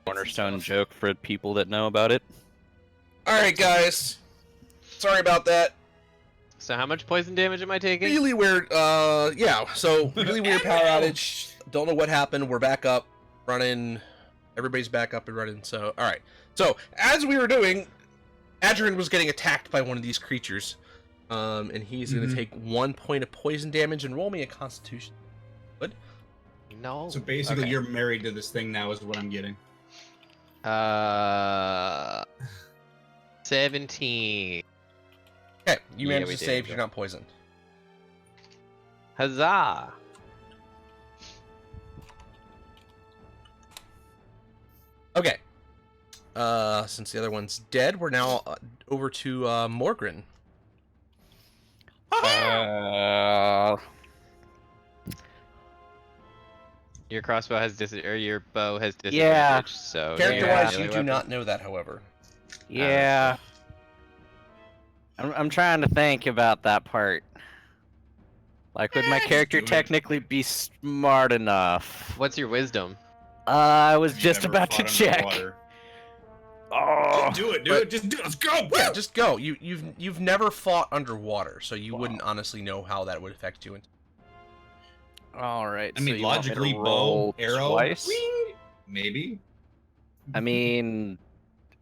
cornerstone joke for people that know about it. Alright, guys. Sorry about that. So how much poison damage am I taking? Really weird, yeah, so really weird power outage. Don't know what happened. We're back up, running. Everybody's back up and running, so, alright. So, as we were doing, Adrian was getting attacked by one of these creatures. And he's gonna take 1 point of poison damage and roll me a constitution. Good? No. So basically, you're married to this thing now, is what I'm getting. 17. Okay, you Yeah, managed we to did, save, yeah. you're not poisoned. Huzzah! Okay. Since the other one's dead, we're now over to Morgren. Your crossbow has your bow has disadvantage. Yeah. So Character-wise, melee you do weapon. not know that, however. Yeah. I'm trying to think about that part. Like, would my character do it. technically be smart enough? What's your wisdom? I was You just never about to fought check. underwater. Oh, Just do it, just do it, let's go! Yeah, just go. You've never fought underwater, so you wouldn't honestly know how that would affect you. all right. I mean, so you want me to logically, roll bow, arrow, twice? wing, maybe. I mean,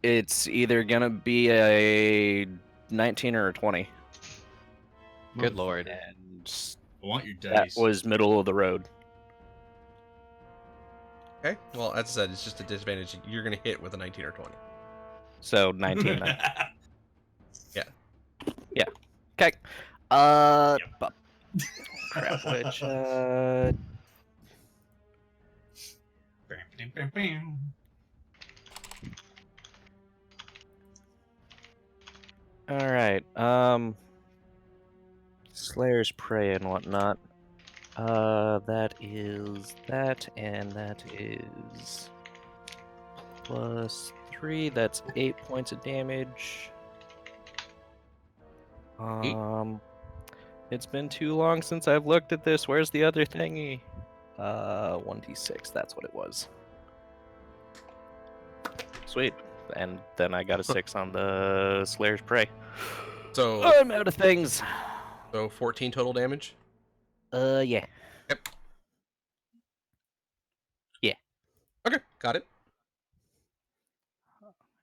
it's either gonna be a 19 or a 20, Good lord. and I want your that dice. was middle of the road. Okay. Well, as I said, it's just a disadvantage. You're gonna hit with a 19 or 20. So 19. Then. Yeah. Yeah. Okay. Crap. Which all right. Slayer's Prey and whatnot. That is that, and that is +3. That's 8 points of damage. It's been too long since I've looked at this. Where's the other thingy? 1d6. That's what it was. Sweet. And then I got a 6 on the Slayer's Prey. So, I'm out of things. so 14 total damage. Yeah. Yep. Yeah. Okay, got it.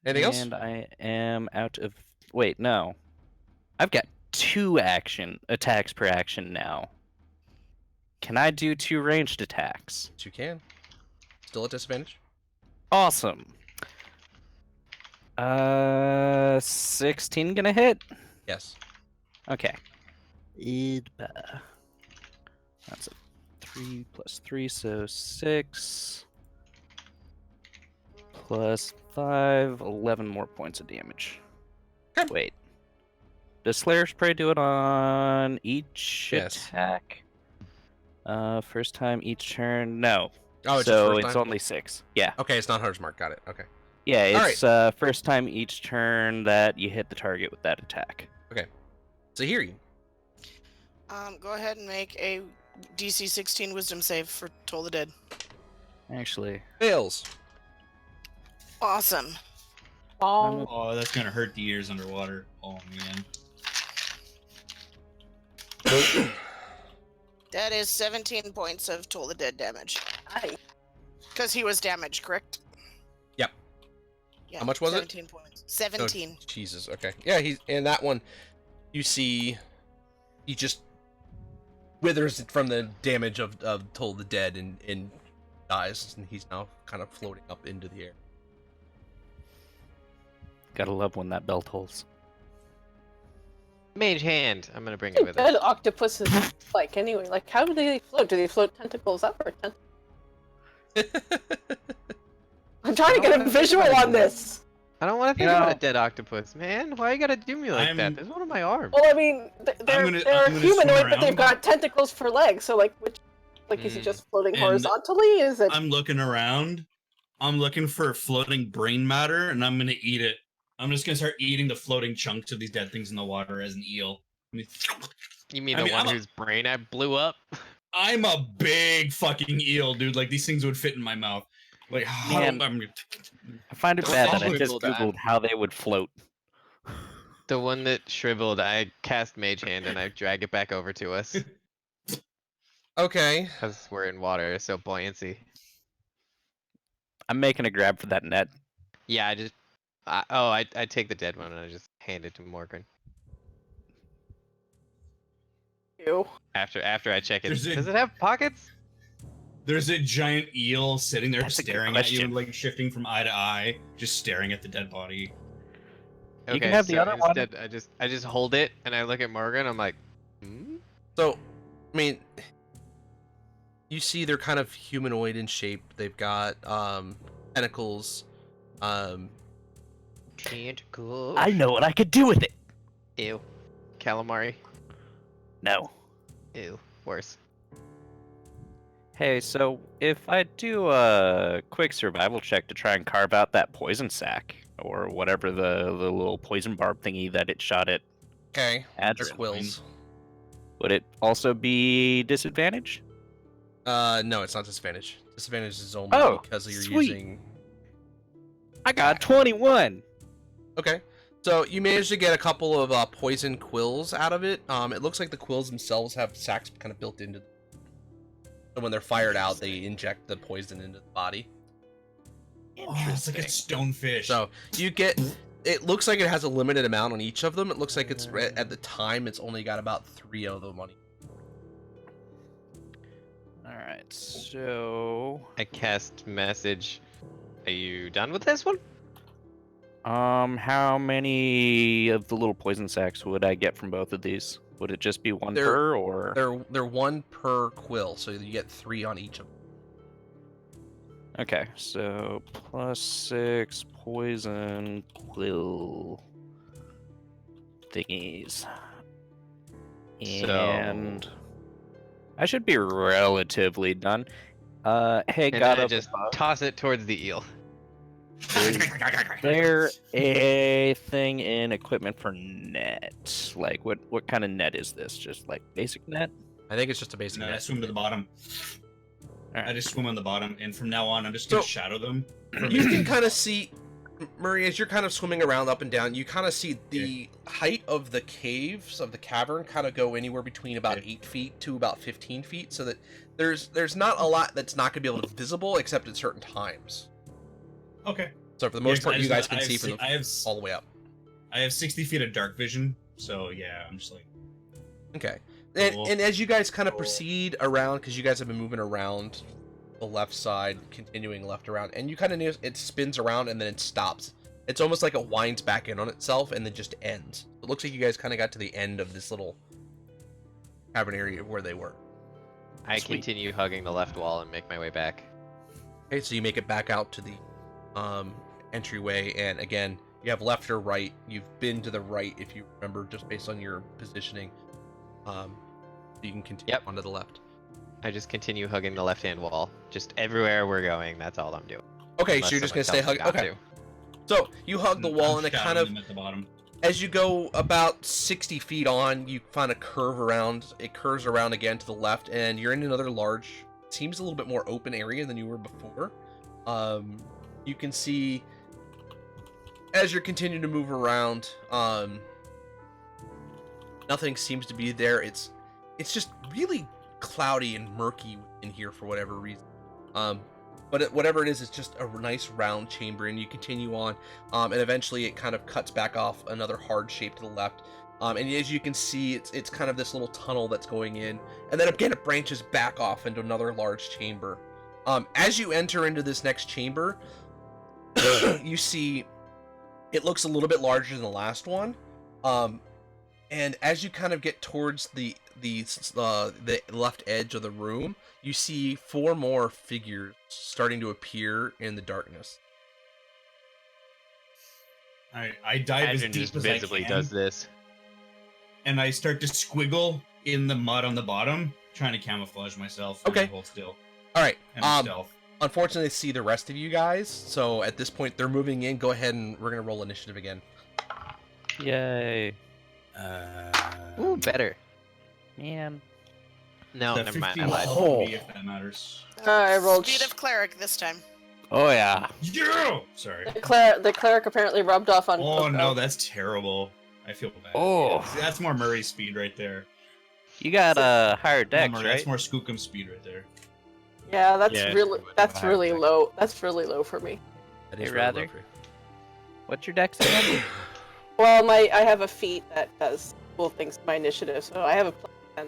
Anything else? And I am out of. Wait, no. I've got 2 attacks per action now. Can I do 2 ranged attacks? Yes, you can. Still at disadvantage. Awesome. 16 gonna hit? Yes. Okay. That's a 3 + 3, so 6 + 5, 11 more points of damage. Okay. Wait. Does Slayer's Prey do it on each Yes. attack? First time each turn? No. Oh, it's so just it's first time? only 6. Yeah. Okay, it's not Hunter's Mark. Got it. Okay. Yeah, it's Alright. first time each turn that you hit the target with that attack. Zahiri. Go ahead and make a DC 16 Wisdom save for Toll the Dead. Actually, Fails. Awesome. Oh, that's gonna hurt the ears underwater. Oh man. That is 17 points of Toll the Dead damage. Nice. Because he was damaged, correct? Yep. Yeah, How much was it? 17 points. 17. Oh, Jesus. Okay. Yeah, he's in that one. You see, he just withers from the damage of Toll the Dead and dies, and he's now kind of floating up into the air. gotta love when that bell tolls. Mage hand. I'm gonna bring it What with do us. dead octopuses like anyway? Like, how do they float? Do they float tentacles up or I'm trying to get a visual on this. I don't want to think You about know- a dead octopus, man. Why you gotta do me like that? I'm- There's one on my arm. Well, I mean, they're I'm gonna humanoid, swim but they've around. got tentacles for legs. So, like, is he just floating And horizontally? Is it? I'm looking around. I'm looking for floating brain matter, and I'm gonna eat it. I'm just gonna start eating the floating chunks of these dead things in the water as an eel. You mean I the mean, one I'm a- whose brain I blew up? I'm a big fucking eel, dude. Like, these things would fit in my mouth. Like, how, Man. I mean, I find it Don't bad that I shriveled, just googled how they would float. The one that shriveled, I cast Mage Hand and I drag it back over to us. Okay. Because we're in water, so buoyancy. I'm making a grab for that net. Yeah, I take the dead one and I just hand it to Morgan. Ew. After I check it. There's a- Does it have pockets? there's a giant eel sitting there That's a good staring at you question. and like shifting from eye to eye, just staring at the dead body. You Okay, can have the so other one. instead I just hold it and I look at Morgan. I'm like, hmm? So, I mean, you see they're kind of humanoid in shape. They've got tentacles. Tentacle. I know what I could do with it. Ew. Calamari. No. Ew. Worse. Hey, so if I do a quick survival check to try and carve out that poison sac, or whatever the little poison barb thingy that it shot at Okay. They're Adrian, quills. would it also be disadvantage? No, it's not disadvantage. Disadvantage is only Oh, because you're sweet. using. I got 21. Okay. So you managed to get a couple of poison quills out of it. It looks like the quills themselves have sacs kind of built into them. So when they're fired out, they inject the poison into the body. Oh, it's like a stonefish. So you get. It looks like it has a limited amount on each of them. It looks like it's at the time it's only got about 3 of them on each. Alright, so... I cast message. Are you done with this one? How many of the little poison sacs would I get from both of these? Would it just be one They're- per, or...? They're 1 per quill, so you get 3 on each of them. Okay, so +6 poison quill thingies. And I should be relatively done. Hey, And God then I up just above, toss it towards the eel. is there a thing in equipment for net? Like, what kind of net is this? Just like basic net? I think it's just a basic. No, I net. swim to the bottom. Alright. I just swim on the bottom, and from now on, I'm just gonna So- shadow them. You can kind of see, Murray, as you're kind of swimming around up and down, you kind of see the height of the caves of the cavern kind of go anywhere between about 8 feet to about 15 feet, so that there's not a lot that's not going to be able to be visible except at certain times. Okay. So for the most Yeah, part, I you just- guys I can have see si- from I have all the way up. I have 60 feet of dark vision, so yeah, I'm just like. Okay. Cool. And as you guys kind of proceed around, because you guys have been moving around the left side, continuing left around, and you kind of notice it spins around and then it stops. It's almost like it winds back in on itself and then just ends. It looks like you guys kind of got to the end of this little cavern area where they were. I Sweet. continue hugging the left wall and make my way back. Okay, so you make it back out to the entryway, and again, you have left or right. You've been to the right, if you remember, just based on your positioning. So you can continue Yep. onto the left. I just continue hugging the left-hand wall. Just everywhere we're going, that's all I'm doing. Okay, Unless so you're just gonna someone stay tells me hug. not Okay, so you hug the wall, and it kind of, Them at the bottom. as you go about 60 feet on, you find a curve around. It curves around again to the left, and you're in another large, seems a little bit more open area than you were before. You can see as you're continuing to move around, nothing seems to be there. It's just really cloudy and murky in here for whatever reason. But whatever it is, it's just a nice round chamber, and you continue on, and eventually it kind of cuts back off another hard shape to the left. And as you can see, it's kind of this little tunnel that's going in, and then again it branches back off into another large chamber. As you enter into this next chamber, you see it looks a little bit larger than the last one. And as you kind of get towards the left edge of the room, you see 4 more figures starting to appear in the darkness. I dive as Adrian deep just as visibly I can, does this. and I start to squiggle in the mud on the bottom, trying to camouflage myself. And Okay. I hold still. All right. And stealth. Unfortunately, I see the rest of you guys. So at this point, they're moving in. Go ahead and we're gonna roll initiative again. Yay. Ooh, better. Man. No, That never mind. I 15 lied. for me, if that matters. I rolled. Speed of cleric this time. Oh yeah. Yeah! Sorry. The cleric apparently rubbed off on. Oh Coco. no, that's terrible. I feel bad. Oh. Yeah, see, that's more Murray speed right there. You got a higher Not dex, Murray, right? That's more Skookum speed right there. Yeah, that's Yeah, really it's that's higher really dex. low. That's really low for me. That Hey, is really low rather. for you. What's your dex again? Well, I have a feat that does cool things to my initiative, so I have a +10.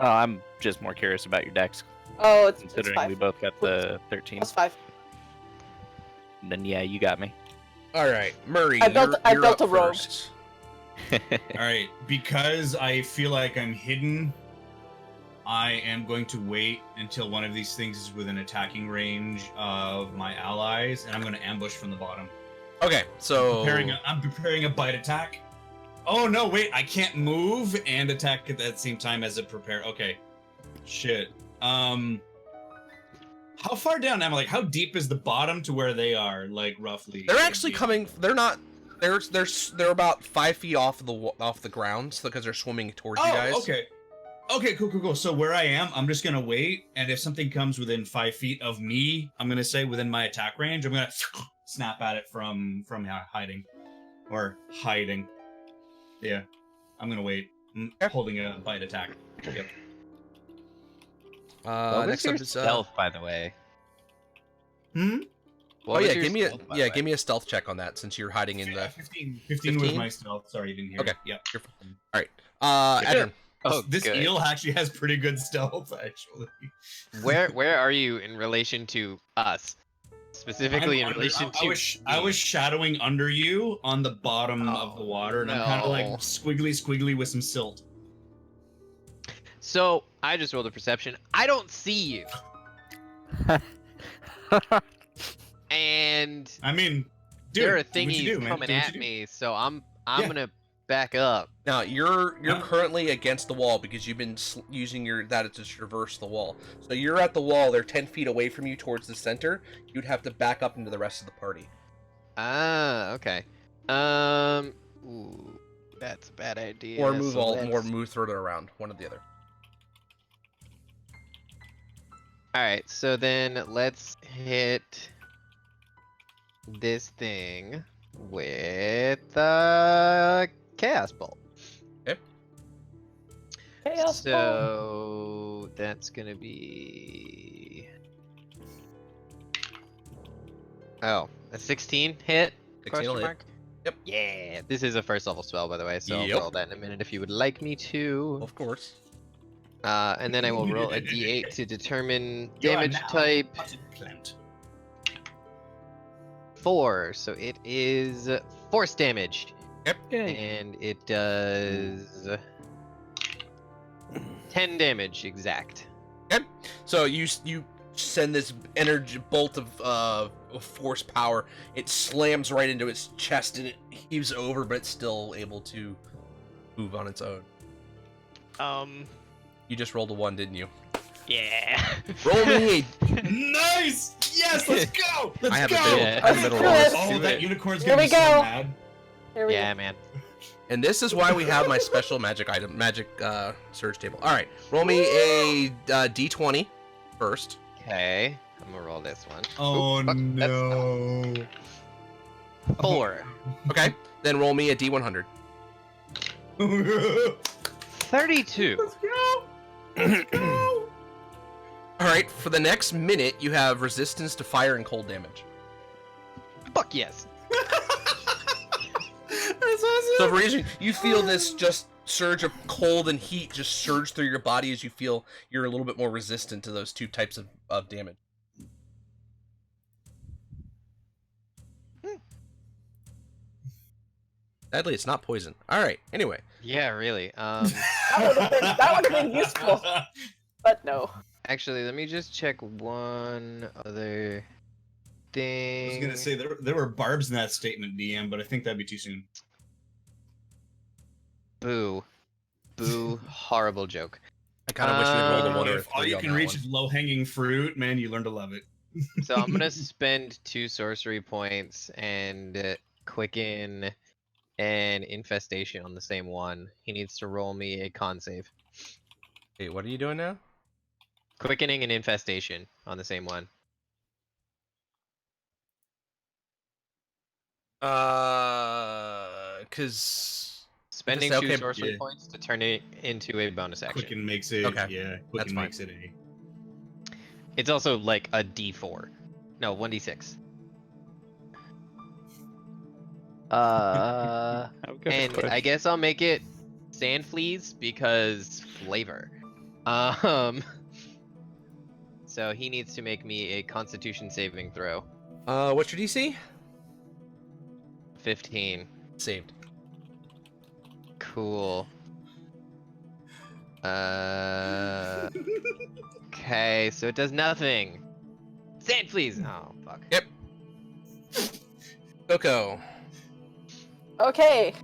Oh, I'm just more curious about your dex, Oh, it's considering 5. we both got the 13. +5. And then yeah, you got me. All right, Murray, I built you're up a rogue. first. Alright, because I feel like I'm hidden, I am going to wait until one of these things is within attacking range of my allies, and I'm going to ambush from the bottom. Okay, so I'm preparing a bite attack. Oh no, wait, I can't move and attack at that same time as it prepare. Okay. Shit. How far down am I? Like, how deep is the bottom to where they are? Like, roughly. they're actually coming. They're not. They're about 5 feet off the ground, because they're swimming towards you guys. Oh, okay. Okay, cool. So where I am, I'm just gonna wait, and if something comes within 5 feet of me, I'm gonna say within my attack range, I'm gonna snap at it from hiding, or hiding. Yeah, I'm gonna wait. I'm holding a bite attack. Yep. What was Next your up is stealth, by the way? Hmm. What oh was yeah, your give me a stealth, by the way? give me a stealth check on that, since you're hiding in the. 15 was 15? my stealth. Sorry, you didn't hear. Okay. Yep. You're fine. All right. Adrian. Oh, this good. eel actually has pretty good stealth, actually. Where are you in relation to us? Specifically in relation to I me. was shadowing under you on the bottom of the water, and I'm kind of like no. squiggly with some silt. So I just rolled a perception. I don't see you. And I mean, dude, there are do what you thingies do, man. coming Do what at you do. me, so I'm Yeah. gonna back up. Now you're Yeah. currently against the wall because you've been using that to traverse the wall. So you're at the wall. They're 10 feet away from you towards the center. You'd have to back up into the rest of the party. Ah, okay. Ooh, that's a bad idea. Or move so let's- move further around. One or the other. All right, so then let's hit this thing with the Chaos Bolt. Chaos ball. So that's gonna be a 16 hit? 16 Question will hit. mark? Yep. Yeah, this is a first level spell, by the way, so Yep. I'll roll that in a minute if you would like me to. Of course. And then I will roll a d8 to determine You are damage now type. potted plant. 4, so it is force damage. Yep. And it does 10 damage exact. So you send this energy bolt of force power. It slams right into its chest and it heaves over, but it's still able to move on its own. You just rolled a 1, didn't you? Yeah. Roll me Nice! Yes, let's go! Let's I have go! a middle, Yeah. I have a middle roll. Let's Let's Oh, do that it. unicorn's Here gonna we be so go. mad. Here we Yeah, go. man. And this is why we have my special magic surge table. All right, roll me a d20 first. Okay. I'm gonna roll this one. Oh Oop, fuck, that's no. not- 4. Okay, then roll me a d100. 32. Let's go! Let's go! All right, for the next minute, you have resistance to fire and cold damage. Fuck yes. That's awesome! So for reason, you feel this just surge of cold and heat just surge through your body as you feel you're a little bit more resistant to those two types of damage. Sadly, it's not poison. All right. Anyway, Yeah, really. That would have been useful, but no. Actually, let me just check one other thing. I was gonna say there were barbs in that statement, DM, but I think that'd be too soon. Boo. Boo. Horrible joke. I kind of wish we had rolled a 1 or a If all 3 you on can that reach one. is low-hanging fruit, man, you learn to love it. So I'm gonna spend 2 sorcery points and quicken an infestation on the same one. He needs to roll me a con save. Wait, what are you doing now? Quickening an infestation on the same one. Because Spending Okay, two sorcery yeah. points to turn it into a bonus action. Quicken makes it. Okay, Yeah, that's Quicken fine. makes it a. It's also like a D4. No, 1d6. How good a And I question. guess I'll make it sand fleas because flavor. Um. So he needs to make me a Constitution saving throw. What's your DC? 15. Saved. Cool. Okay, so it does nothing. Sand fleas. Oh fuck. Yep. Coco. Okay.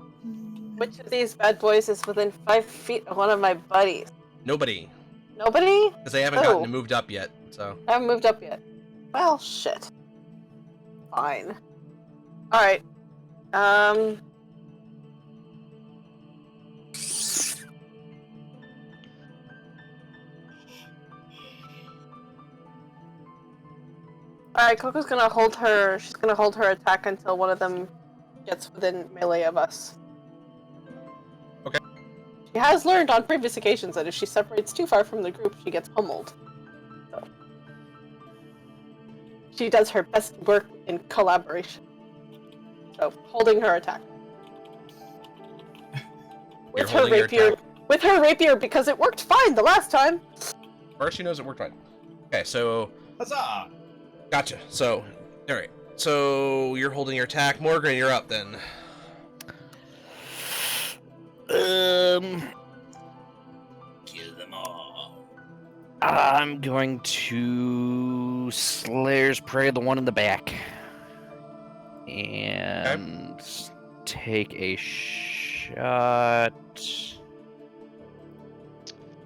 Which of these bad boys is within 5 feet of one of my buddies? Nobody. Nobody? Because they haven't Oh. gotten moved up yet, so. I haven't moved up yet. Well, shit. Fine. Alright. Alright, Coco's gonna hold her. She's gonna hold her attack until one of them gets within melee of us. Okay. She has learned on previous occasions that if she separates too far from the group, she gets pummeled. So. She does her best work in collaboration. So, holding her attack. You're With her holding your rapier. attack. With her rapier, because it worked fine the last time! First, she knows it worked fine. Okay, so. Huzzah! Gotcha. So, alright. So, you're holding your attack. Morgan, you're up then. Kill them all. I'm going to Slayer's Prey, the one in the back, and take a shot.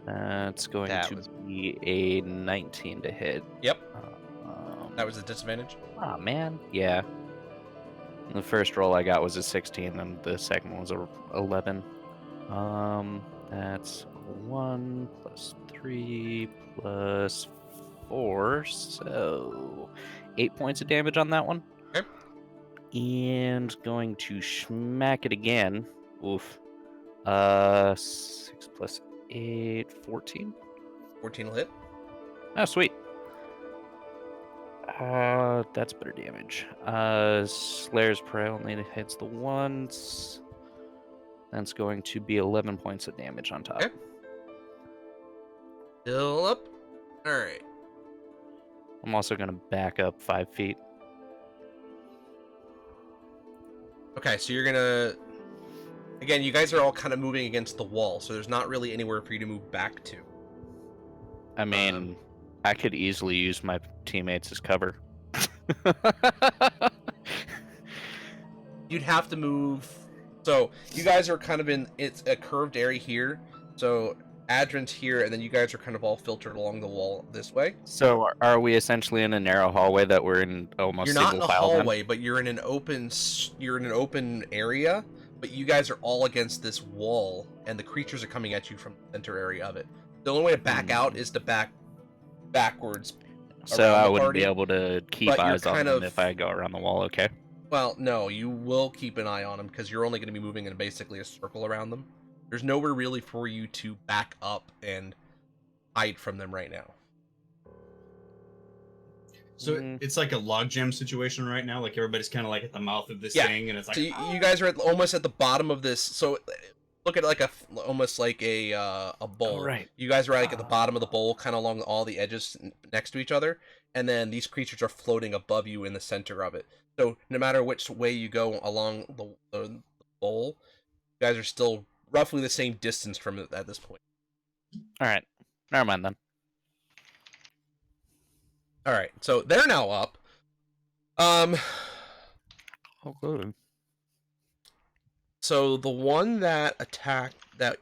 That's going That to was- be a 19 to hit. Yep. That was a disadvantage. Oh man, yeah. The first roll I got was a 16, and the second one was a 11. That's 1 plus 3 plus 4, so 8 points of damage on that one. Okay. And going to smack it again. Oof. 6 plus 8, 14. 14 will hit. Oh, sweet. That's better damage. Slayer's Prey only hits the once. That's going to be 11 points of damage on top. Okay. Still up. Alright. I'm also going to back up 5 feet. Okay, so you're gonna. Again, you guys are all kind of moving against the wall, so there's not really anywhere for you to move back to. I mean, I could easily use my teammates as cover. You'd have to move. So you guys are kind of in. It's a curved area here. So Adrin's here, and then you guys are kind of all filtered along the wall this way. So are we essentially in a narrow hallway that we're in almost You're not in single a file then? hallway, but you're in an open. You're in an open area, but you guys are all against this wall, and the creatures are coming at you from the center area of it. The only way to back out is to back backwards. So around I the wouldn't party, be able to keep but you're eyes on kind them of- if I go around the wall, okay? Well, no, you will keep an eye on them because you're only going to be moving in basically a circle around them. There's nowhere really for you to back up and hide from them right now. So Mm. it's like a logjam situation right now. Like everybody's kind of like at the mouth of this Yeah. thing, and it's like So you guys are almost at the bottom of this. So look at it like almost like a bowl. Oh, right. You guys are like at the bottom of the bowl, kind of along all the edges next to each other, and then these creatures are floating above you in the center of it. So no matter which way you go along the bowl, you guys are still roughly the same distance from it at this point. All right. Never mind then. All right, so they're now up. Okay. So the one that attacked that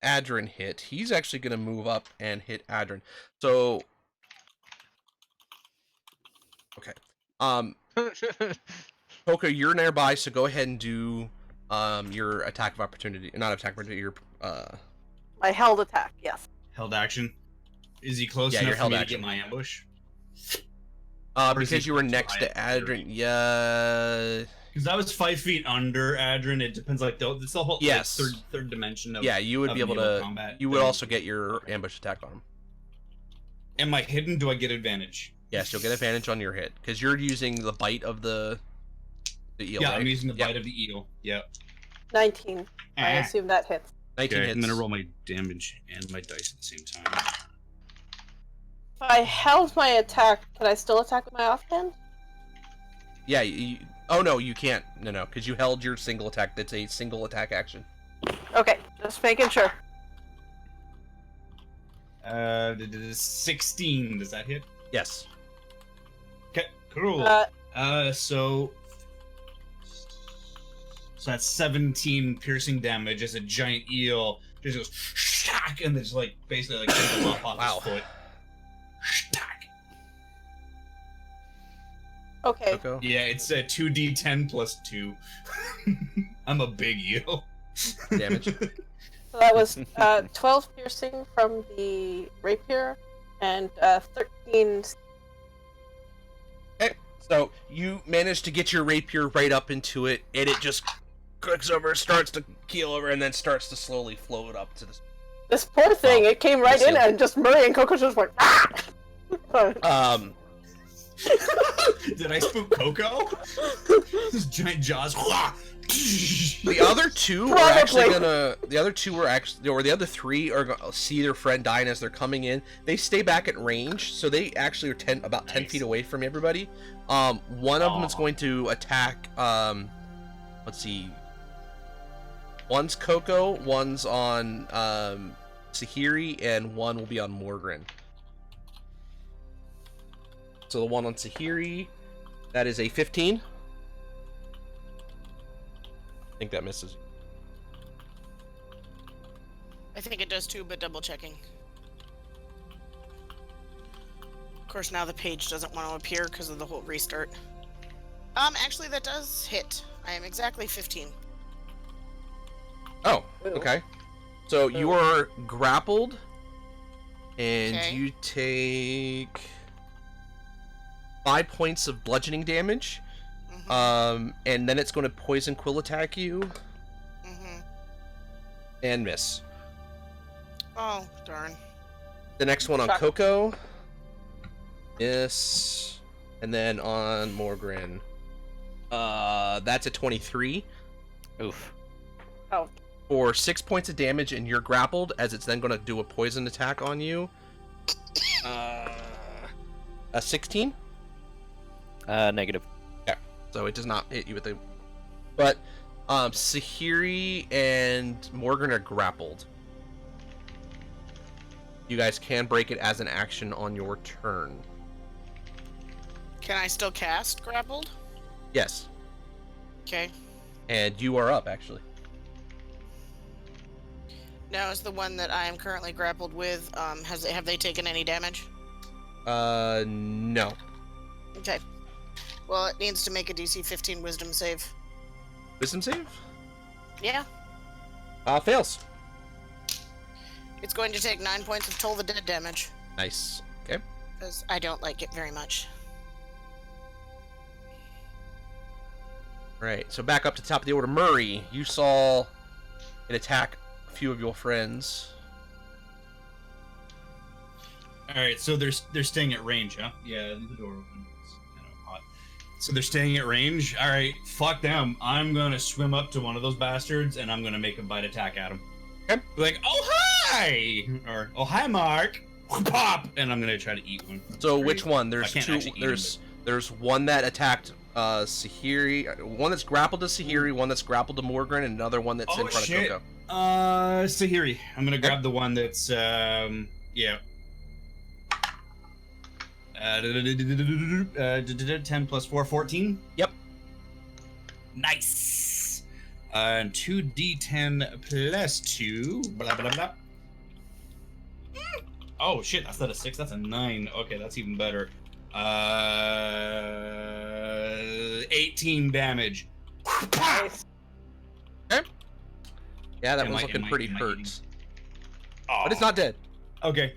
Adrin hit, he's actually going to move up and hit Adrin. So okay. Poco, you're nearby, so go ahead and do your attack of opportunity. Not attack of opportunity, your My held attack, yes. held action. Is he close Yeah, enough your for held me action. to get my ambush? Or is because he you were close next by to at Adrin. Yeah, Because I was 5 feet under Adrian. It depends, like, it's the whole Yes. like, third dimension of. Yeah, you would of be able naval to. combat You would thing. also get your ambush attack on him. Am I hidden? Do I get advantage? Yes, you'll get advantage on your hit because you're using the bite of the eel. Yeah, right? I'm using the Yep. bite of the eel. Yeah. 19. I Ah. assume that hits. 19 Okay, hits. I'm gonna roll my damage and my dice at the same time. If I held my attack, can I still attack with my offhand? Yeah. Oh no, you can't. No, because you held your single attack. That's a single attack action. Okay, just making sure. 16. Does that hit? Yes. Okay, cool. So that's 17 piercing damage as a giant eel just goes shack and just like basically like takes a lump off Wow. his foot. Shack. Okay. Coco. Yeah, it's a 2d10 plus 2. I'm a big eel. Damage. So that was 12 piercing from the rapier and 13. Okay, so you manage to get your rapier right up into it, and it just clicks over, starts to keel over, and then starts to slowly float up to the. This poor thing, Wow. it came right in Yes, and just Murray and Coco just went, ah! Um, Did I spook Coco? His giant jaws. the other two are actually gonna. The other two are actually, or the other three are gonna see their friend dying as they're coming in. They stay back at range, so they actually are about 10 feet away from everybody. One of them is going to attack. Let's see. One's Coco, one's on Sahiri, and one will be on Morgren. So the one on Sahiri, that is a 15. I think that misses. I think it does too, but double checking. Of course, now the page doesn't want to appear because of the whole restart. Actually, that does hit. I am exactly 15. Oh, okay. So you are grappled, and Okay. you take 5 points of bludgeoning damage. And then it's going to poison quill attack you and miss. Oh, darn. The next one on Shock. Coco, miss, and then on Morgren, that's a 23 Oof. Oh, for 6 points of damage, and you're grappled as it's then going to do a poison attack on you. A 16. Negative. So it does not hit you with the. But Sahiri and Morgan are grappled. You guys can break it as an action on your turn. Can I still cast grappled? Yes. Okay. And you are up, actually. Now is the one that I am currently grappled with. Have they taken any damage? No. Okay. Well, it needs to make a DC 15 Wisdom save. Wisdom save? Yeah. Fails. It's going to take 9 points of Toll the Dead damage, Nice. Okay. because I don't like it very much. Right. So back up to the top of the order. Murray, you saw it attack a few of your friends. All right, so they're staying at range, huh? Yeah, leave the door open. It's kind of hot. So they're staying at range. All right, fuck them. I'm gonna swim up to one of those bastards and I'm gonna make a bite attack at him. Okay. Like, oh hi, or oh hi, Mark. Pop, and I'm gonna try to eat one. So Great. which one? I There's can't two. actually eat him, There's one that attacked Sahiri, one that's grappled to Sahiri, one that's grappled to Morgan, and another one that's in Oh, front shit. of Coco. Sahiri. I'm gonna grab the one that's yeah. 10 plus 4, 14? Yep. Nice! 2d10 plus 2, blah blah blah. Oh shit, that's not a 6, that's a 9. Okay, that's even better. 18 damage. nice. Yeah, that Am one's I- looking am I- pretty am I hurt. eating? But it's not dead. Okay.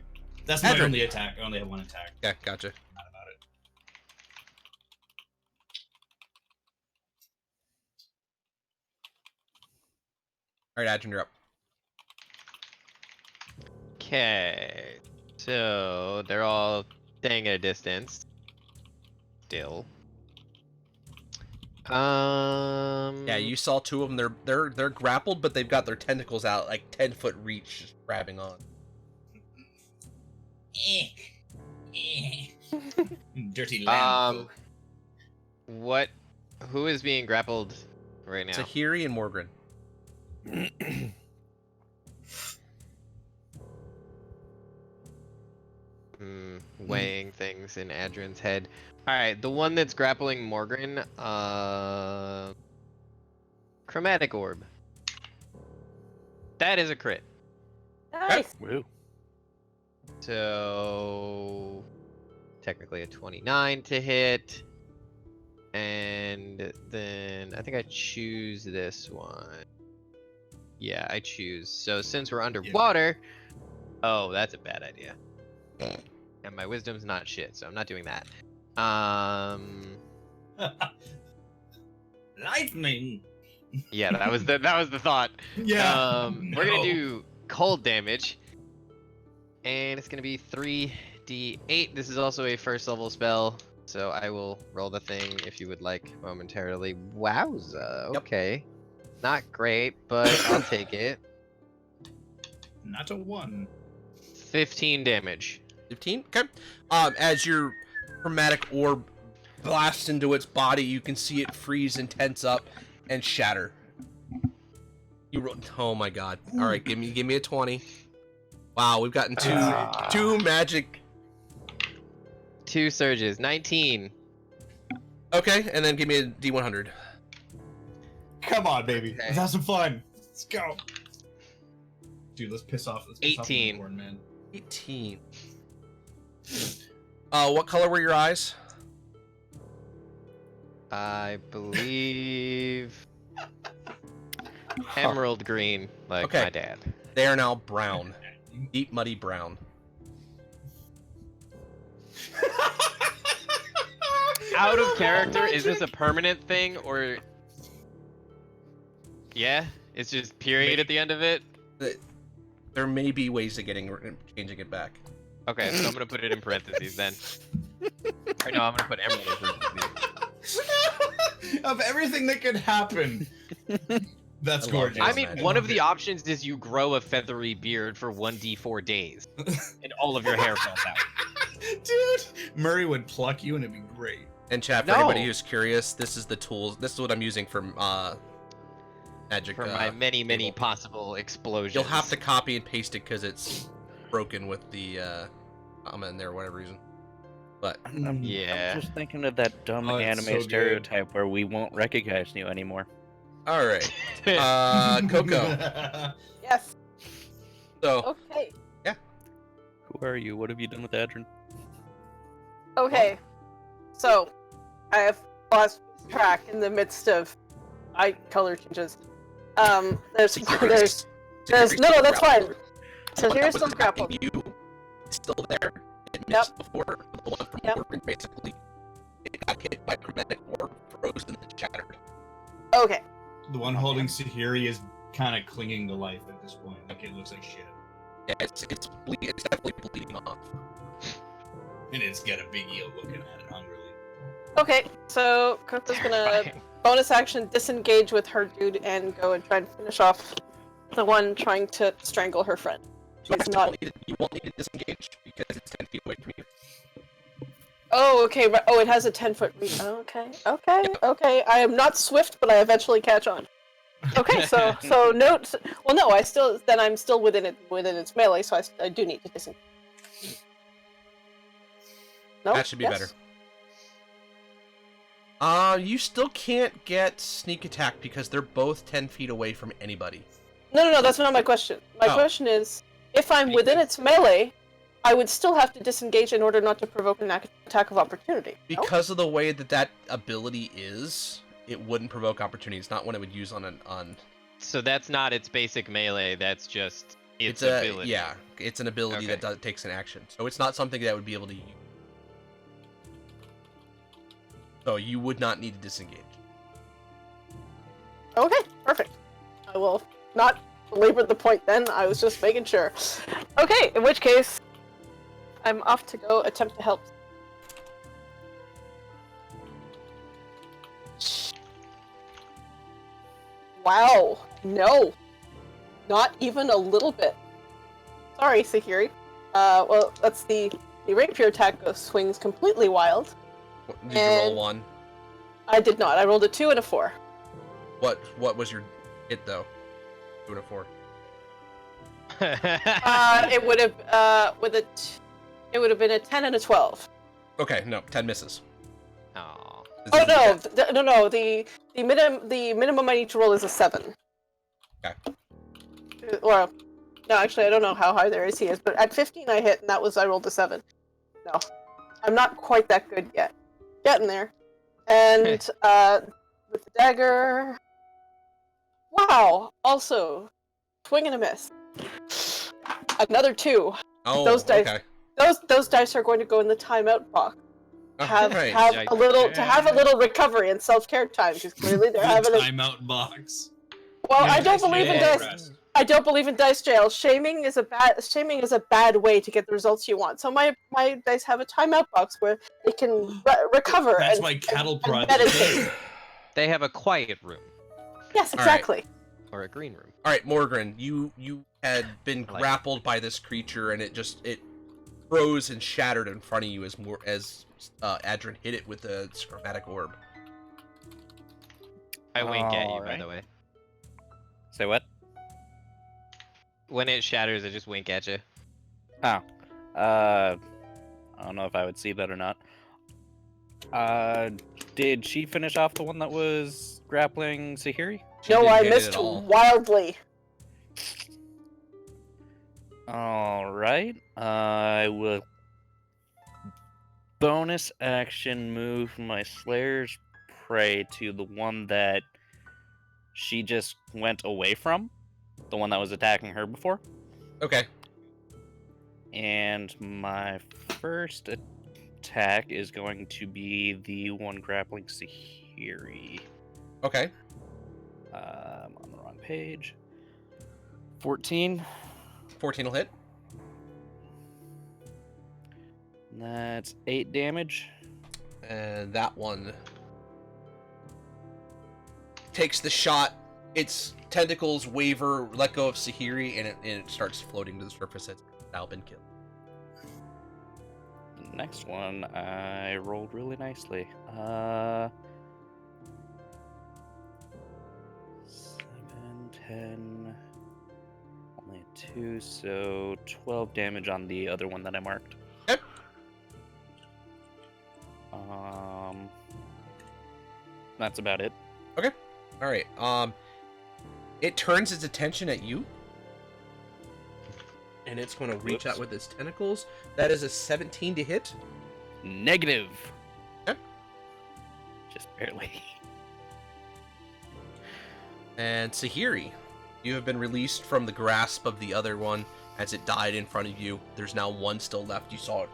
That's my Adrian. only attack. I only have one attack. Yeah, gotcha. Not about it. All right, Adrian, you're up. Okay. So they're all staying at a distance. Still. Yeah, you saw two of them. They're grappled, but they've got their tentacles out, like 10-foot reach, just grabbing on. Dirty lamb. folk. What? Who is being grappled right now? Tahiri and Morgren. Weighing things in Adrian's head. Alright, the one that's grappling Morgan, Chromatic Orb. That is a crit. Nice. Woo. So technically a 29 to hit. And then I think I choose this one. Yeah, I choose. So since we're underwater, oh, that's a bad idea. And my wisdom's not shit, so I'm not doing that. Lightning. Yeah, that was the thought. Yeah. We're gonna do cold damage, and it's gonna be 3d8. This is also a first level spell, so I will roll the thing if you would like momentarily. Wowza. Okay, not great, but I'll take it. Not a 1. 15 damage. 15. Okay. As your chromatic orb blasts into its body, you can see it freeze and tense up and shatter. You roll. Oh my god! All right, give me a 20. Wow, we've gotten two magic. 2 surges. 19. Okay, and then give me a D100. Come on, baby. Okay. Let's have some fun. Let's go. Dude, let's piss off. Let's piss off the 18. unicorn, man. 18. What color were your eyes? I believe emerald green, like Okay. my dad. They are now brown, deep muddy brown. Out of character, is this a permanent thing or? Yeah, it's just period at the end of it. There may be ways of changing it back. Okay, so I'm gonna put it in parentheses then. Or no, I'm gonna put emerald in parentheses. Of everything that could happen. That's I love gorgeous. I mean, Imagine. one of the options is you grow a feathery beard for 1d4 days, and all of your hair falls out. Dude, Murray would pluck you and it'd be great. And chat, for No. anybody who's curious, this is the tools. This is what I'm using for magic. For my many table. possible explosions. You'll have to copy and paste it because it's broken with the comment in there, for whatever reason. But Yeah. I'm just thinking of that dumb Oh, it's anime so good. stereotype where we won't recognize you anymore. all right, Coco. Yes. So Okay. Who are you? What have you done with Adrian? Okay. So, I have lost track in the midst of eye color changes. There's no, that's fine. So here's still grappled. You still there? It Yep. missed before. The one from Yep. Morgan basically it got hit by chromatic orb, frozen and shattered. Okay. The one holding Sahiri is kind of clinging to life at this point. Like, it looks like shit. Yeah, it's definitely bleeding off. And it's got a big eel looking at it hungrily. Okay. So Coco's gonna Terrifying. bonus action disengage with her dude and go and try and finish off the one trying to strangle her friend. So It's not. you won't need to disengage because it's 10 feet away from you. Oh, okay. Right. Oh, it has a 10-foot reach. Okay. Okay. I am not swift, but I eventually catch on. Okay. So note. Well, no. I'm still within its melee, so I do need to disengage. No. That should be better. You still can't get sneak attack because they're both 10 feet away from anybody. No. That's not my question. My Oh. question is, if I'm within its melee, I would still have to disengage in order not to provoke an attack of opportunity. No? Because of the way that ability is, it wouldn't provoke opportunity. It's not one it would use on. So that's not its basic melee. That's just its a ability. yeah. It's an ability Okay. that takes an action. So it's not something that would be able to use. So you would not need to disengage. Okay. Perfect. I will not belabored the point then. I was just making sure. Okay, in which case, I'm off to go attempt to help. Wow, no. Not even a little bit. Sorry, Sakiri. Well, that's the rapier attack swings completely wild. Did you roll 1? I did not. I rolled a 2 and a 4. What was your hit though? 2 and a 4. It would have it would have been a 10 and a 12. Okay, no, 10 misses. Aw. Oh no, no. The minimum I need to roll is a 7. Okay. Or no, actually, I don't know how high their AC is, but at 15 I hit, and I rolled a 7. No, I'm not quite that good yet. Getting there. And with the dagger, wow! Also, swing and a miss. Another 2. Oh, Those dice. okay. Those dice are going to go in the timeout box. Have Alright. a little recovery and self-care time, because clearly they're having a timeout box. well. Yeah, I don't dice believe in jail. dice. I don't believe in dice jail. Shaming is a bad way to get the results you want. So my dice have a timeout box where they can recover. That's and, why cattle and prod. meditate. They have a quiet room Yes, exactly. or a green room. All right, Morgan, you had been I like grappled by this creature, and it froze and shattered in front of you as Adrian hit it with a chromatic orb. I wink at you, by Alright. the way. Say what? When it shatters, I just wink at you. Oh. I don't know if I would see that or not. Did she finish off the one that was grappling Sahiri? She No, didn't I hit it missed at all. wildly. Alright. I will bonus action move my Slayer's Prey to the one that she just went away from. The one that was attacking her before. Okay. And my first attack is going to be the one grappling Sahiri. Okay. I'm on the wrong page. 14. 14 will hit. That's 8 damage. And that one takes the shot. Its tentacles waver, let go of Sahiri, and it starts floating to the surface. It's now been killed. The next one, I rolled really nicely. 7, 10, only 2, so 12 damage on the other one that I marked. Okay. That's about it. All right. It turns its attention at you, and it's going to reach out with its tentacles. That is a 17 to hit. Negative. Okay. Just barely. And Sahiri, you have been released from the grasp of the other one as it died in front of you. There's now one still left. You saw it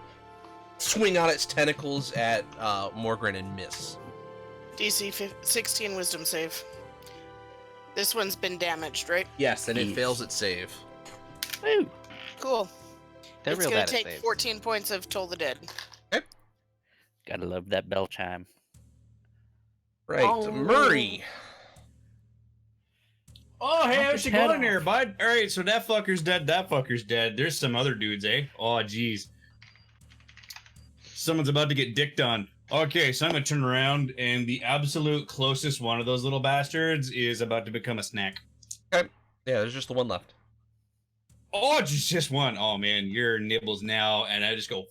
swing out its tentacles at Morgan and miss. DC 16 wisdom save. This one's been damaged, right? Yes, and it Yes. fails its save. Woo. Cool. They're It's real gonna bad take at saves. 14 points of Toll the Dead. Gotta love that bell chime. Right, Oh. Murray. Oh, hey, Chop how's his she head going there, off. bud? All right, so that fucker's dead. That fucker's dead. There's some other dudes, eh? Oh, jeez. Someone's about to get dicked on. Okay, so I'm gonna turn around, and the absolute closest one of those little bastards is about to become a snack. Yeah, there's just the one left. Oh, just one. Oh man, you're nibbles now, and I just go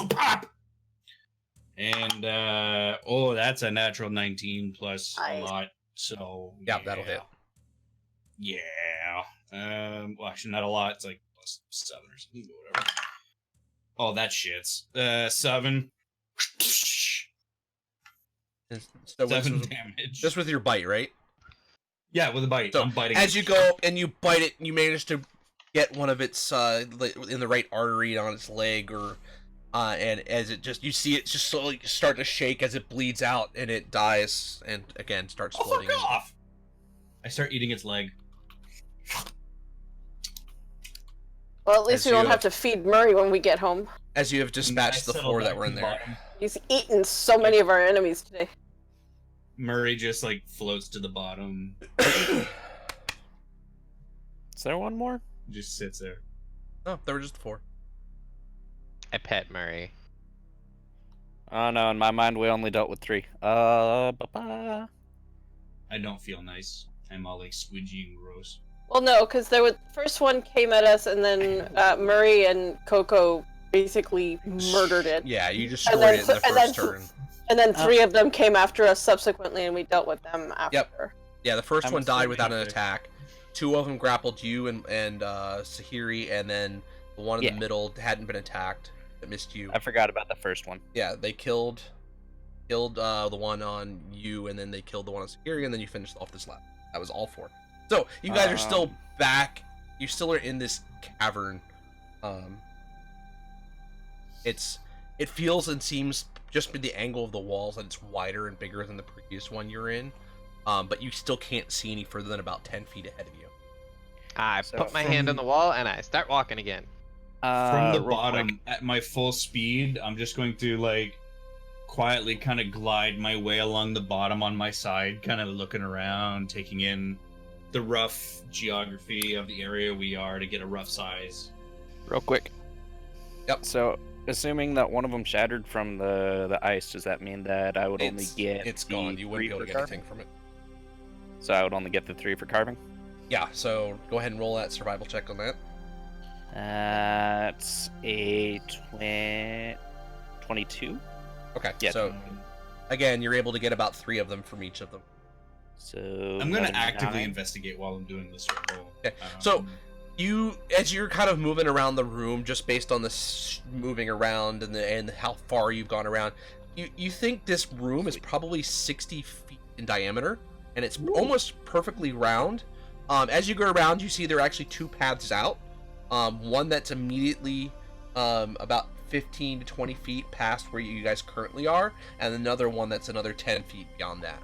pop. And oh, that's a natural 19 plus a Nice. lot. So Yeah, that'll hit. Yeah. Well, actually, not a lot. It's like plus 7 or something, but whatever. Oh, that shits. 7. And so this 7 was damage. just with your bite, right? Yeah, with a bite. So I'm biting. as you go and you bite it, you manage to get one of its in the right artery on its leg, or and as it just you see it just slowly start to shake as it bleeds out and it dies and again starts Oh, floating. fuck off! I start eating its leg. Well, at least As we don't you have to feed Murray when we get home. As you have dispatched the settle 4 that back were to in the there. bottom. He's eaten so many of our enemies today. Murray just like floats to the bottom, Is there one more? just sits there. No, there were just 4. I pet Murray. Oh no, in my mind we only dealt with 3. Ba-ba. I don't feel nice. I'm all like squidgy and gross. Well, no, because first one came at us, and then Murray and Coco basically murdered it. Yeah, you And destroyed then it in the and then first turn. And then 3 of them came after us subsequently, and we dealt with them after. Yeah, the first I'm one died assuming- without an okay. attack. 2 of them grappled you and Sahiri, and then the one in Yeah. the middle hadn't been attacked. That missed you. I forgot about the first one. Yeah, they killed the one on you, and then they killed the one on Sahiri, and then you finished off this lap. That was all 4. So you guys are still back. You still are in this cavern. It feels and seems just by the angle of the walls that it's wider and bigger than the previous one you're in. But you still can't see any further than about 10 feet ahead of you. I So put my hand on the wall and I start walking again. From the Real bottom, quick. at my full speed, I'm just going to like quietly kind of glide my way along the bottom on my side, kind of looking around, taking in the rough geography of the area we are to get a rough size. Real quick. Yep. So, assuming that one of them shattered from the ice, does that mean that I would only get It's the gone. You wouldn't 3 be able to for get carving? anything from it. So I would only get the 3 for carving? Yeah, so go ahead and roll that survival check on that. That's a 22. Okay, Yeah. so again, you're able to get about 3 of them from each of them. So I'm going to 99. actively investigate while I'm doing this roll. Okay, so as you're kind of moving around the room, just based on this moving around and how far you've gone around, you think this room is probably 60 feet in diameter, and it's almost perfectly round. As you go around, you see there are actually 2 paths out. One that's immediately about 15 to 20 feet past where you guys currently are, and another one that's another 10 feet beyond that.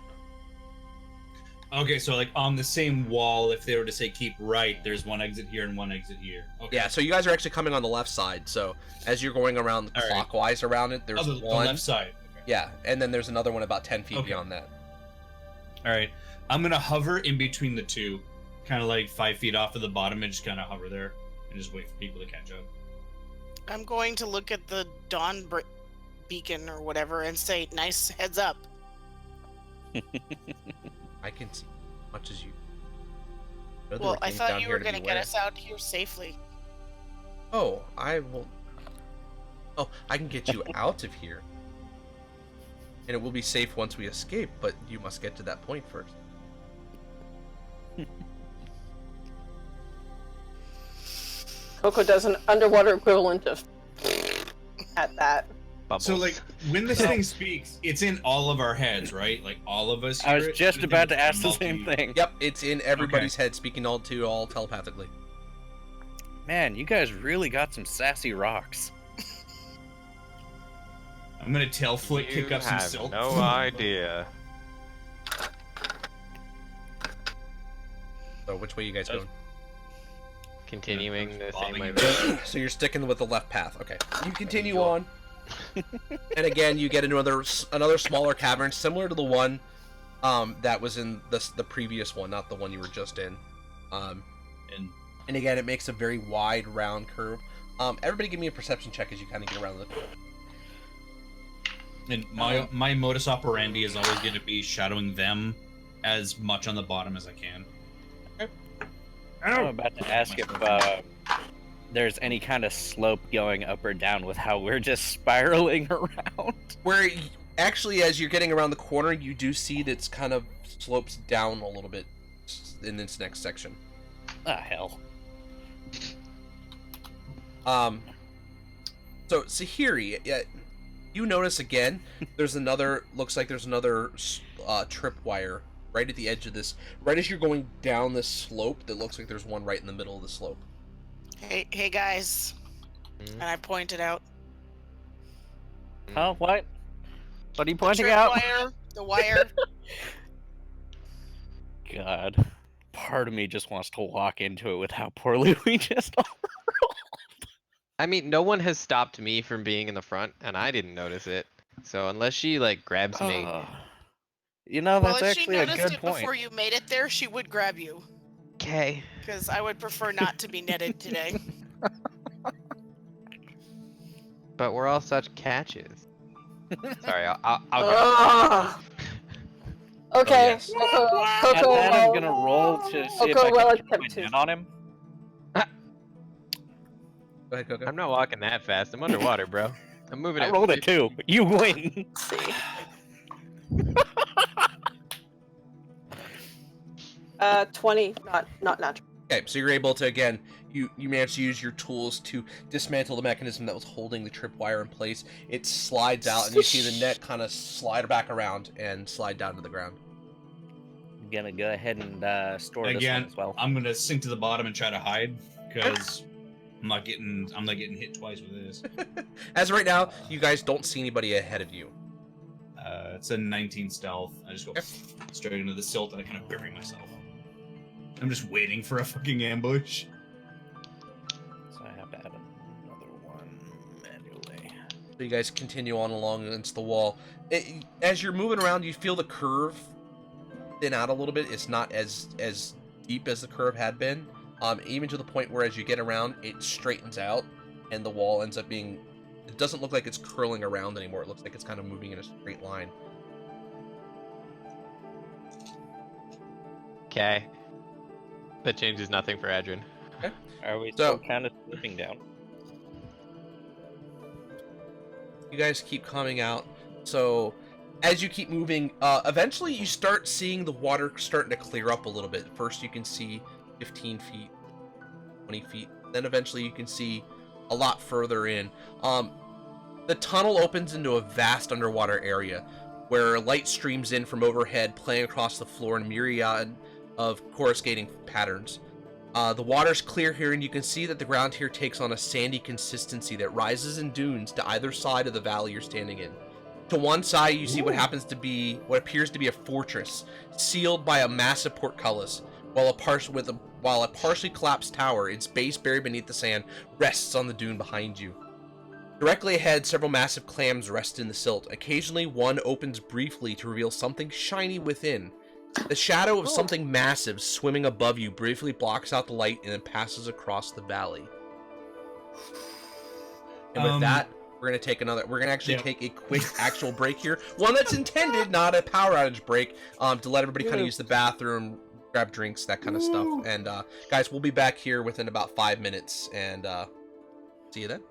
Okay, so like on the same wall, if they were to say keep right, there's one exit here and one exit here. Okay. Yeah, so you guys are actually coming on the left side. So as you're going around All right. clockwise around it, there's the one. left side. Okay. Yeah, and then there's another one about 10 feet Okay. beyond that. All right, I'm gonna hover in between the 2, kind of like 5 feet off of the bottom, and just kind of hover there and just wait for people to catch up. I'm going to look at the dawn beacon or whatever and say, "Nice heads up." I can see as much as you. Know there Well, were I things thought down you here were to going to get beware. us out here safely. Oh, I will. Oh, I can get you out of here. And it will be safe once we escape, but you must get to that point first. Coco does an underwater equivalent of at that. Bubbles. So like when this thing speaks, it's in all of our heads, right? Like all of us. I hear was it, just even about if to it's ask the same multi- thing. Yep, it's in everybody's head, speaking all telepathically. Man, you guys really got some sassy rocks. I'm gonna tail flick, You kick up some have silk. no idea. So which way you guys going? Continuing the same way. Bobbing. So you're sticking with the left path. Okay. You continue on. And again, you get into another smaller cavern, similar to the one that was in the previous one, not the one you were just in. And again, it makes a very wide, round curve. Everybody give me a perception check as you kind of get around the curve. And my modus operandi is always going to be shadowing them as much on the bottom as I can. I'm about to ask if there's any kind of slope going up or down with how we're just spiraling around. Where actually, as you're getting around the corner, you do see that it's kind of slopes down a little bit in this next section. Ah, hell. So Sahiri, you notice again, looks like there's another tripwire right at the edge of this, right as you're going down this slope. That looks like there's one right in the middle of the slope. Hey guys. Hmm? And I pointed out. Huh? What? What are you The pointing trip out? wire, the wire. God. part of me just wants to walk into it with how poorly we just all I mean, no one has stopped me from being in the front, and I didn't notice it. So unless she like grabs me, You know, Well, that's if she actually a noticed good it point. before you made it there, she would grab you. okay. Because I would prefer not to be netted today. But we're all such catches. Sorry, I'll go. Ugh. Okay, Oh, yes. Coco, At that, I'm gonna roll to see if Coco I will can get my attempt to. net on him. Go ahead, Coco. I'm not walking that fast. I'm underwater, bro. I'm moving I at rolled a 2. You win. Let's see. 20, not natural. Okay, so you're able to, again, you manage to use your tools to dismantle the mechanism that was holding the tripwire in place. It slides out, and you see the net kind of slide back around and slide down to the ground. I'm gonna go ahead and store this Again, one as well. I'm gonna sink to the bottom and try to hide because I'm not getting hit twice with this. As of right now, you guys don't see anybody ahead of you. It's a 19 stealth. I just go straight into the silt and I kind of bury myself. I'm just waiting for a fucking ambush. So I have to add another one manually. So you guys continue on along against the wall. As you're moving around, you feel the curve thin out a little bit. It's not as deep as the curve had been. Even to the point where as you get around, it straightens out, and the wall ends up being... It doesn't look like it's curling around anymore. It looks like it's kind of moving in a straight line. Okay. That changes nothing for Adrian. Are we So- still kind of slipping down? You guys keep coming out. So as you keep moving, eventually you start seeing the water starting to clear up a little bit. First you can see 15 feet, 20 feet. Then eventually you can see a lot further in. The tunnel opens into a vast underwater area where light streams in from overhead, playing across the floor in a myriad of coruscating patterns. The water's clear here, and you can see that the ground here takes on a sandy consistency that rises in dunes to either side of the valley you're standing in. To one side, you see what appears to be a fortress, sealed by a massive portcullis, while a partially collapsed tower, its base buried beneath the sand, rests on the dune behind you. Directly ahead, several massive clams rest in the silt. Occasionally, one opens briefly to reveal something shiny within. The shadow of something massive swimming above you briefly blocks out the light and then passes across the valley. And with that, we're gonna take take a quick actual break here. One that's intended, not a power outage break, to let everybody kind of use the bathroom, grab drinks, that kind of stuff. And guys, we'll be back here within about 5 minutes, and see you then.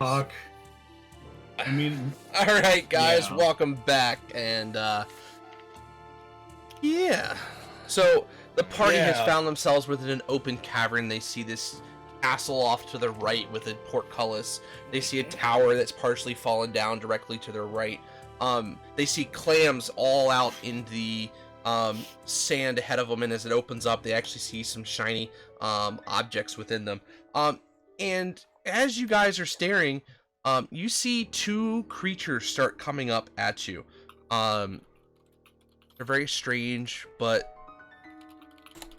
Fuck. I mean, All right, guys, Yeah. welcome back, and yeah. So the party has Yeah. found themselves within an open cavern. They see this castle off to the right with a portcullis. They see a tower that's partially fallen down directly to their right. They see clams all out in the sand ahead of them, and as it opens up, they actually see some shiny objects within them. And as you guys are staring, you see two creatures start coming up at you. They're very strange, but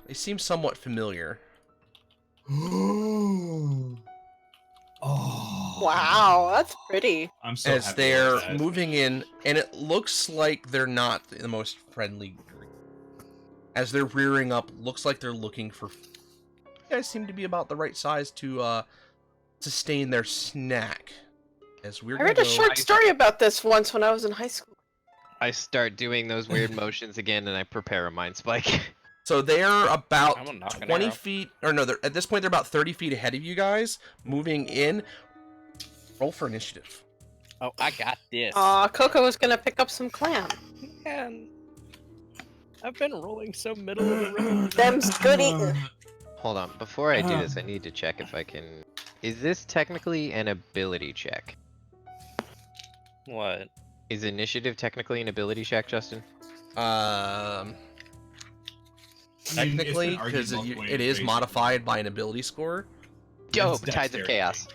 they seem somewhat familiar. Oh. Wow, that's pretty. I'm so As happy they're about that. moving in, and it looks like they're not the most friendly group. As they're rearing up, looks like they're looking for. You guys seem to be about the right size to sustain their snack. As we're I read a short story about this once when I was in high school. I start doing those weird motions again, and I prepare a mind spike. So they're about I'm gonna knock an 20 arrow. feet, or no, at this point they're about 30 feet ahead of you guys, moving in. Roll for initiative. Oh, I got this. Aw, Coco was gonna pick up some clam. Man, I've been rolling so middle of the road. Them's good eating. Hold on, before I do this, I need to check if I can. Is this technically an ability check? What? Is initiative technically an ability check, Justin? Technically, because it is modified by an ability score. Dope! That's Tides of dexterity.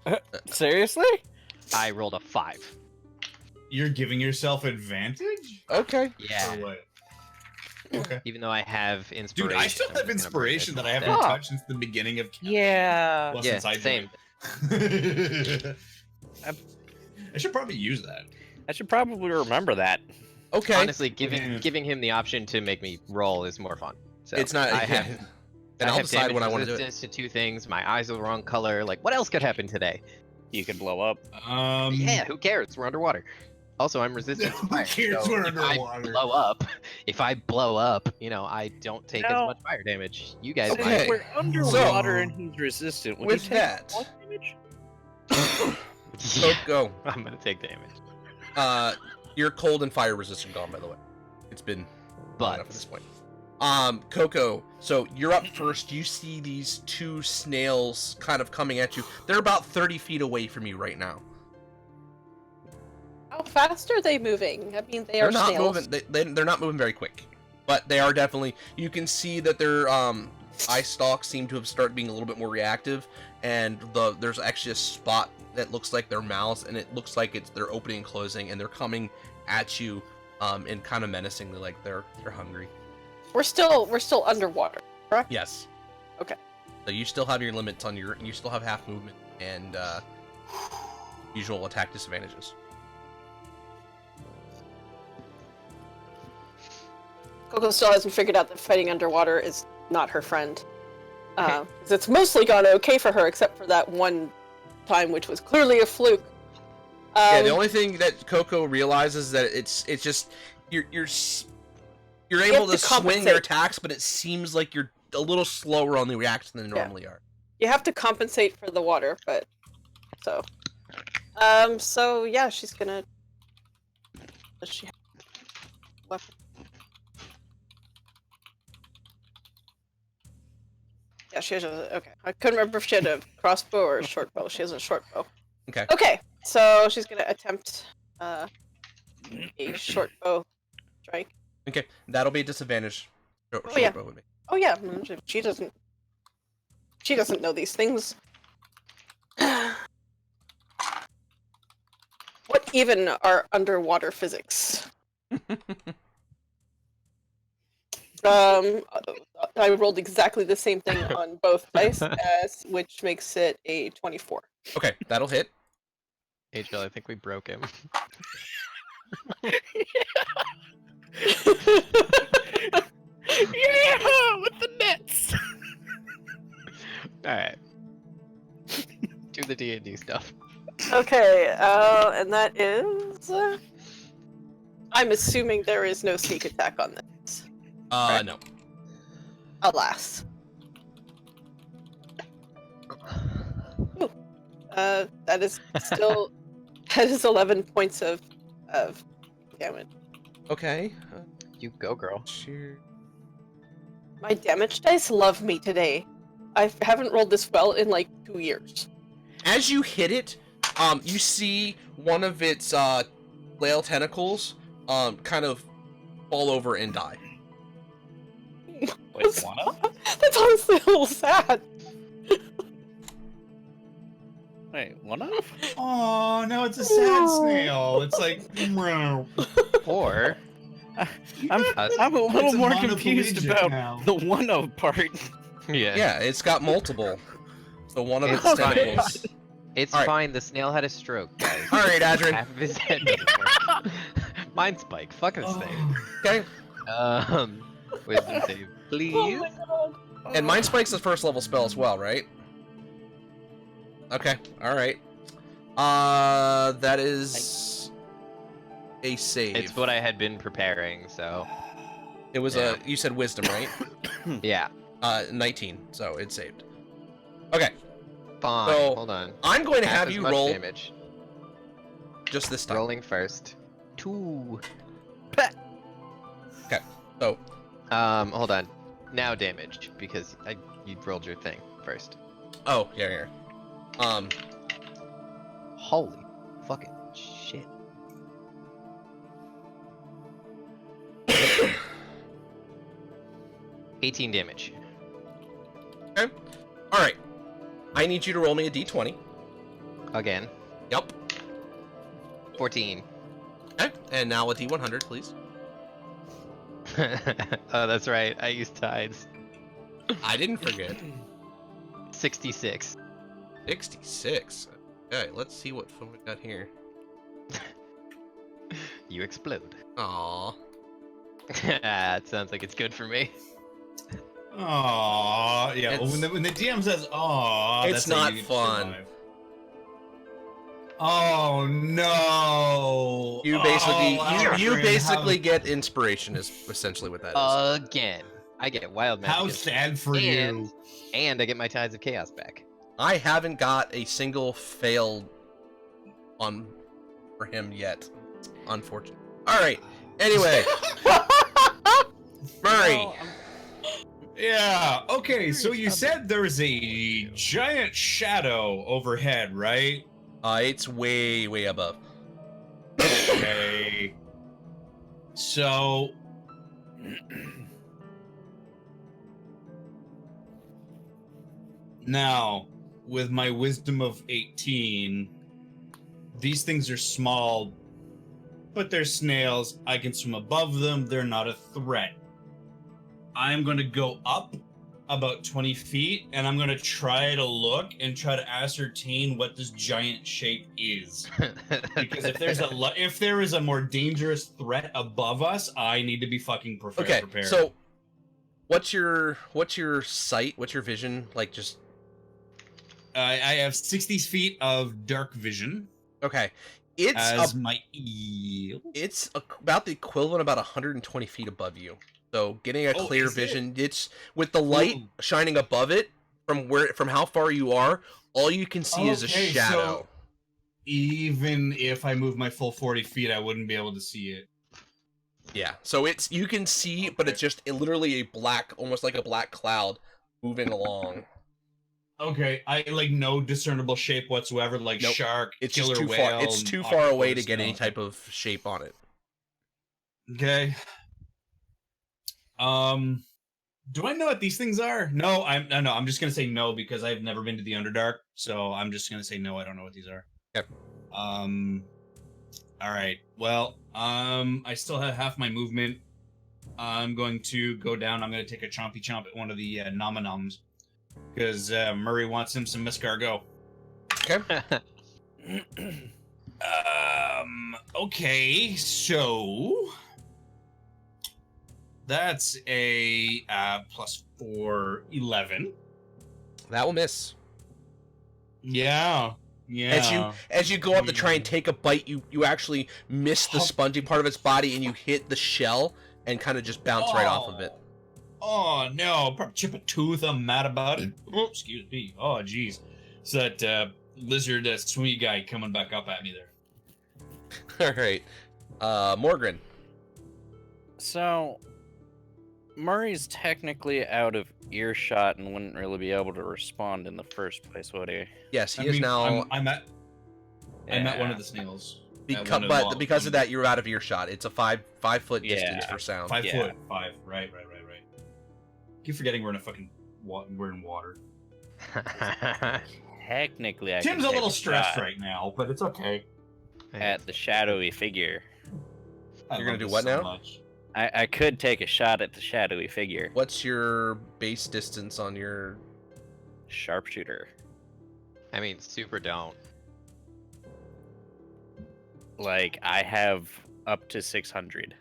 Chaos. Seriously? I rolled a 5. You're giving yourself advantage? Okay. Yeah. Or what? Okay. Even though I have inspiration. Dude, I still I'm have just gonna bring inspiration this that I haven't instead. touched since the beginning of. Yeah. Well, Yeah, since I same. joined. I should probably use that. I should probably remember that. Okay. Honestly, giving him the option to make me roll is more fun. So It's not. I have. Then I I'll have decide damage when I want to do it. resistance to 2 things. My eyes are the wrong color. Like, what else could happen today? You could blow up. Yeah, who cares? We're underwater. Also, I'm resistant to Who fire. cares so we're if underwater? if I blow up, you know, I don't take as No. much fire damage. You guys Okay. might. We're underwater and he's resistant. Would With you take that- more damage? Go, go. I'm gonna take damage. You're cold and fire resistant gone, by the way. It's been long enough at But this point. Coco, so you're up first. You see these two snails kind of coming at you. They're about 30 feet away from you right now. How fast are they moving? I mean, They're are not snails. moving. They're not moving very quick, but they are definitely. You can see that their eye stalks seem to have started being a little bit more reactive, and there's actually a spot that looks like their mouths, and it looks like they're opening and closing, and they're coming at you, and kind of menacingly, like they're hungry. We're still underwater, correct? Yes. Okay. So you still have your limits on you still have half movement and usual attack disadvantages. Coco still hasn't figured out that fighting underwater is not her friend. 'Cause it's mostly gone okay for her, except for that one time, which was clearly a fluke. Yeah, the only thing that Coco realizes that it's just you're able have to to swing your compensate. attacks, but it seems like you're a little slower on the reaction than you Yeah. normally are. You have to compensate for the water, but so. So yeah, she's gonna. Does she have a weapon? Yeah, she has a. Okay, I couldn't remember if she had a crossbow or a short bow. She has a short bow. Okay. Okay, so she's gonna attempt a short bow strike. Okay, that'll be a disadvantage. Yeah. Bow with me. Oh yeah, she doesn't. She doesn't know these things. What even are underwater physics? I rolled exactly the same thing on both dice, which makes it a 24. Okay, that'll hit. HL, I think we broke him. Yeah, with the nets. All right. Do the D&D stuff. Okay, and that is. I'm assuming there is no sneak attack on this. No. Alas. Ooh. That is still that is 11 points of damage. Okay. You go, girl. Cheer. My damage dice love me today. I haven't rolled this well in like 2 years. As you hit it, you see one of its flail tentacles kind of fall over and die. Wait, one of? That's honestly a little sad. Wait, one of? Oh, no, it's a sad snail. It's like, Or I'm a little It's a more confused monoplegic about now. the one of part. yeah, Yeah, it's got multiple. So one of its It's fine. tentacles. it's All right. fine. The snail had a stroke, guys. All right, Adrian. Half of his head doesn't work. Mind spike. Fuck this thing. Okay. Wisdom save, please. Oh my god. And Mind Spike's a first level spell as well, right? Okay. All right. That is a save. It's what I had been preparing, so It was Yeah. you said wisdom, right? yeah. 19. So it saved. Okay. Fine. So, Hold on. I'm going to Half have as you much roll damage. just this time. Rolling first. 2. Okay. So Hold on. Now damage because you rolled your thing first. oh yeah. Holy fucking shit. Okay. 18 damage. All right. I need you to roll me a d20. Again. Yep. 14. Okay. And now a d100, please. Oh, that's right. I used tides. I didn't forget. 66. 66. Okay, let's see what fun we got here. You explode. Aww. It sounds like it's good for me. Aw, yeah. Well, It's- when the DM says "aw," It's that's how not you fun. survive. Oh no! You basically Oh, you Alfred, basically get inspiration is essentially what that is. Again. I get wild magic. how and- sad for and, you. and I get my Tides of Chaos back. I haven't got a single fail on for him yet. Unfortunate. All right. Anyway, Murray. Yeah. Okay. So you said there was a giant shadow overhead, right? It's way above. Okay. So. Now, with my wisdom of 18, these things are small, but they're snails. I can swim above them. They're not a threat. I'm going to go up about 20 feet, and I'm going to try to look and try to ascertain what this giant shape is. Because if there is a more dangerous threat above us, I need to be fucking Okay. prepared. So, what's your sight? What's your vision? Like just I have 60 feet of dark vision okay. It's as my eel. it's about the equivalent about 120 feet above you. So getting a Oh, clear is it? vision, it's with the light Ooh. shining above it from how far you are, all you can see is a Okay, shadow. so even if I move my full 40 feet, I wouldn't be able to see it. Yeah. So it's you can see, but it's just literally a black, almost like a black cloud moving along. Okay, I like no discernible shape whatsoever, like Nope. shark, It's killer just too whale. far. It's too and far away to octopus, get any no. type of shape on it. Okay. Do I know what these things are? No, I'm just gonna say no because I've never been to the Underdark, so I'm just gonna say no. I don't know what these are. Okay. All right. Well, I still have half my movement. I'm going to go down. I'm going to take a chompy chomp at one of the nominums because Murray wants him some escargot. Okay, so that's a +4, 11. That will miss. Yeah. As you go up to try and take a bite, you actually miss the spongy part of its body and you hit the shell and kind of just bounce right off of it. Oh no! Probably chip a tooth. I'm mad about it. Oh, excuse me. Oh jeez. So that lizard swingy guy coming back up at me there. All right. Morgan. So, Murray's technically out of earshot and wouldn't really be able to respond in the first place, would he? Yes, he is now. I met one Yeah. of the snails. But because of that, you're out of earshot. It's a 5-foot distance Yeah. for sound. 5 Yeah. foot. 5. Right. Keep forgetting we're in a fucking we're in water. Technically, I Tim's could a take little stressed shot right now, but it's okay. at the shadowy figure. I You're gonna love do this what so now? much. I could take a shot at the shadowy figure. What's your base distance on your? Sharpshooter. I mean, super don't. Like, I have up to 600.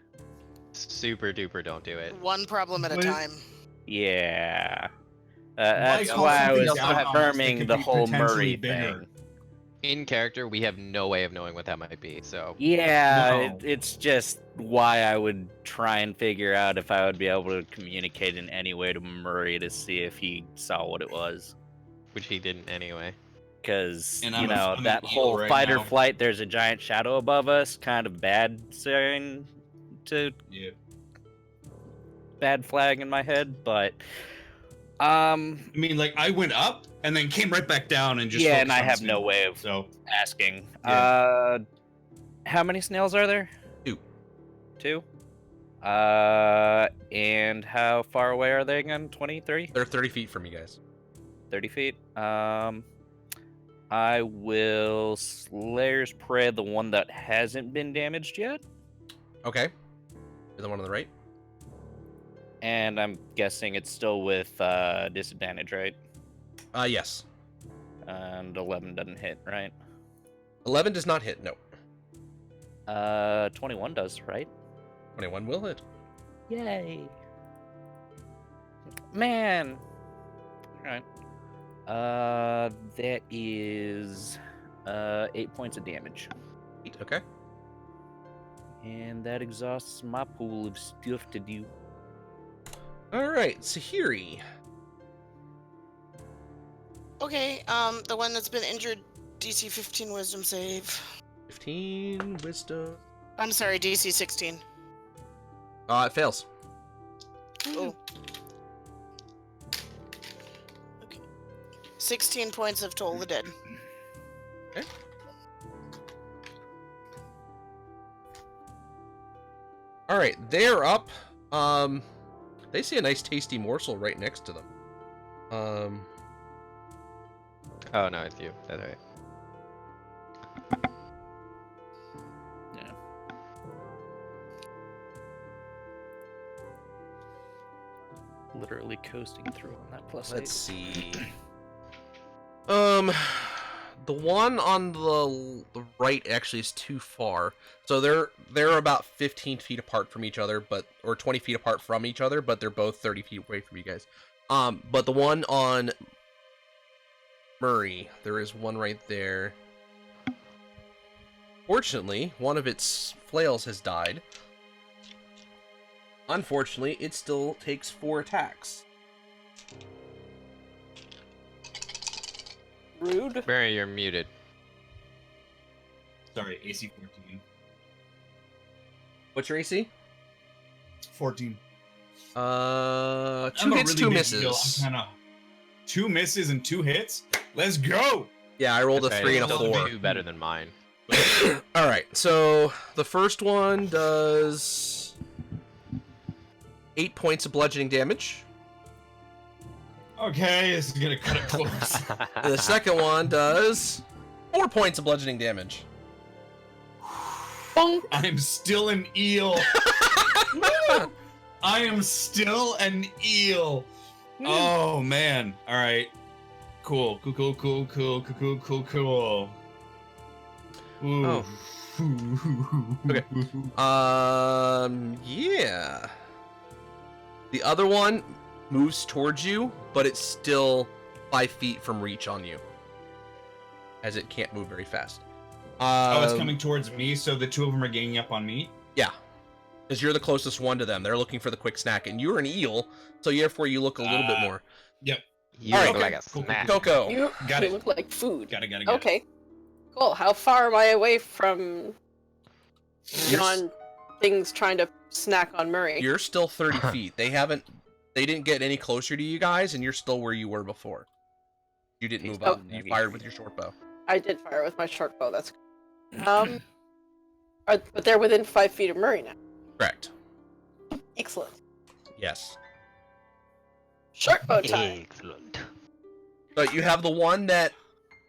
Super duper don't do it. One problem at a Wait. time. Yeah. That's call why I something was down on us that confirming could the be whole potentially Murray bigger. thing. In character, we have no way of knowing what that might be, so... Yeah, No. it's just why I would try and figure out if I would be able to communicate in any way to Murray to see if he saw what it was. Which he didn't anyway. Because, And you I'm know, an that eel whole right fight or now. flight, there's a giant shadow above us, kind of bad saying to Yeah. bad flag in my head, but I mean, like I went up and then came right back down and just yeah, and focused I on have snail. no way of So asking. Yeah. How many snails are there? 2. 2? And how far away are they again? 20, 30? They're 30 feet from you guys. 30 feet. I will Slayer's Prey, the one that hasn't been damaged yet. Okay. You're the one on the right. And I'm guessing it's still with disadvantage, right? Yes. And 11 doesn't hit, right? 11 does not hit. No. 21 does, right? 21 will hit. Yay! Man! Alright. That is 8 points of damage. 8. Okay. And that exhausts my pool of stuff to do. All right, Sahiri. Okay, the one that's been injured, DC 15 Wisdom save. 15 wisdom. I'm sorry, DC 16. It fails. Oh. Okay. 16 points of Toll the Dead. All right, they're up. They see a nice tasty morsel right next to them. Oh, no, it's you. That's right. Yeah. Literally coasting through on that plus Let's 8. see. The one on the right actually is too far. So they're about 15 feet apart from each other, or 20 feet apart from each other, but they're both 30 feet away from you guys. But the one on Murray, there is one right there. Fortunately, one of its flails has died. Unfortunately, it still takes 4 attacks. Rude. Barry, you're muted. sorry, AC 14. What's your AC? 14. 2 I'm a hits, really 2 big misses. deal. I'm kinda 2 misses and 2 hits. Let's go. Yeah, I rolled a That's 3 right, and a it's still 4. 2 better than mine. All right, so the first one does 8 points of bludgeoning damage. Okay, this is gonna cut it close. And the second one does 4 points of bludgeoning damage. Bonk. I'm still an eel. I am still an eel. Oh man. All right. Cool. Ooh. Okay. Yeah. The other one moves towards you, but it's still 5 feet from reach on you, as it can't move very fast. Oh, it's coming towards me, so the 2 of them are ganging up on me. Yeah, because you're the closest one to them. They're looking for the quick snack, and you're an eel, so therefore you look a little bit more. Yep. You All right, look like a cool, cool, snack. Coco. You Got it. look like food. Gotta get it. Okay. Cool. How far am I away from beyond things trying to snack on Murray? You're still 30 feet. They didn't get any closer to you guys, and you're still where you were before. You didn't move up. You fired with your short bow. I did fire with my short bow. That's but they're within 5 feet of Murray now. Correct. Excellent. Yes. Short bow time. Excellent. So you have the one that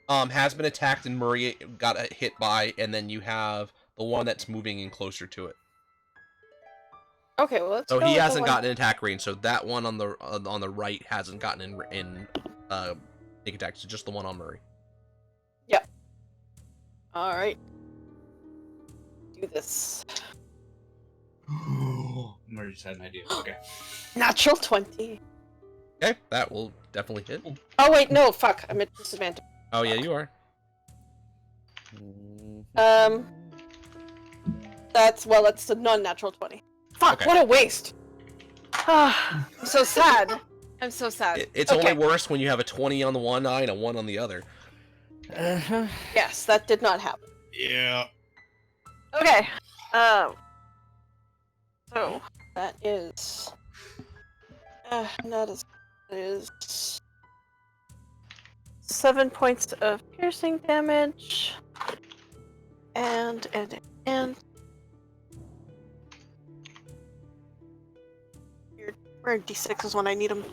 has been attacked and Murray got hit by, and then you have the one that's moving in closer to it. Okay, well let's So go he with the hasn't one- gotten an attack range. So that one on the right hasn't gotten in sneak attack. So just the one on Murray. All right. Do this. Murray just had an idea. Okay. Natural 20. Okay, that will definitely hit. Oh wait, no, fuck. I'm at disadvantage. Oh yeah, you are. That's a non-natural 20. Fuck, Okay. what a waste. I'm so sad. I'm so sad. It's Okay. only worse when you have a 20 on the one eye and a 1 on the other. Yes, that did not happen. Yeah. Okay. So that is that is 7 points of piercing damage, and where are D6s when I need them?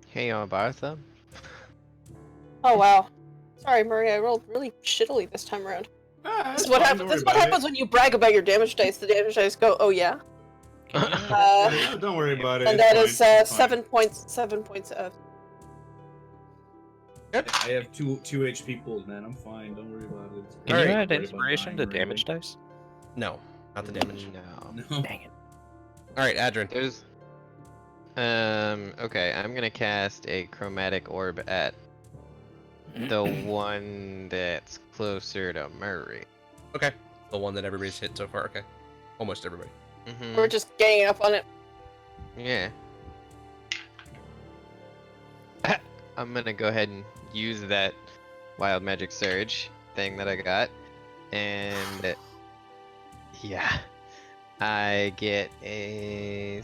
Hey, you want to borrow some? Oh wow. Sorry, Murray. I rolled really shittily this time around. This is what happens. This is what happens when you brag about your damage dice. The damage dice go, "Oh yeah." Don't worry about it. And it's that fine, is it's fine. 7 points. 7 points of. I have two HP pools, man. I'm fine. Don't worry about it. Can Alright. you Don't add worry about inspiration to dying, damage dice? No, not the damage. No. No. Dang it. All right, Adrian. There's. Okay, I'm gonna cast a chromatic orb at the one that's closer to Murray. Okay, the one that everybody's hit so far. Okay, almost everybody. Mm-hmm. We're just ganging up on it. Yeah. I'm gonna go ahead and use that wild magic surge thing that I got, and yeah, I get a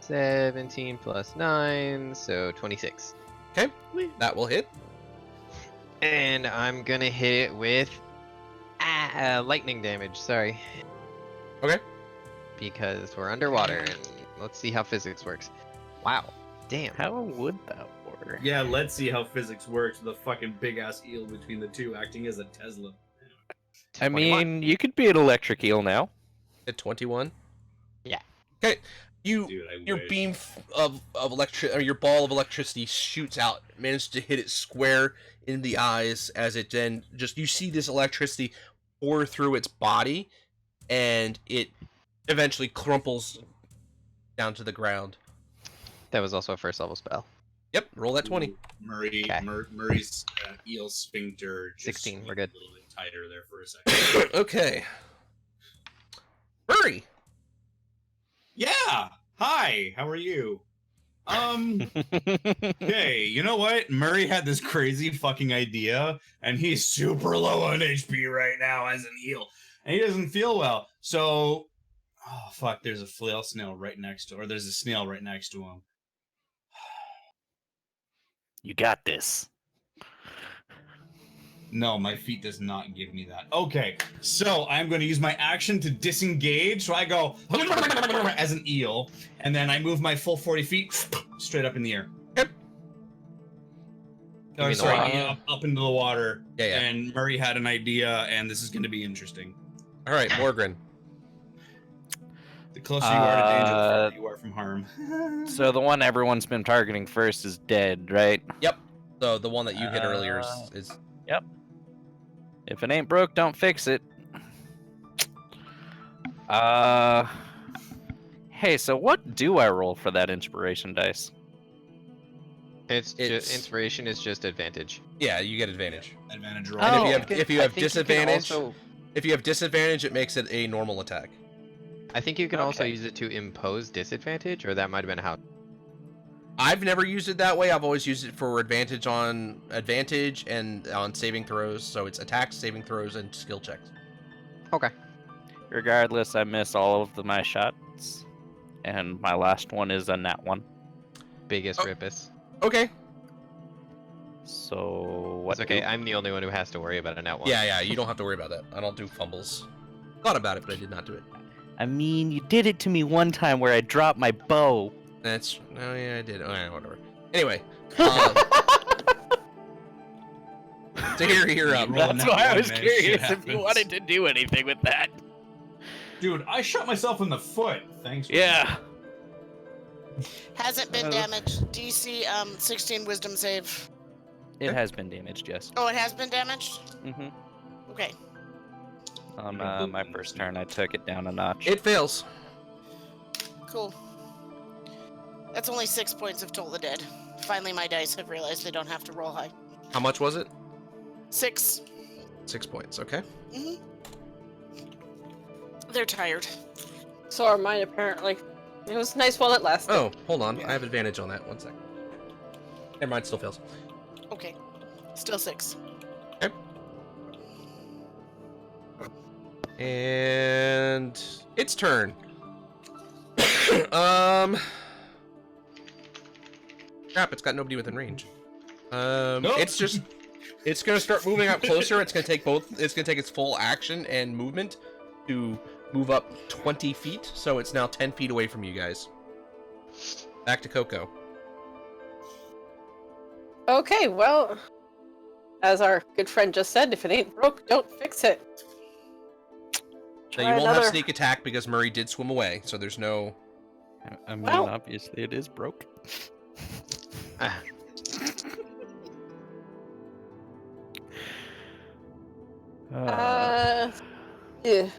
17 plus 9, so 26. Okay, that will hit. And I'm gonna hit it with lightning damage. Sorry. Okay. Because we're underwater, and let's see how physics works. Wow. Damn. How would that work? Yeah, let's see how physics works with a fucking big ass eel between the two acting as a Tesla. I mean, you could be an electric eel now. At 21. Yeah. Okay, you Dude, I your wish. beam of or your ball of electricity shoots out, manages to hit it square in the eyes as it then just you see this electricity pour through its body, and it eventually crumples down to the ground. That was also a first level spell. Yep, roll that 20. Murray, Okay. Murray's eel sphincter just 16, we're went good. a little bit tighter there for a second. Okay. Hurry! Yeah! Hi, how are you? Okay, you know what? Murray had this crazy fucking idea, and he's super low on HP right now as an eel, and he doesn't feel well. So, oh fuck, there's a flail snail right next to, or there's a snail right next to him. You got this. No, my feet does not give me that. Okay, so I'm going to use my action to disengage. So I go as an eel, and then I move my full 40 feet straight up in the air. Yep. Or mean the sorry, water? up into the water. Yeah. And Murray had an idea, and this is going to be interesting. All right, Morgren. The closer you are to danger, the farther you are from harm. So the one everyone's been targeting first is dead, right? Yep. So the one that you hit earlier is Yep. If it ain't broke, don't fix it. Hey, so what do I roll for that inspiration dice? It's It's- inspiration is just advantage. yeah, you get advantage. Advantage roll. And Oh, if you have I think you can disadvantage, also- if you have disadvantage, it makes it a normal attack. I think you can also Okay. use it to impose disadvantage, or that might have been how. I've never used it that way. I've always used it for advantage and on saving throws. So it's attacks, saving throws, and skill checks. Okay. Regardless, I miss all of my shots, and my last one is a nat 1. Biggest Oh. ripus. Okay. So what? It's okay. do- I'm the only one who has to worry about a net one. Yeah, you don't have to worry about that. I don't do fumbles. Thought about it, but I did not do it. I mean, you did it to me one time where I dropped my bow. Oh yeah, I did. Oh yeah, whatever. Anyway, Tahir, you're up. Roll That's nat why I one, was man. curious Shit if you happens. wanted to do anything with that. Dude, I shot myself in the foot. Thanks. Yeah. Hasn't been damaged. DC 16 wisdom save. It has been damaged, yes. Oh, it has been damaged? Mm-hmm. Okay. On my first turn, I took it down a notch. It fails. Cool. That's only 6 points of Toll the Dead. Finally, my dice have realized they don't have to roll high. How much was it? 6. 6 points. Okay. Mm-hmm. They're tired. So are mine, apparently. It was nice while it lasted. Oh, hold on. I have advantage on that. 1 second. Never mind. Still fails. Okay. Still 6. Okay. And its turn. Crap, it's got nobody within range. Nope. It's gonna start moving up closer. It's gonna take its full action and movement to move up 20 feet. So it's now 10 feet away from you guys. Back to Coco. Okay, well, as our good friend just said, if it ain't broke, don't fix it. Now you won't have sneak attack because Murray did swim away, so there's no. I mean, Well- obviously it is broke. Ah, Yeah.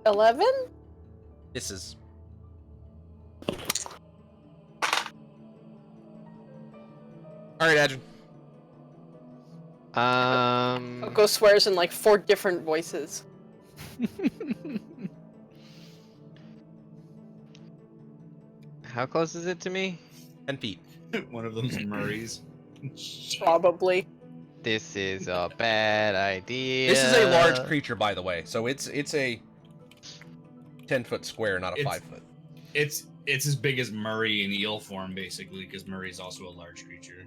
11? This is. All right, Adrian. Coco swears in like 4 different voices. How close is it to me? 10 feet. One of them's Murray's. Probably. This is a bad idea. This is a large creature, by the way. So it's a 10-foot square, not a It's- 5-foot. It's as big as Murray in eel form, basically, because Murray's also a large creature.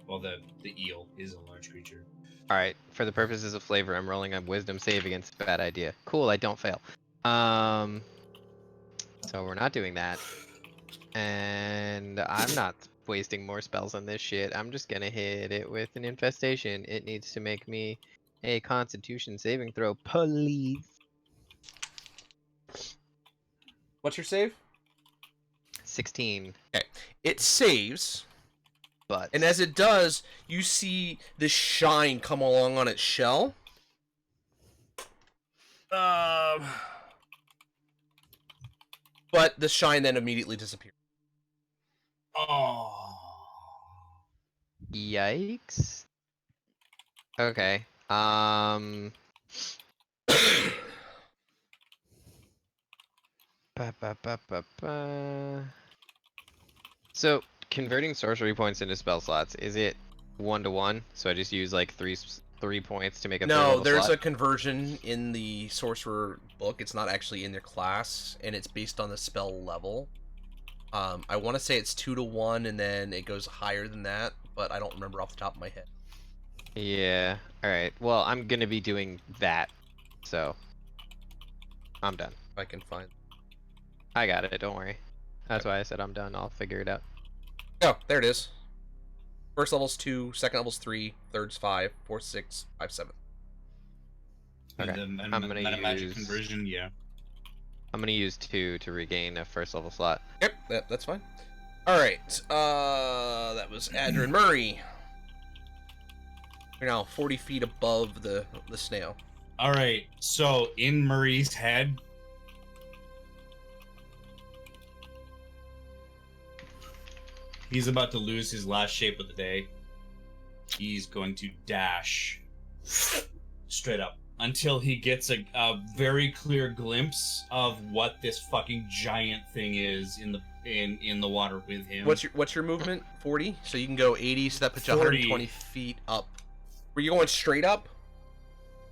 Well, the eel is a large creature. Alright, for the purposes of flavor, I'm rolling a wisdom save against a bad idea. Cool, I don't fail. So we're not doing that. And I'm not wasting more spells on this shit. I'm just gonna hit it with an infestation. It needs to make me a constitution saving throw, please. What's your save? 16, It saves, but and as it does, you see the shine come along on its shell. But the shine then immediately disappears. Oh. yikes. Okay. So, converting sorcery points into spell slots, is it 1-to-1? So I just use like three points to make a third No, level there's slot? a conversion in the sorcerer book. It's not actually in their class, and it's based on the spell level. I want to say it's 2-to-1, and then it goes higher than that, but I don't remember off the top of my head. Yeah. Alright. Well, I'm gonna be doing that. So, I'm done. If I can find. I got it, don't worry. That's why I said I'm done. I'll figure it out. Oh, there it is. First level's 2, second level's 3, third's 5, fourth 6, 5, 7. Okay, And I'm gonna meta magic use- conversion, yeah. I'm gonna use 2 to regain a first level slot. Yep, that's fine. All right, that was Adrian Murray. You're now 40 feet above the snail. All right, so in Murray's head, he's about to lose his last shape of the day. He's going to dash straight up. until he gets a very clear glimpse of what this fucking giant thing is in the water with him. What's your movement? 40. So you can go 80. So that puts you 40. 120 feet up. Were you going straight up?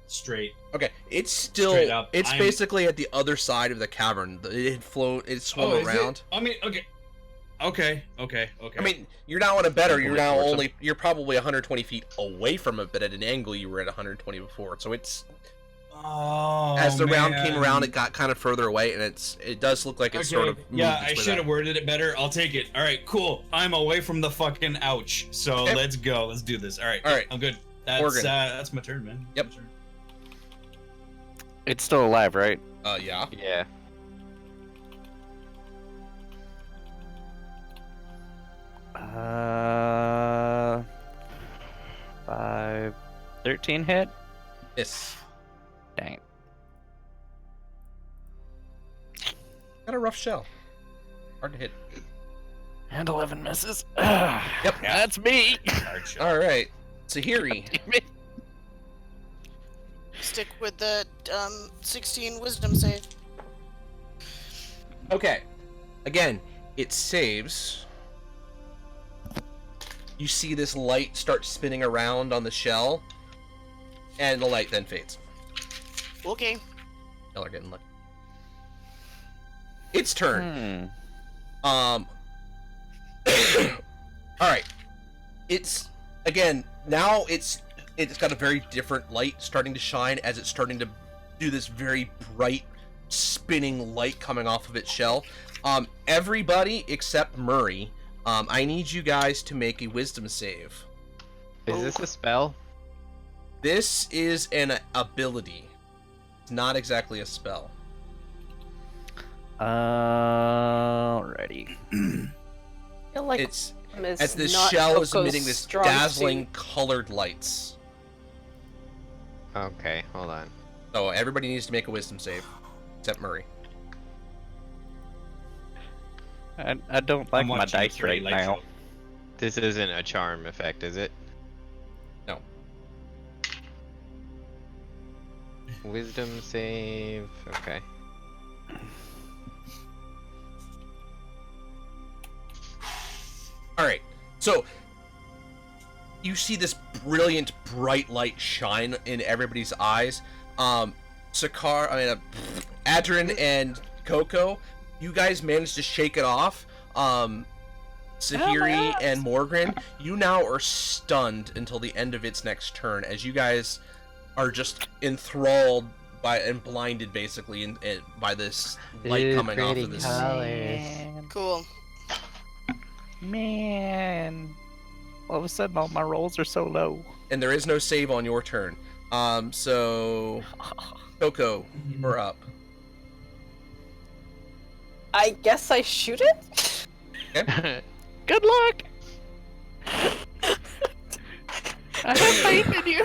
Straight. Okay, it's still. Straight up. It's basically at the other side of the cavern. It had flown. It swung around. I mean, okay. Okay. I mean, you're now on a better. You're now Fortune. only. You're probably 120 feet away from it, but at an angle you were at 120 before. So it's. Oh, As the round came man. around, it got kind of further away, and it does look like it's sort of. Yeah, moved I its way should have back. worded it better. I'll take it. All right, cool. I'm away from the fucking ouch. So Okay. let's go. Let's do this. All right. All right. I'm good. Morgan. That's my turn, man. Yep. My turn. It's still alive, right? Yeah. Yeah. Uh, 13 hit. Yes. Dang it. Got a rough shell. Hard to hit. And 11 misses. Yep. That's me. Hard shot. All right. Sahiri. Damn it. Stick with the 16 wisdom save. Okay. Again, it saves. You see this light start spinning around on the shell, and the light then fades. Okay. Y'all are getting lucky. Its turn. Hmm. All right. It's again now. It's got a very different light starting to shine as it's starting to do this very bright spinning light coming off of its shell. Everybody except Murray. I need you guys to make a wisdom save. Is this a spell? This is an ability. It's not exactly a spell. Alrighty. I feel like It's is as this not shell is Coco's emitting this strong dazzling suit. colored lights. Okay, hold on. So everybody needs to make a wisdom save, except Murray. I don't like I'm my watching a dice pretty right light now. show. This isn't a charm effect, is it? No. Wisdom save. Okay. All right. So you see this brilliant, bright light shine in everybody's eyes. Adrin and Coco, you guys managed to shake it off. Sahiri and Morgan, you now are stunned until the end of its next turn, as you guys are just enthralled by and blinded basically by this light coming off of this. Cool. Man. All of a sudden, all my rolls are so low. And there is no save on your turn. So Coco, you're up. I guess I shoot it. Good luck. I have faith in you.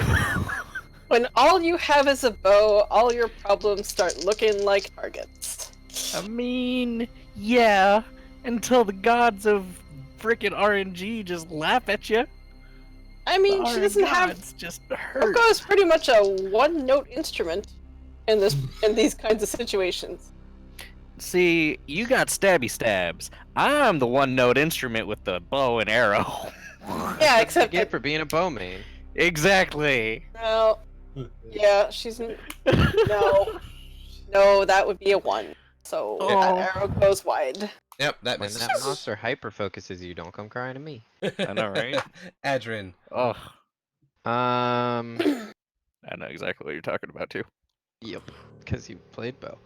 When all you have is a bow, all your problems start looking like targets. I mean, yeah, until the gods of frickin' RNG just laugh at you. I mean, she doesn't have. just hurt. Coco is pretty much a one-note instrument in these kinds of situations. See, you got stabby stabs. I'm the one-note instrument with the bow and arrow. Yeah, You except get for being a bowman. Exactly. well, yeah, she's no, that would be a 1. So Oh. that arrow goes wide. Yep, that When misses. that monster hyper focuses you, don't come crying to me. I know, right? Adrin. Oh, Um. I know exactly what you're talking about too. Yep. Because you played bow.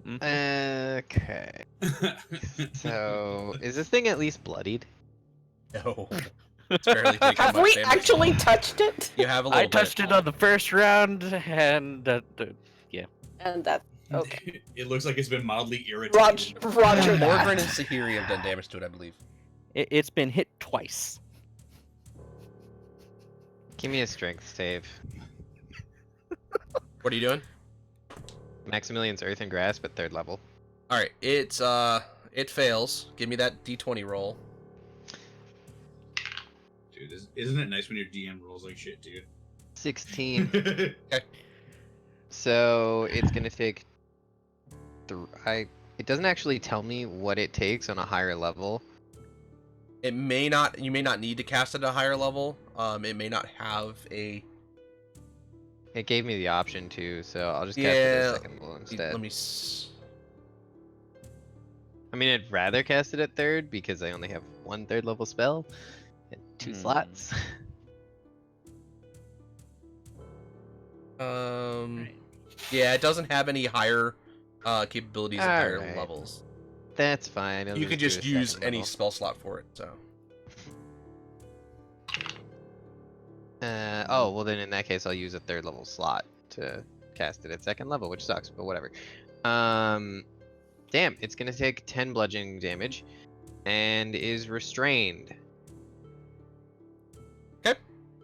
Mhm. Okay. So, is this thing at least bloodied? No. It's barely taking Have much we damage. actually touched it? You have a little I touched bit. it on the first round, and And that okay. It looks like it's been mildly irritated. Roger that. Morgan and Sahiri have done damage to it, I believe. it's been hit twice. Give me a strength save. What are you doing? Maximilian's Earth and Grasp at 3rd level. Alright, it fails. Give me that D20 roll. Dude, isn't it nice when your DM rolls like shit, dude? 16. So it's gonna take. It doesn't actually tell me what it takes on a higher level. It may not. You may not need to cast at a higher level. It may not have a. It gave me the option to, so I'll just cast it at second level instead. Let me. I mean, I'd rather cast it at third because I only have one third level spell and 2 slots. Yeah, it doesn't have any higher capabilities at higher Alright. levels. That's fine. You could just use any spell slot for it. So. Oh, well then in that case I'll use a third level slot to cast it at second level, which sucks, but whatever. Damn, it's gonna take 10 bludgeoning damage and is restrained. Okay.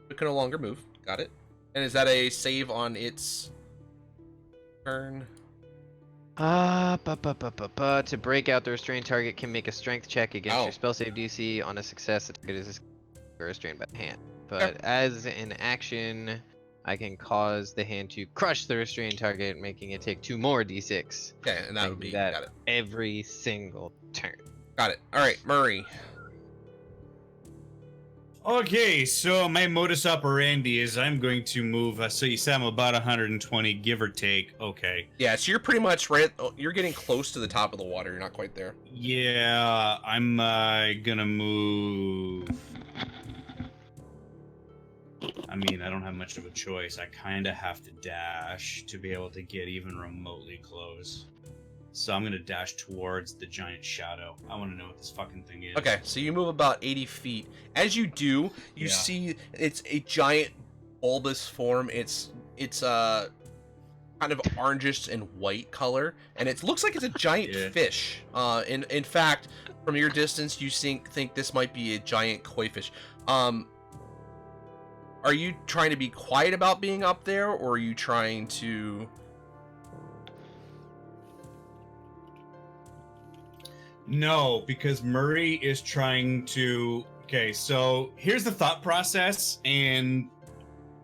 It can no longer move. Got it. And is that a save on its turn? To break out, the restrained target can make a strength check against Oh. your spell save DC. On a success, the target is restrained by the hand. But as an action, I can cause the hand to crush the restrained target, making it take 2 more d6. Okay, and that would be that got it. every single turn. Got it. All right, Murray. Okay, so my modus operandi is I'm going to move. So you said I'm about 120, give or take. Okay. Yeah, so you're pretty much right. You're getting close to the top of the water. You're not quite there. Yeah, I'm gonna move. I mean, I don't have much of a choice. I kind of have to dash to be able to get even remotely close. So I'm gonna dash towards the giant shadow. I want to know what this fucking thing is. Okay, so you move about 80 feet. As you do, you see it's a giant bulbous form. It's kind of orangish and white color, and it looks like it's a giant fish. In fact, from your distance, you think this might be a giant koi fish. Are you trying to be quiet about being up there, or are you trying to? No, because Murray is trying to... Okay, so here's the thought process, and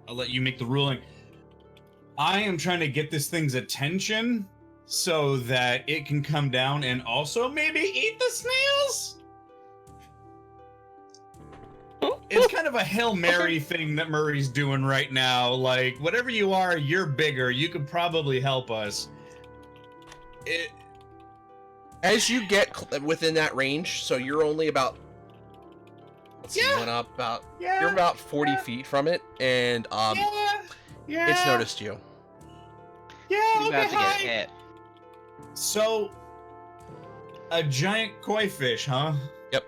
I'll let you make the ruling. I am trying to get this thing's attention so that it can come down and also maybe eat the snails? It's kind of a Hail Mary thing that Murray's doing right now. Like, whatever you are, you're bigger. You could probably help us. As you get within that range, so you're only about, let's see, you went up about, you're about 40 feet from it, and it's noticed you. You're about to get hit. So, a giant koi fish, huh? Yep.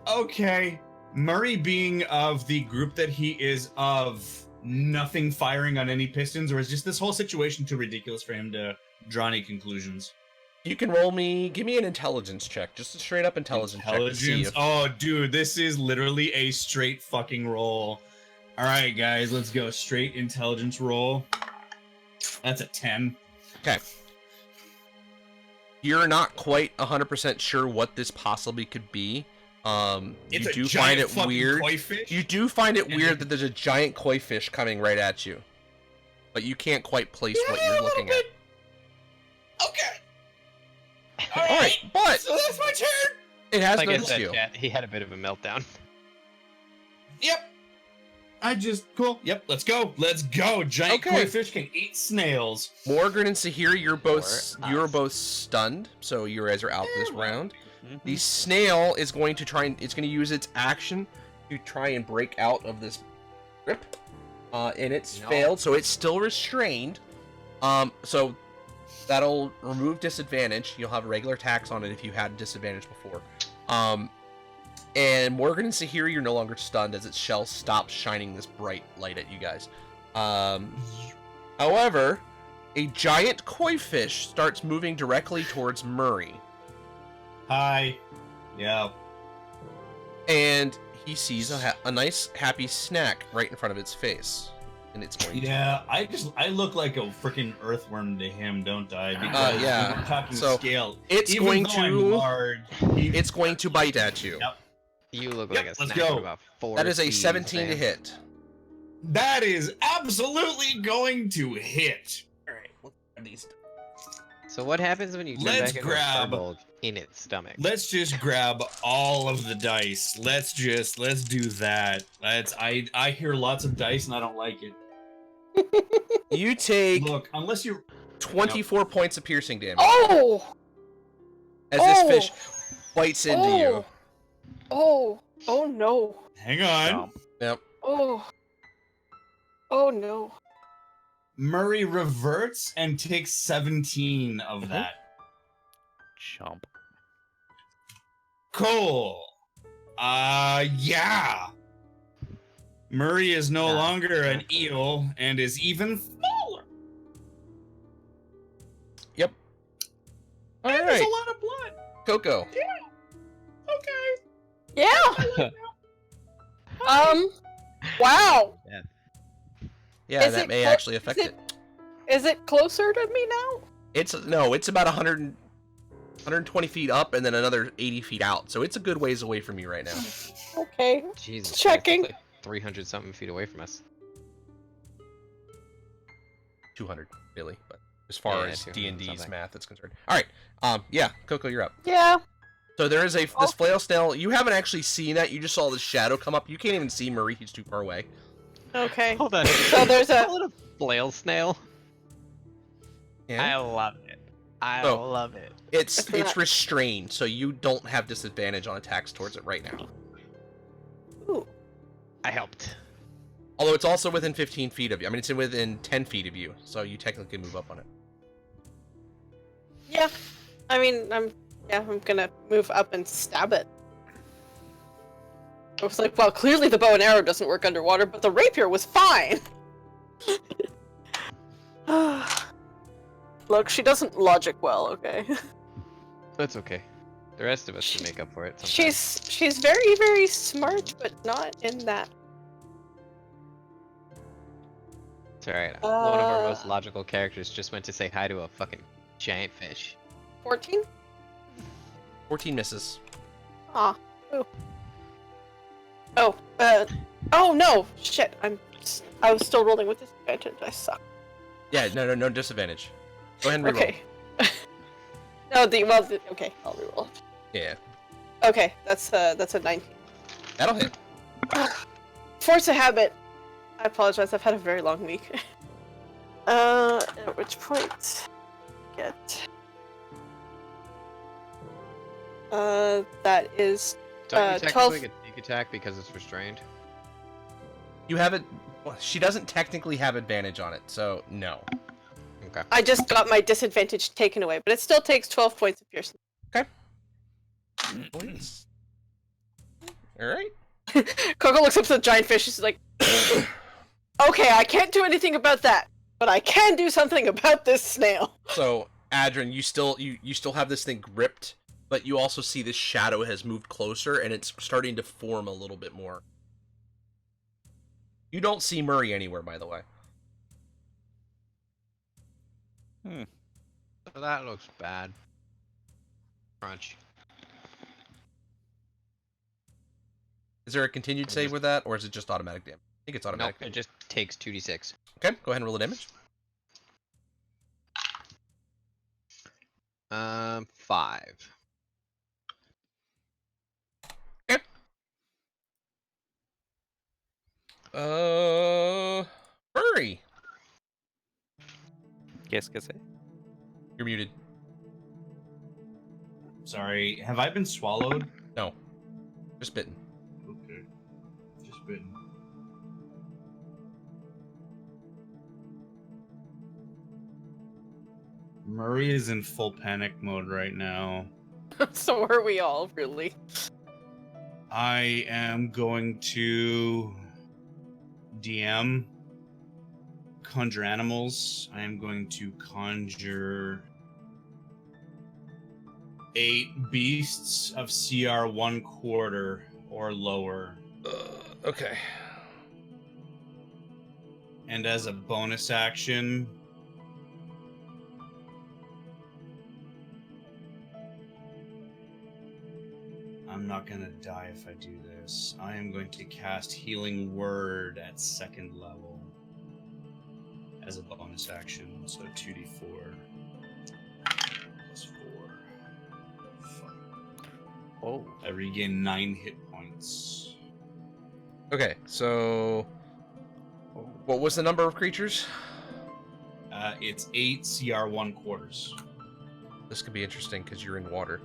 Okay. Murray being of the group that he is of, nothing firing on any pistons, or is just this whole situation too ridiculous for him to draw any conclusions? You can give me an intelligence check, just a straight up intelligence check. To see if... Oh, dude, this is literally a straight fucking roll. All right, guys, let's go. Straight intelligence roll. That's a 10. Okay. You're not quite 100% sure what this possibly could be. It's you do a giant find it weird. Koi fish? You do find it weird that there's a giant koi fish coming right at you, but you can't quite place what you're looking at. Okay. All right, but So that's my turn. it has Like I noticed said, you. chat, he had a bit of a meltdown. Yep. Cool. Yep, let's go. Giant koi fish can eat snails. Morgan and Sahir, you're both Or us. stunned, so you guys are out this round. The snail is going to use its action to try and break out of this grip, and it's failed, so it's still restrained. So that'll remove disadvantage. You'll have regular attacks on it if you had disadvantage before. And Morgan and Sahir, you're no longer stunned as its shell stops shining this bright light at you guys. However, a giant koi fish starts moving directly towards Murray. Hi. Yeah. And he sees a nice, happy snack right in front of its face. And it's going to... Yeah, I look like a freaking earthworm to him, don't I? Because yeah. we're talking So, scale. It's Even going though I'm to... large, It's going to bite at you. Yep. You look Yep, like a let's snack go. of about 4 That is a feet 17 to span. hit. That is absolutely going to hit. All right, we'll grab these. So what happens when you turn Let's back into a grab- firbolg in its stomach? Let's just grab all of the dice. Let's do that. I hear lots of dice and I don't like it. You take Look, unless you're 24 points of piercing damage Oh! as this Oh! fish bites into you. Oh! Oh no! hang on. Chomp. Yep. Oh! Oh no! Murray reverts and takes 17 of that. Chomp. Cool. Yeah. Murray is no longer an eel and is even smaller. Yep. All And there's right, a lot of blood. Coco. Okay. Yeah! Wow! Yeah, Is that it may clo- actually is affect it- it. Is it closer to me now? It's about 120 feet up and then another 80 feet out. So it's a good ways away from you right now. Okay. Jesus. Checking. Christ, that's like 300 something feet away from us. 200 really, but as far Yeah, as 200 D&D's something. math is concerned. All right. Yeah, Coco, you're up. Yeah. So there is this flail snail. You haven't actually seen that. You just saw this shadow come up. You can't even see Marie. He's too far away. Okay. Hold on. So there's a. Call it a flail snail. I Yeah. love it. I Oh. love it. It's It's not- restrained, so you don't have disadvantage on attacks towards it right now. Ooh. I helped. Although it's also within 15 feet of you. I mean, it's within 10 feet of you, so you technically move up on it. Yeah. I mean, I'm gonna move up and stab it. I was like, well, clearly the bow and arrow doesn't work underwater, but the rapier was fine. Look, she doesn't logic well, okay? That's okay. The rest of us can make up for it sometime. She's very, very smart, but not in that. It's alright. One of our most logical characters just went to say hi to a fucking giant fish. 14? 14 misses. Ah. Ooh. Oh, oh no! Shit, I was still rolling with disadvantage. I suck. Yeah, no disadvantage. Go ahead and reroll. Okay. Okay, I'll reroll. Yeah, Okay, that's a 19. that'll hit. Force a habit. I apologize. I've had a very long week. At which point get. That is Don't you 12 technically get sneak attack because it's restrained? You have it. Well, she doesn't technically have advantage on it, so no. Okay. I just got my disadvantage taken away, but it still takes 12 points of piercing. Please. All right. Coco looks up to the giant fish. She's like, "Okay, I can't do anything about that, but I can do something about this snail." So, Adrian, you still have this thing gripped, but you also see this shadow has moved closer and it's starting to form a little bit more. You don't see Murray anywhere, by the way. So that looks bad. Crunch. Is there a continued save with that, or is it just automatic damage? I think it's Nope, automatic it damage. just takes 2d6. Okay, go ahead and roll the damage. 5. Murray, Qu'est-ce que c'est? you're muted. Sorry, have I been swallowed? No, just bitten. Okay. Just bitten. Murray is in full panic mode right now. So are we all, really. I am going to DM conjure animals. I am going to conjure 8 beasts of CR 1/4 or lower. Okay. And as a bonus action, I'm not gonna die if I do this. I am going to cast Healing Word at 2nd level as a bonus action. So 2d4 plus 4. Fuck. Oh. I regain 9 hit points. Okay, so what was the number of creatures? It's 8 CR1 quarters. This could be interesting because you're in water.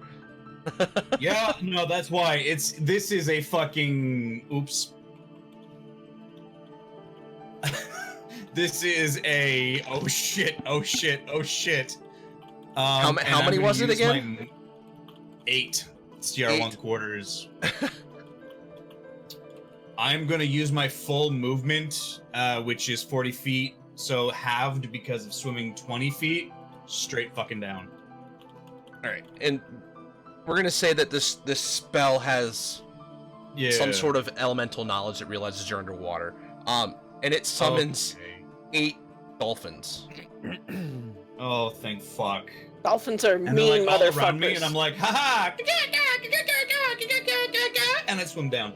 Yeah, no, that's why. This is a fucking oops. This is a oh shit. How and I'm many gonna was it use again? 8 CR1 quarters. I'm gonna use my full movement, which is 40 feet, so halved because of swimming 20 feet, straight fucking down. All right, and we're gonna say that this spell has some sort of elemental knowledge that realizes you're underwater. And it summons 8 dolphins. Oh, thank fuck. Dolphins are And mean they're like all around me, motherfuckers. and I'm like, haha, and I swim down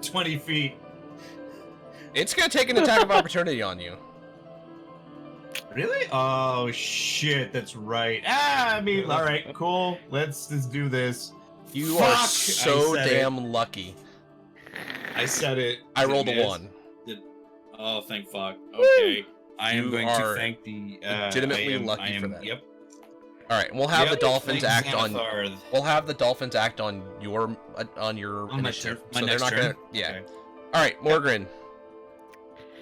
20 feet. It's gonna take an attack of opportunity on you. Really? Oh shit, that's right. I mean, all right, cool. Let's do this. You Fuck! are so I said damn lucky. I said it. I rolled Did a it 1. Oh, thank fuck. Okay, I am You going are to thank the. legitimately lucky I am, for that. Yep. All right, we'll have Yep, the dolphins thank act on. Xanatharth. We'll have the dolphins act on your On my initiative. turn- my so next they're not turn? gonna. Yeah. Okay. All right, Morgren.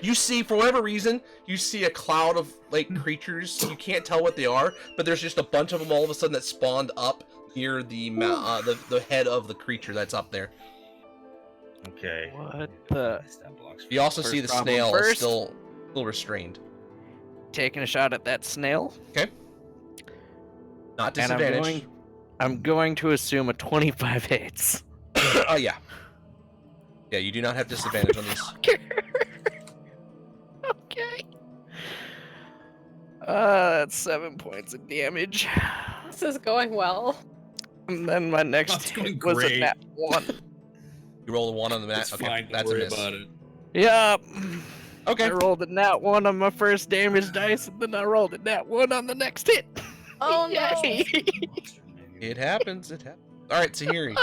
You see, for whatever reason, you see a cloud of like creatures. You can't tell what they are, but there's just a bunch of them all of a sudden that spawned up near the head of the creature that's up there. Okay. What the? You also First see the problem snail is first. still restrained. Taking a shot at that snail. Not And disadvantage. I'm going to assume a 25 hits. Oh yeah. Yeah, you do not have disadvantage on these. Okay. That's 7 points of damage. This is going well. And then my next That's going hit was a great. nat 1. You roll a 1 on the mat. It's Okay, fine. Don't that's a worry miss. about it. Yep. Okay. I rolled a nat 1 on my first damage dice, and then I rolled a nat 1 on the next hit. Oh no. Yay. It happens. It happens. All right, Tahiri.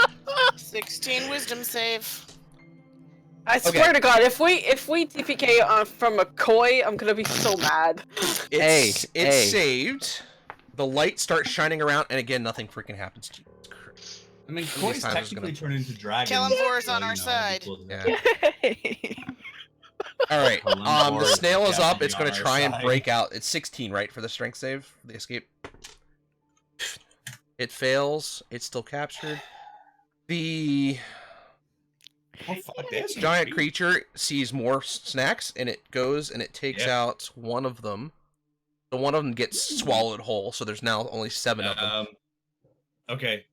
16 wisdom save. I swear to God, if we TPK from a koi, I'm gonna be so mad. It's Hey. saved. The light starts shining around, and again, nothing freaking happens. Jesus Christ. I mean, These koi's times technically gonna- turn into dragons. Kalimdor is so, on you our know, side. equal to Yeah. that. All right. Kalimdor The is snail is up. definitely It's going on to our try and side. break out. It's 16, right, for the strength save, for the escape. It fails. It's still captured. The Oh, fuck this. giant creature sees more snacks, and it goes and it takes Yeah. out one of them. The one of them gets swallowed whole, so there's now only 7 of them. Okay.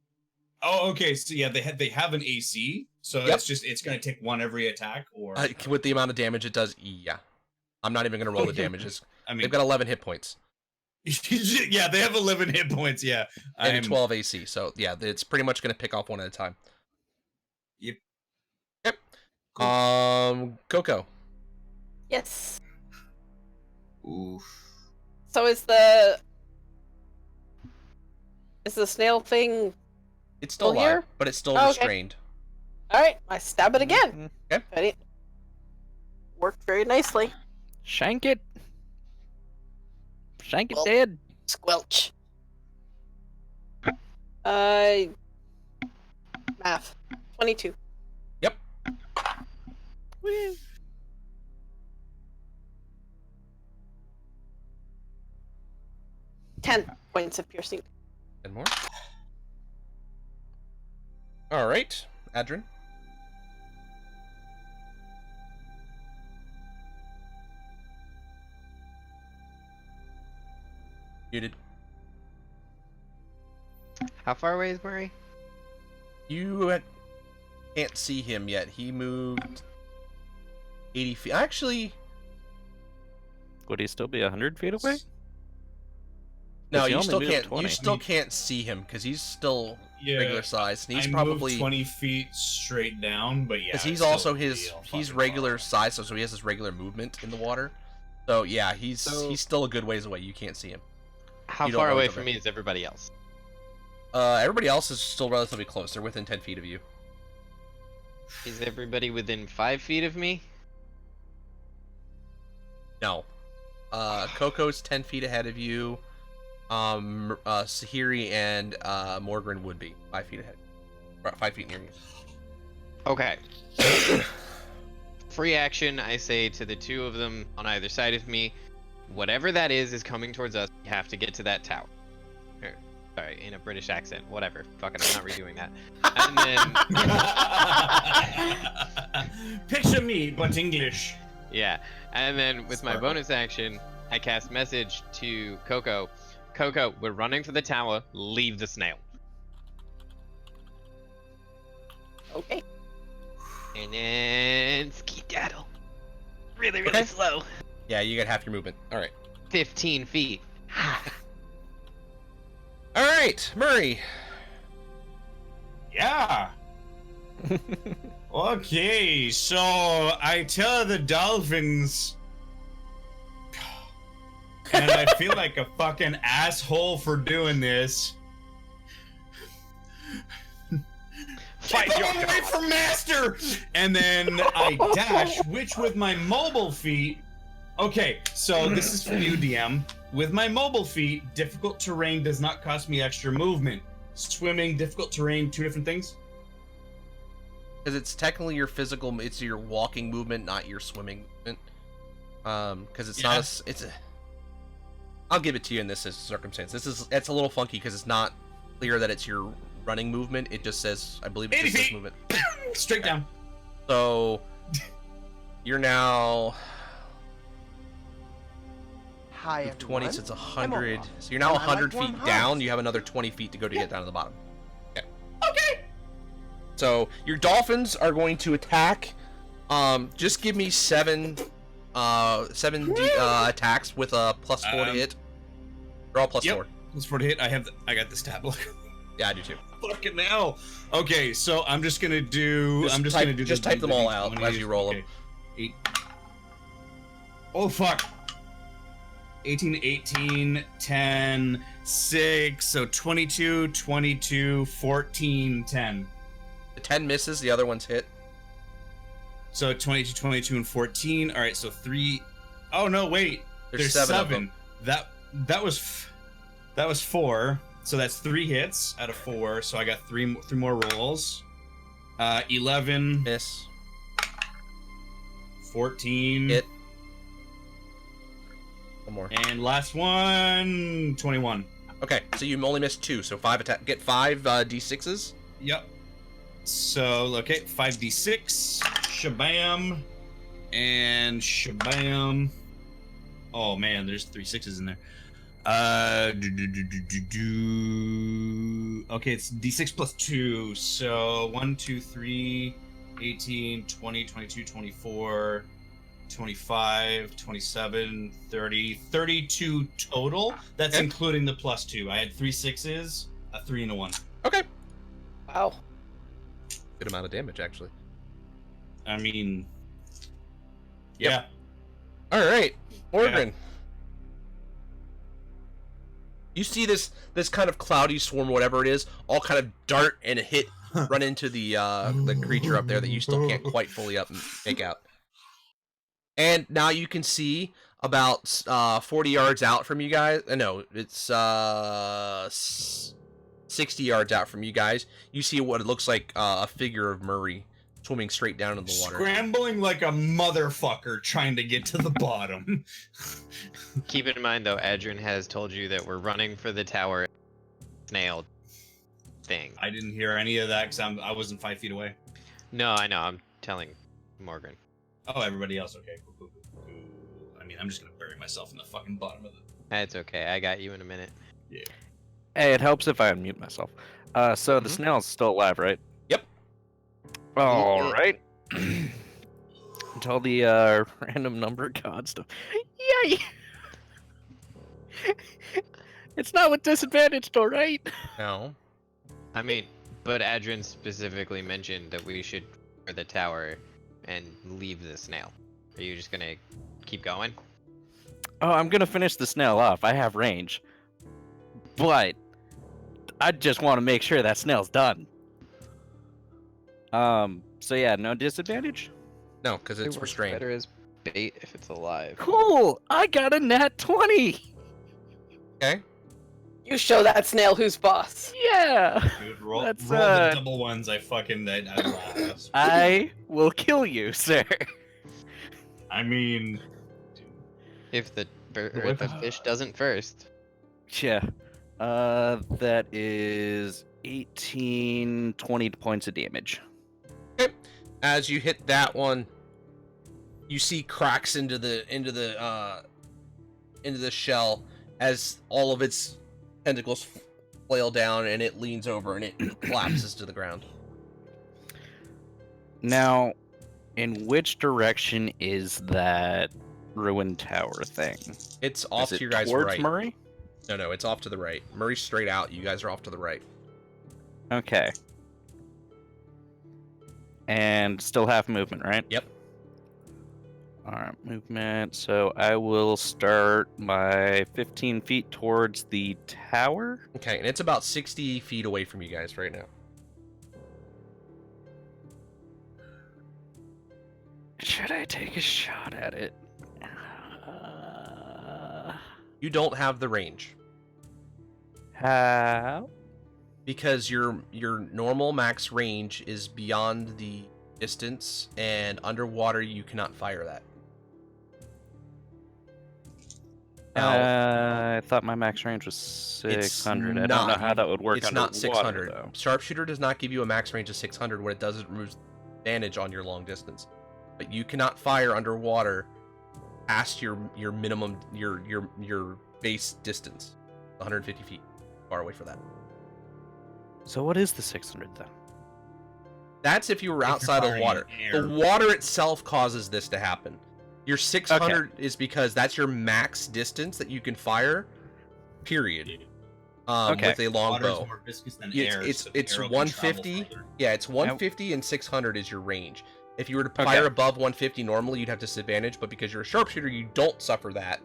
Oh, okay. So yeah, they have an AC, so Yep. it's gonna take 1 every attack, or With the amount of damage it does, yeah. I'm not even going to roll the damages. I mean, They've got 11 hit points yeah, they have 11 hit points. Yeah, and 12 AC, so yeah, it's pretty much going to pick off one at a time. Yep. Yep. Cool. Coco. Yes. Oof. So is the snail thing? It's still Still alive, here? but it's still Oh, okay. restrained. All right, I stab it again. Okay. Ready? Worked very nicely. Shank it. Shank it Well- dead. Squelch. Math. 22. Yep. Woo. Ten points of piercing. And more. All right, Adrin. Muted. How far away is Murray? You can't see him yet. He moved 80 feet. Actually, Would he still be 100 feet away? No, But you you only still moved can't. 20. You still can't see him because he's still regular size. And he's I probably moved 20 feet straight down, but yeah. because he's it's still also real he's fucking regular far. size, so he has his regular movement in the water. So yeah, he's still a good ways away. You can't see him. How You don't far know away he's from over. me is everybody else? Everybody else is still relatively close. They're within 10 feet of you. Is everybody within 5 feet of me? No. Coco's 10 feet ahead of you. Sahiri and Morgan would be 5 feet ahead. 5 feet near you. Okay. Free action, I say to the two of them on either side of me, whatever that is coming towards us. You have to get to that tower. Or, sorry, in a British accent. Whatever. Fucking, I'm not redoing that. And then... Picture me, but English. Yeah, and then with my Smart. bonus action, I cast message to Coco. Coco, we're running for the tower. Leave the snail. Okay. And then skedaddle. Really, really Okay. slow. Yeah, you got half your movement. All right. 15 feet. All right, Murray. Yeah. Okay, so I tell the dolphins, and I feel like a fucking asshole for doing this. Fight Keep your them away from master! And then I dash, which with my mobile feet. Okay, so this is for you, DM. With my mobile feet, difficult terrain does not cost me extra movement. Swimming, difficult terrain, two different things. Because it's technically your physical, it's your walking movement, not your swimming movement. Because it's not a, it's a. I'll give it to you in this circumstance. It's a little funky because it's not clear that it's your running movement. It just says, I believe it 80 just says feet. movement. Straight down. So you're now Hi, move 20, so it's 100. Emma. So you're now And I like 100 warm feet hugs. down. You have another 20 feet to go to get down to the bottom. Okay. So your dolphins are going to attack. Just give me seven attacks with a +4 to hit. They're all +4. Let's for to hit. I got the stat block. Yeah, I do too. Fucking hell. Okay, so I'm just gonna do. Just type them all out as you roll them. 8. Oh fuck. 18, 18, 10, 6, so 22, 22, 14, 10. The 10 misses, the other one's hit. So 22, 22, and 14. All right, so 3. Oh no, wait. There's There's 7 of them. That was 4. So that's 3 hits out of 4. So I got 3 more rolls. 11, Miss. 14, Hit. One more. and last one, 21. Okay, so you only missed 2, so 5 attack. Get 5 d6s. Yep. So, okay, 5d6, shabam, and shabam. Oh man, there's 3 6s in there. Okay, it's d6 plus 2, so 1, 2, 3, 18, 20, 22, 24, 25, 27, 30, 32 total. That's Okay. including the plus 2. I had 3 6s, a 3, and a 1. Okay. Wow. Good amount of damage, actually. I mean, Yep. All right, Morgan. You see this kind of cloudy swarm, whatever it is, all kind of dart and hit, run into the creature up there that you still can't quite fully up and make out. And now you can see about 40 yards out from you guys. No, it's 60 yards out from you guys. You see what it looks like a figure of Murray swimming straight down into the water. Scrambling like a motherfucker trying to get to the bottom. Keep in mind, though, Adrian has told you that we're running for the tower snail thing. I didn't hear any of that because I wasn't 5 feet away. No, I know. I'm telling Morgan. Oh, everybody else, okay. Cool. I mean, I'm just gonna bury myself in the fucking bottom of it. It's okay. I got you in a minute. Hey, it helps if I unmute myself. So the snail's still alive, right? Yep. All right. Until the random number god stuff. Yay! It's not with disadvantage, though, right? No. I mean, but Adrian specifically mentioned that we should clear the tower and leave the snail. Are you just gonna keep going? Oh, I'm gonna finish the snail off. I have range. But I just want to make sure that snail's done. So yeah, no disadvantage? No, because it's It works restrained. better as bait if it's alive. Cool! I got a nat 20! Okay. You show that snail who's boss. Yeah! Dude, roll That's, the double ones. I fucking I lost. I will kill you, sir. I mean, If the fish doesn't first. Yeah. That is 18, 20 points of damage. As you hit that one, you see cracks into the shell as all of its tentacles flail down, and it leans over and it collapses to the ground. Now, in which direction is that ruined tower thing? It's off Is to it your guys' towards right. Murray? No, it's off to the right. Murray's straight out. You guys are off to the right. Okay. And still half movement, right? Yep. Alright, movement. So I will start my 15 feet towards the tower. Okay, and it's about 60 feet away from you guys right now. Should I take a shot at it? You don't have the range How? because your normal max range is beyond the distance, and underwater you cannot fire that. Now, I thought my max range was 600. I don't know not. how that would work it's underwater, not 600. though. Sharpshooter does not give you a max range of 600. What it does is it removes advantage on your long distance. But you cannot fire underwater past your minimum your base distance, 150 feet. Far away for that. So what is the 600 then? That's if you were If you're outside of firing water. in The air. water itself causes this to happen. Your 600 is because that's your max distance that you can fire. Period. Okay. With a long Water's bow. more viscous than It's- air. it's- so the it's arrow can travel 150. further. Yeah, it's 150 and 600 is your range. If you were to Okay. fire above 150 normally, you'd have disadvantage, but because you're a sharpshooter, you don't suffer that,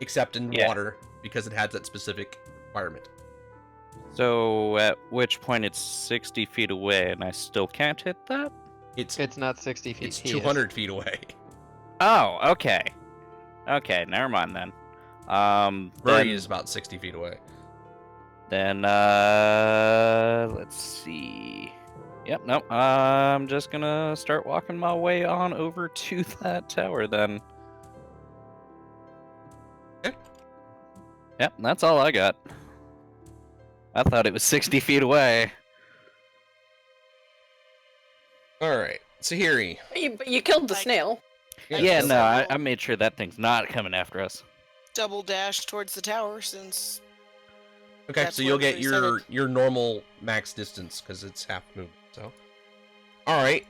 except in Yeah. water, because it has that specific requirement. So at which point it's 60 feet away and I still can't hit that? It's not 60 feet. it's he is. 200 feet away. Oh, okay. Okay, never mind then. Murray is about 60 feet away. Then, let's see. Yep, nope. I'm just gonna start walking my way on over to that tower then. Okay. Yep, that's all I got. I thought it was 60 feet away. Alright, Sahiri. But you killed the Like- snail. Yeah, so- no, I made sure that thing's not coming after us. Double dash towards the tower since Okay, That's so you'll where get we your said your normal max distance because it's half movement. So, all right.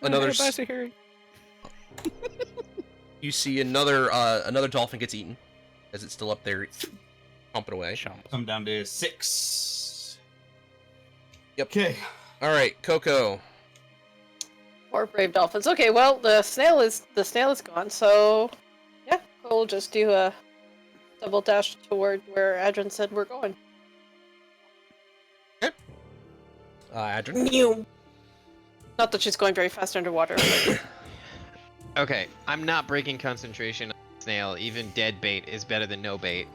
Another. Hey, bye, Sahiri. You see another dolphin gets eaten as it's still up there, pumping away. Chomp. Come down to 6. Yep. Okay. All right, Coco. Poor brave dolphins. Okay, well the snail is gone, so yeah, we'll just do a double dash toward where Adrian said we're going. Adrian. Not that she's going very fast underwater. But Okay, I'm not breaking concentration on the snail. Even dead bait is better than no bait.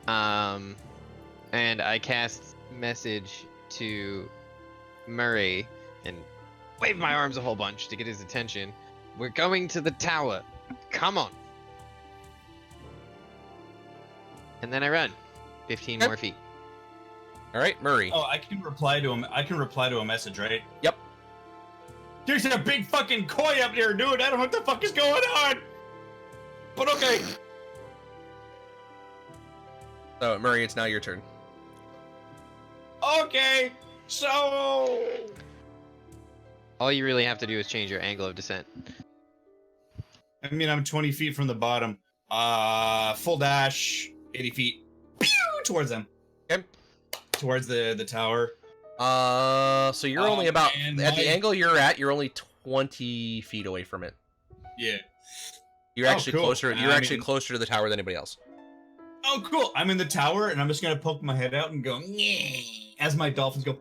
And I cast message to Murray and wave my arms a whole bunch to get his attention. We're going to the tower. Come on. And then I run 15 Okay. more feet. All right, Murray. Oh, I can reply to him. I can reply to a message, right? Yep. There's a big fucking koi up there, dude. I don't know what the fuck is going on. But okay. So, Murray, it's now your turn. Okay. So. All you really have to do is change your angle of descent. I mean, I'm 20 feet from the bottom. Full dash 80 feet. Pew! Towards them. Okay. Towards the tower. So you're only about and at the my- angle you're at. You're only 20 feet away from it. Yeah. You're Oh, actually cool. closer. You're I actually mean- closer to the tower than anybody else. Oh, cool. I'm in the tower, and I'm just gonna poke my head out and go, "Nyeh," as my dolphins go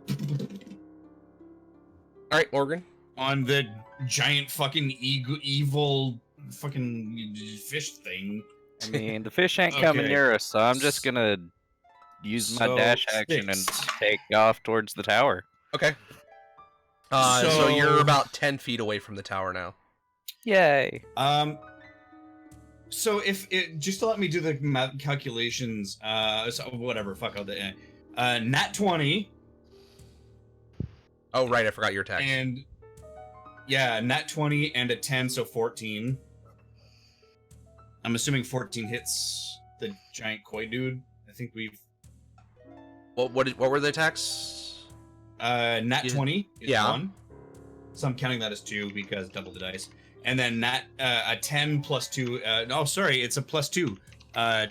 All right, Morgan. on the giant fucking evil fucking fish thing. I mean, the fish ain't coming Okay. near us, so I'm just gonna use my So, dash action and 6. take off towards the tower. Okay. So you're So- about 10 feet away from the tower now. Yay! So if it just to let me do the math calculations, so whatever, fuck all the nat 20 Oh, right. I forgot your attack. and yeah, nat 20 and a 10, so 14. I'm assuming 14 hits the giant koi dude. I think we've What were the attacks? nat Yeah. 20 is Yeah. 1. So I'm counting that as 2 because double the dice. And then a 10 plus 2 no, sorry, it's a plus 2.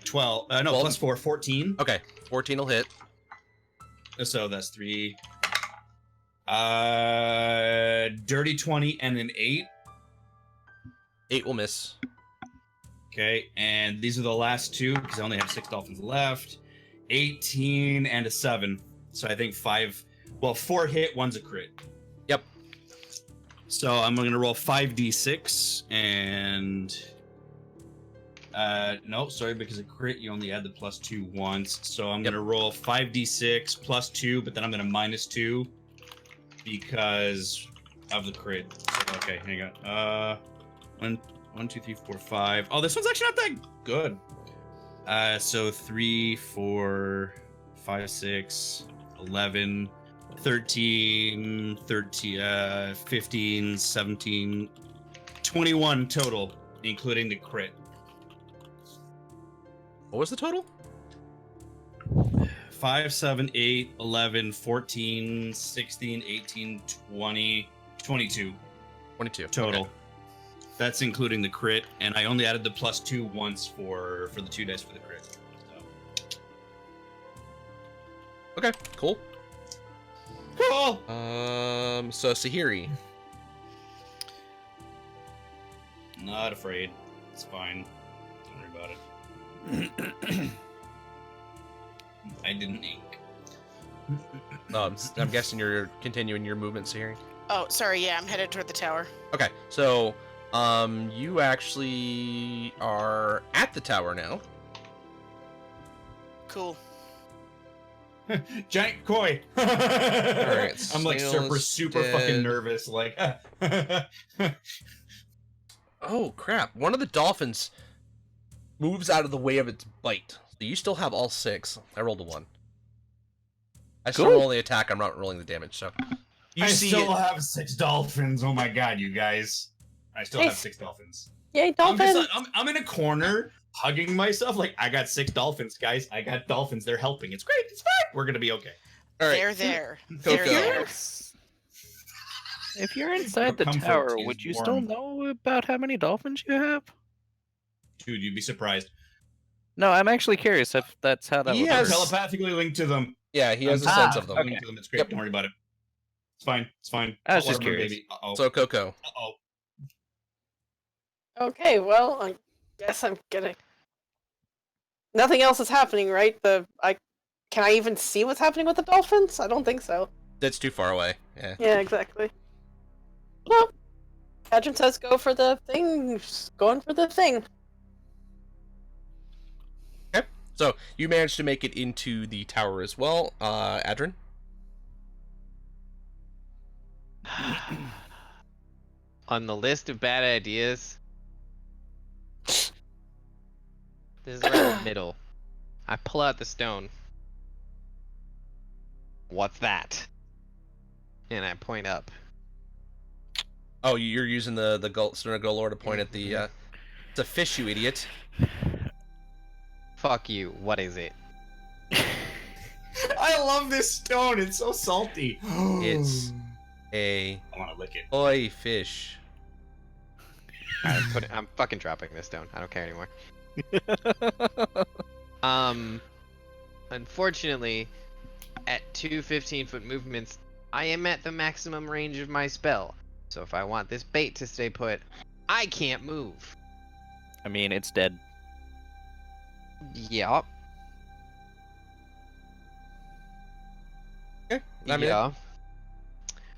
12 no, 12. plus 4, 14. Okay, 14 will hit. So that's 3. Dirty 20 and an 8. 8 will miss. Okay, and these are the last 2 because I only have 6 dolphins left. 18 and a 7. So I think 5. Well, 4 hit, 1's a crit. Yep. So I'm gonna roll 5d6 and no, sorry, because a crit you only add the plus 2 once. So I'm gonna roll 5d6 plus 2, but then I'm gonna minus 2 because of the crit. So, okay, hang on. 1, 2, 3, 4, 5. Oh, this one's actually not that good. So 3, 4, 5, 6, 11, 13, 15, 17, 21 total, including the crit. What was the total? 5, 7, 8, 11, 14, 16, 18, 20, 22 22. total. Okay. That's including the crit, and I only added the plus 2 once for the 2 dice for the crit. So. Okay, cool. Cool! So Sahiri. Not afraid. It's fine. Don't worry about it. I didn't ink. I'm guessing you're continuing your movement, Sahiri. Oh, sorry. Yeah, I'm headed toward the tower. Okay, so you actually are at the tower now. Cool. Giant koi. right, I'm like snail super is fucking dead. nervous. Like, Oh crap! One of the dolphins moves out of the way of its bite. So you still have all 6. I rolled a 1. I still Cool. roll the attack. I'm not rolling the damage. So you I see still it. have 6 dolphins. Oh my god, you guys! I still have 6 dolphins. Yay, I'm, dolphin! just, I'm in a corner hugging myself. Like, I got 6 dolphins, guys. I got dolphins. They're helping. It's great. It's fine. We're gonna be okay. All right. They're there. Coco. They're there. If you're inside the comfort tower, is would you warm. still know about how many dolphins you have? Dude, you'd be surprised. No, I'm actually curious if that's how that He would I'm has- work. telepathly linked to them. Yeah, he has a I'm sense of them. linked to them. It's great. Yep. Don't worry about it. It's fine. It's fine. I was Hot just water, curious. baby. Uh-oh. So Coco. Uh-oh. Okay, well, I guess I'm gonna. Nothing else is happening, right? Can I even see what's happening with the dolphins? I don't think so. That's too far away. Yeah. Yeah, exactly. Well, Adrian says go for the thing. Just going for the thing. So you managed to make it into the tower as well, Adrin. On the list of bad ideas, this is around the middle. I pull out the stone. What's that? And I point up. Oh, you're using the Golor to point at the. It's a fish, you idiot. Fuck you. What is it? I love this stone. It's so salty. It's a I want to lick it. koi fish. I'm fucking dropping this stone. I don't care anymore. Unfortunately, at 2 15-foot movements, I am at the maximum range of my spell. So if I want this bait to stay put, I can't move. I mean, it's dead. Yup. Okay. I mean, Yeah.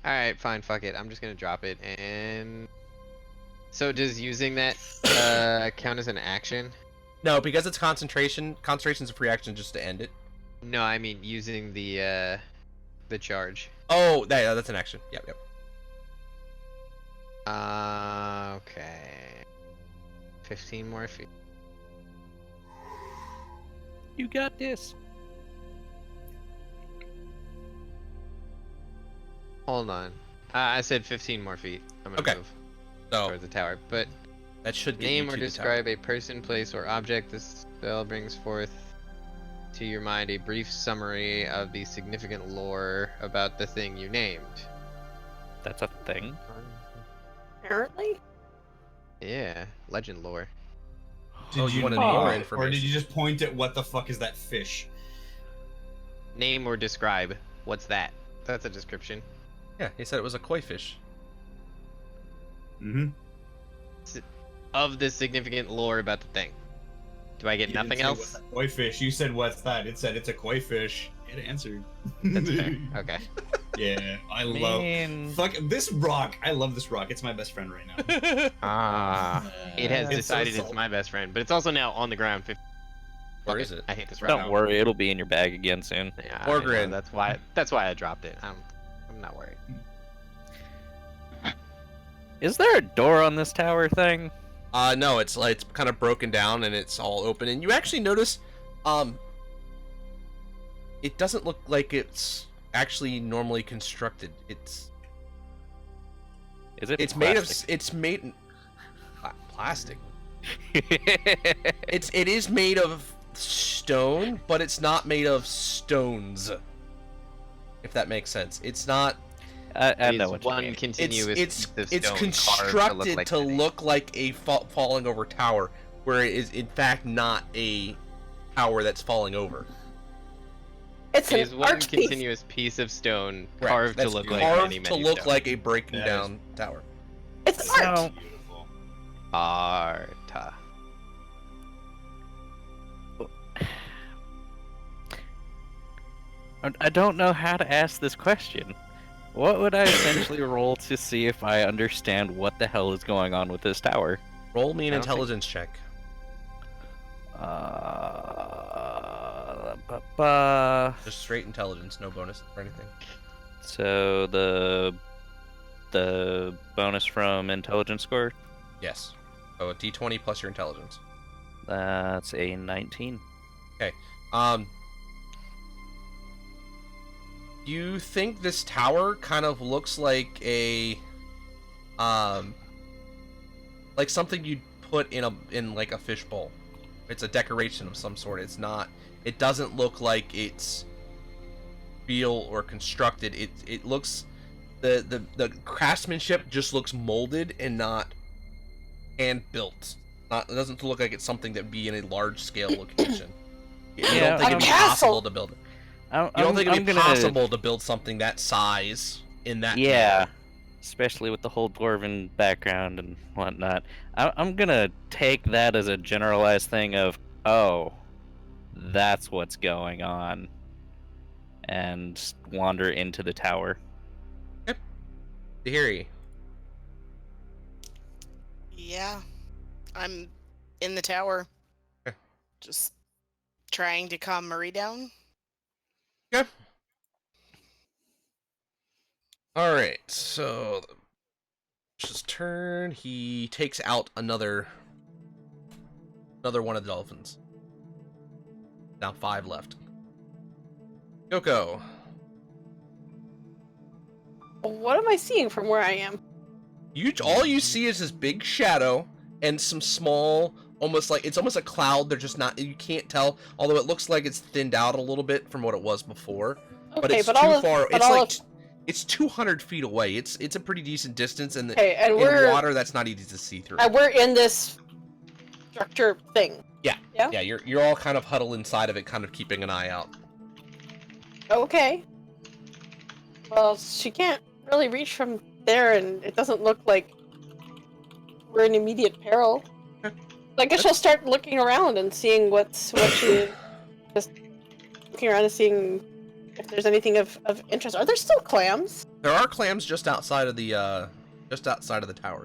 Alright, fine, fuck it. I'm just gonna drop it and... So does using that count as an action? no, because it's concentration. Concentration's a free action just to end it. No, I mean using the charge. Oh, that's an action. Yep. Okay. 15 more feet. You got this. Hold on. I said 15 more feet. I'm gonna Okay. move So towards the tower. But that should get name you or to the describe a person, place, or object this spell brings forth to your mind a brief summary of the significant lore about the thing you named. That's a thing. Apparently. Yeah, legend lore. Did Oh, you wanted name more it, information. or did you just point at what the fuck is that fish? Name or describe. What's that? That's a description. Yeah, he said it was a koi fish. Mm-hmm. Of the significant lore about the thing. Do I get nothing else? Koi fish. You said what's that? It said it's a koi fish. It answered. That's fair. Okay. Yeah, I Man. love. Fuck this rock. I love this rock. It's my best friend right now. Ah. It has It's so decided it's salty. my best friend, but it's also now on the ground. Where Fuck is it? I hate this rock. Don't worry, it'll be in your bag again soon. Yeah, Or I know, grin. That's why I dropped it. I'm not worried. Is there a door on this tower thing? No, it's kind of broken down and it's all open. And you actually notice, it doesn't look like it's actually normally constructed. Is it? It's made of plastic. It is made of stone, but it's not made of stones. If that makes sense, it's not. I know It's what you one mean. continuous It's piece of it's stone constructed carved to look like a falling over tower, where it is in fact not a tower that's falling over. It's It is an one arch piece. continuous piece of stone Correct. carved to That's look like carved many, to many look stones. like a breaking That down tower. It's art. So, Beautiful. Arta. I don't know how to ask this question. What would I essentially roll to see if I understand what the hell is going on with this tower? Roll me an I don't think- intelligence check. Just straight intelligence, no bonus or anything. So the bonus from intelligence score, Yes. So a d20 plus your intelligence. that's a 19. Um, you think this tower kind of looks like a, like something you'd put in like a fishbowl. It's a decoration of some sort. It's not. It doesn't look like it's real or constructed. It looks, the craftsmanship just looks molded and not hand built. It doesn't look like it's something that'd be in a large scale location. You Yeah, don't think it'd be a castle. possible to build it. I'm, You don't think it'd be gonna, possible to build something that size in that? Yeah, manner? especially with the whole dwarven background and whatnot. I'm gonna take that as a generalized thing of, oh, that's what's going on, and wander into the tower. Tahiri. Yeah, I'm in the tower. Okay. Just trying to calm Murray down. Okay. All right. So, his turn. He takes out another one of the dolphins. Now 5 left. Yoko. What am I seeing from where I am? All you see is this big shadow and some small, almost a cloud. They're just not. You can't tell. Although it looks like it's thinned out a little bit from what it was before. But Okay, it's but too all of, far. but It's all like of, it's 200 feet away. It's a pretty decent distance, and okay, and in we're water that's not easy to see through. we're in this structure thing. Yeah. Yeah? Yeah, you're all kind of huddled inside of it, kind of keeping an eye out. Okay. Well, she can't really reach from there, and it doesn't look like we're in immediate peril. Okay. I guess she'll start looking around and seeing what she just looking around and seeing if there's anything of interest. Are there still clams? There are clams just outside of the tower.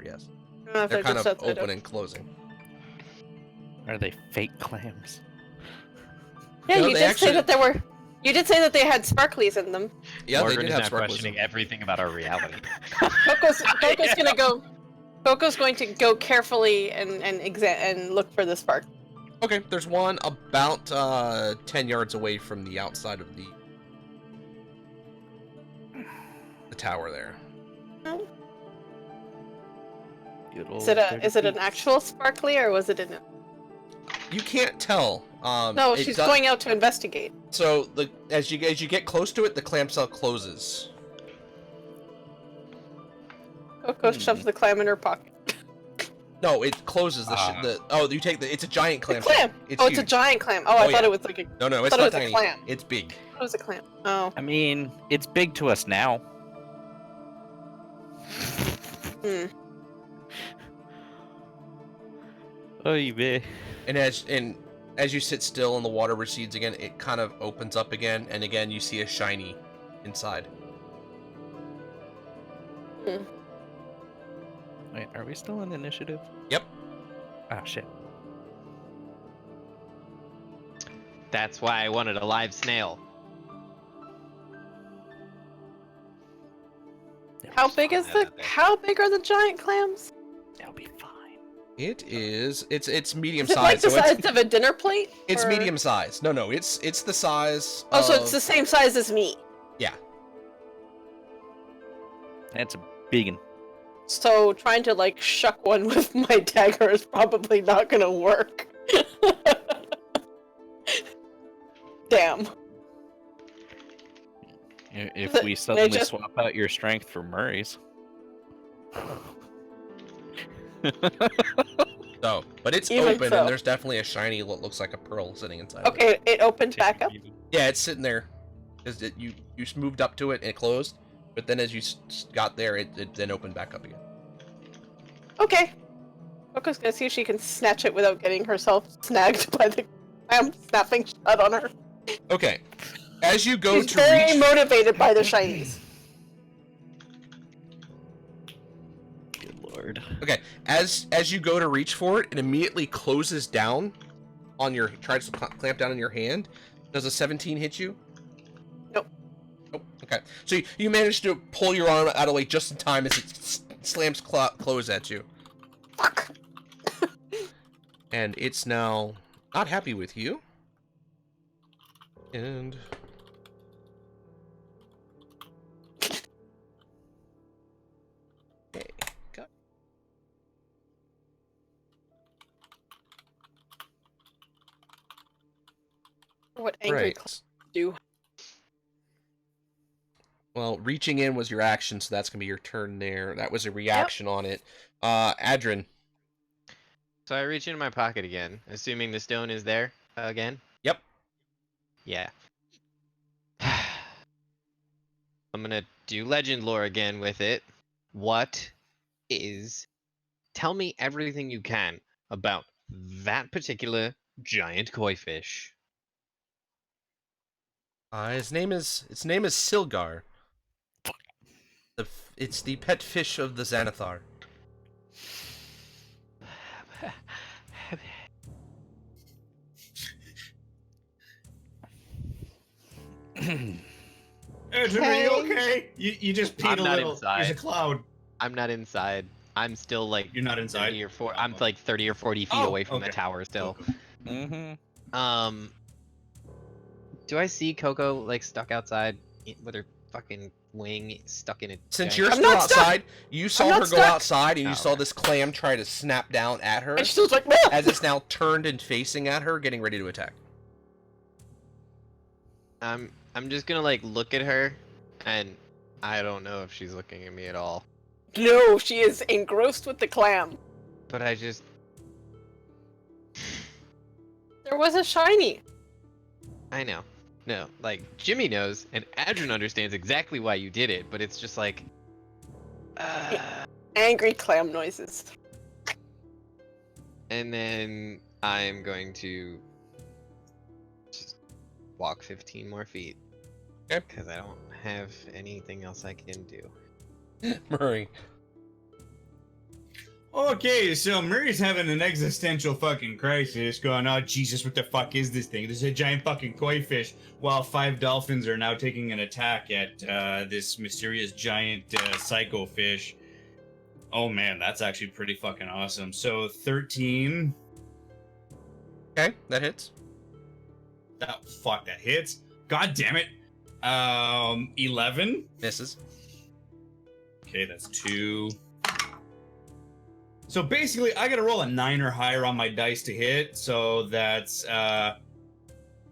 Yes, I don't know if they're kind just of outside open and closing. Are they fake clams? Yeah, No, you they did actually- say that there were. You did say that they had sparklies in them. Yeah, Morgan they did is have now sparkles. questioning everything about our reality. Coco's gonna go. Coco's going to go carefully and look for the spark. Okay, there's one about 10 yards away from the outside of the tower there. Good old Is it an 30 actual sparkly or was it an? You can't tell. No, she's going out to investigate. So as you get close to it, the clam cell closes. Coco shoves the clam in her pocket. No, it closes you take it's a giant clam. It's a clam. It's It's a huge. giant clam. Oh, I Oh, thought yeah. it was like a. No, it's thought it not was a tiny. clam. It's big. It was a clam. Oh. I mean, it's big to us now. Hmm. Oh, you be. And as you sit still and the water recedes again, it kind of opens up again, and again you see a shiny inside. Hmm. Wait, are we still in initiative? Yep. Ah, shit. That's why I wanted a live snail. How big is the? How big are the giant clams? They'll be fine. It's medium Is it like size. the So size of a dinner plate? it's or- medium size. No, it's the size. Oh, so of- it's the same size as me. Yeah. That's a big one. So trying to like shuck one with my dagger is probably not gonna work. Damn. If But we they suddenly just- swap out your strength for Murray's. So, but it's Even open, so. and there's definitely a shiny what looks like a pearl sitting inside. of it. Okay, it opened back up. Yeah, it's sitting there. Because you moved up to it and it closed, but then as you got there, it then opened back up again. Okay. Coco's gonna see if she can snatch it without getting herself snagged by the clam snapping shut on her. Okay. As you go She's to very reach, motivated by the shinies. Good lord. okay, as you go to reach for it, it immediately closes down on your tries to clamp down on your hand. Does a 17 hit you? Nope. Nope. Okay. So you manage to pull your arm out of the way just in time as it slams close at you. Fuck. And it's now not happy with you. And okay, got What angry right. clams do? Well, reaching in was your action, so that's gonna be your turn there. That was a reaction on it. Adrin. So I reach into my pocket again, assuming the stone is there again. Yep. Yeah. I'm gonna do legend lore again with it. Tell me everything you can about that particular giant koi fish. Its name is Silgar. It's the pet fish of the Xanathar. Adrian, are you okay? You just peed I'm a not little. inside. There's a cloud. I'm not inside. I'm still like You're not inside. 30 or 40. I'm like 30 or 40 feet Oh, away from the okay. tower still. Mm-hmm. Do I see Coco like stuck outside with her fucking wing stuck in a? Since giant- you're I'm still not stuck. outside, you saw not her go stuck. outside, and you Oh, saw okay. this clam try to snap down at her And she's just like, "No!" as it's now turned and facing at her, getting ready to attack. I'm just gonna like look at her, and I don't know if she's looking at me at all. No, she is engrossed with the clam. But I just was a shiny. I know. No, like Jimmy knows, and Adrian understands exactly why you did it, but it's just like, Angry clam noises. and then I'm going to just walk 15 more feet. Okay. Because I don't have anything else I can do. Murray. Okay, so Murray's having an existential fucking crisis, going, oh Jesus, what the fuck is this thing? This is a giant fucking koi fish, while 5 dolphins are now taking an attack at this mysterious giant psycho fish. Oh man, that's actually pretty fucking awesome. So 13. Okay, that hits. That fuck, that hits. God damn it. 11. Misses. Okay, that's 2. So basically, I gotta roll a 9 or higher on my dice to hit. So that's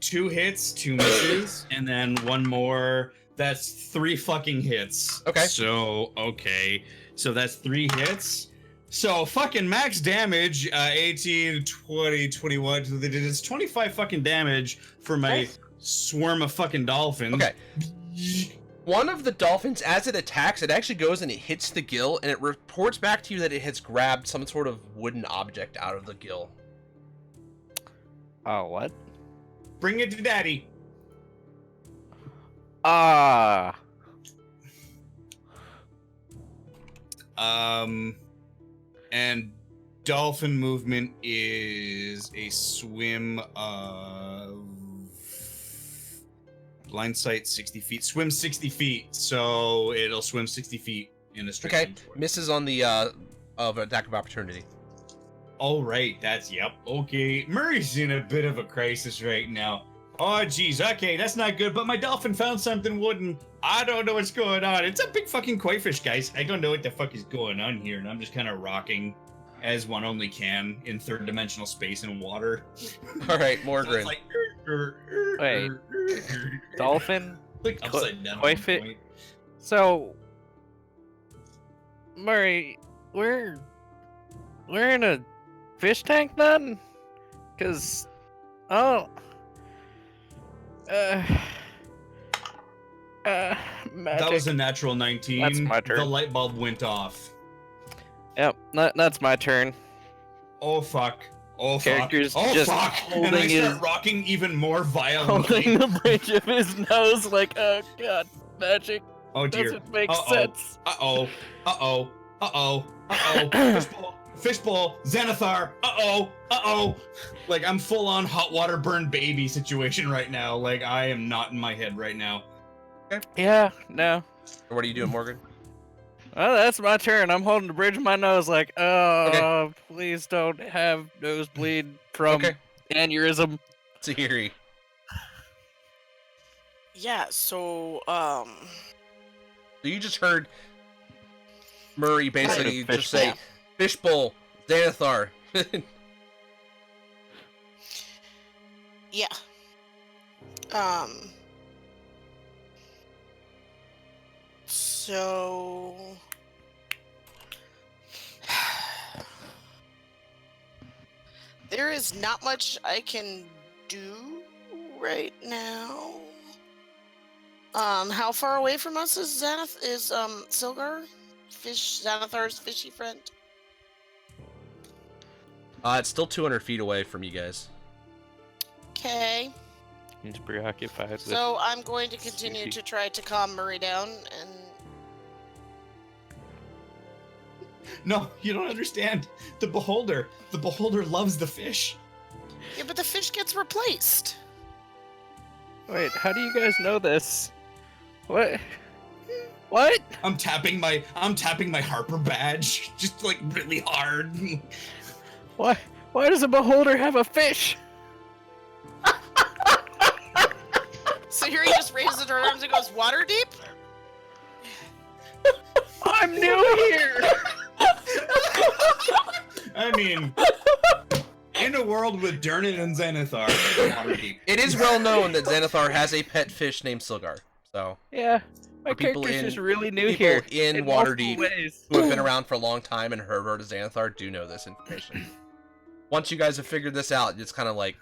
2 hits, 2 misses, and then 1 more. That's 3 fucking hits. Okay. So, okay. So that's 3 hits. So fucking max damage, 18, 20, 21. It's 25 fucking damage for my Nice. swarm of fucking dolphins. Okay. One of the dolphins, as it attacks, it actually goes and it hits the gill, and it reports back to you that it has grabbed some sort of wooden object out of the gill. Oh, what? Bring it to daddy. Ah. And dolphin movement is a swim of blind sight 60 feet. Swim 60 feet, so it'll swim 60 feet in a straight Okay, line toward- misses on the of attack of opportunity. All right, that's yep. Okay, Murray's in a bit of a crisis right now. Oh, geez, okay, that's not good, but my dolphin found something wooden. I don't know what's going on. It's a big fucking koi fish, guys. I don't know what the fuck is going on here, and I'm just kind of rocking as one only can in third-dimensional space and water. All right, So Morgren. it's like, Wait. Dolphin? like upside down. koi on fi- point. So, Murray, we're in a fish tank then? Cause, oh, magic. That was a natural 19. That's my turn. The light bulb went off. Yep, that's my turn. Oh fuck. Oh fuck. Character's Oh just fuck. And I holding start his- rocking even more Holding violently. the bridge of his nose, like, oh god, magic Oh dear. doesn't make Uh-oh. sense. Uh-oh. Uh-oh. Uh-oh. Uh-oh. Fishbowl. Fishbowl. Xanathar. Uh-oh. Uh-oh. Like, I'm full on hot water burn baby situation right now. Like, I am not in my head right now. Yeah, no. What are you doing, Morgan? Oh, that's my turn. I'm holding the bridge of my nose, like, oh, please don't have nosebleed from Okay. aneurysm. Tahiri. Yeah, so, So you just heard Murray basically Fish just say, bowl. Fishbowl, Xanathar. yeah. So... There is not much I can do right now. How far away from us is Silgar? Xanathar's fishy friend? It's still 200 feet away from you guys. Okay. He's preoccupied with. So I'm going to continue sushi. to try to calm Murray down and... No, you don't understand. The beholder loves the fish. Yeah, but the fish gets replaced. Wait, how do you guys know this? What? What? I'm tapping my Harper badge just like really hard. Why? Why does a beholder have a fish? So here he just raises her arms and goes, water deep? I'm new here. I mean, in a world with Durnan and Xanathar, Waterdeep. It is well known that Xanathar has a pet fish named Silgar. So Yeah, my For people character's in- just really new people here. in multiple Waterdeep ways. who have been around for a long time and heard of Xanathar do know this information. Once you guys have figured this out, it's kind of like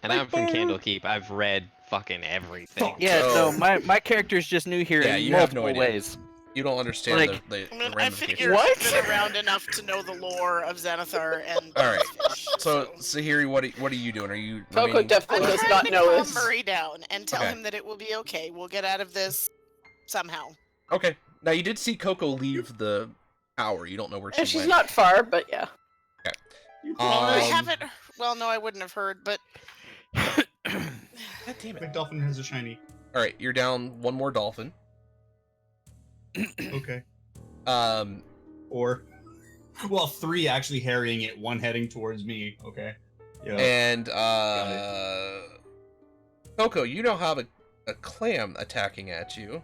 And I'm from Candlekeep. I've read fucking everything. Yeah, Oh. no, my character's just new here Yeah, in you have no multiple idea. ways. You don't understand Like- the I mean, I ramifications. figure What? I've been around enough to know the lore of Xanathar and All right. Fish, So, Sahiri, what are you doing? Are you Coco remaining- definitely I'm does trying not to know calm this. Murray down and tell Okay. him that it will be okay. We'll get out of this somehow. Okay. Now you did see Coco leave the tower. You don't know where And she she's went. not far, but yeah. I Um, haven't. Well, no, I wouldn't have heard, but God damn My it. dolphin has a shiny. All right, you're down one more dolphin. Okay. Um, Or, well, 3 actually harrying it, 1 heading towards me. Okay. Yeah. and Got Coco, you now have a clam attacking at you.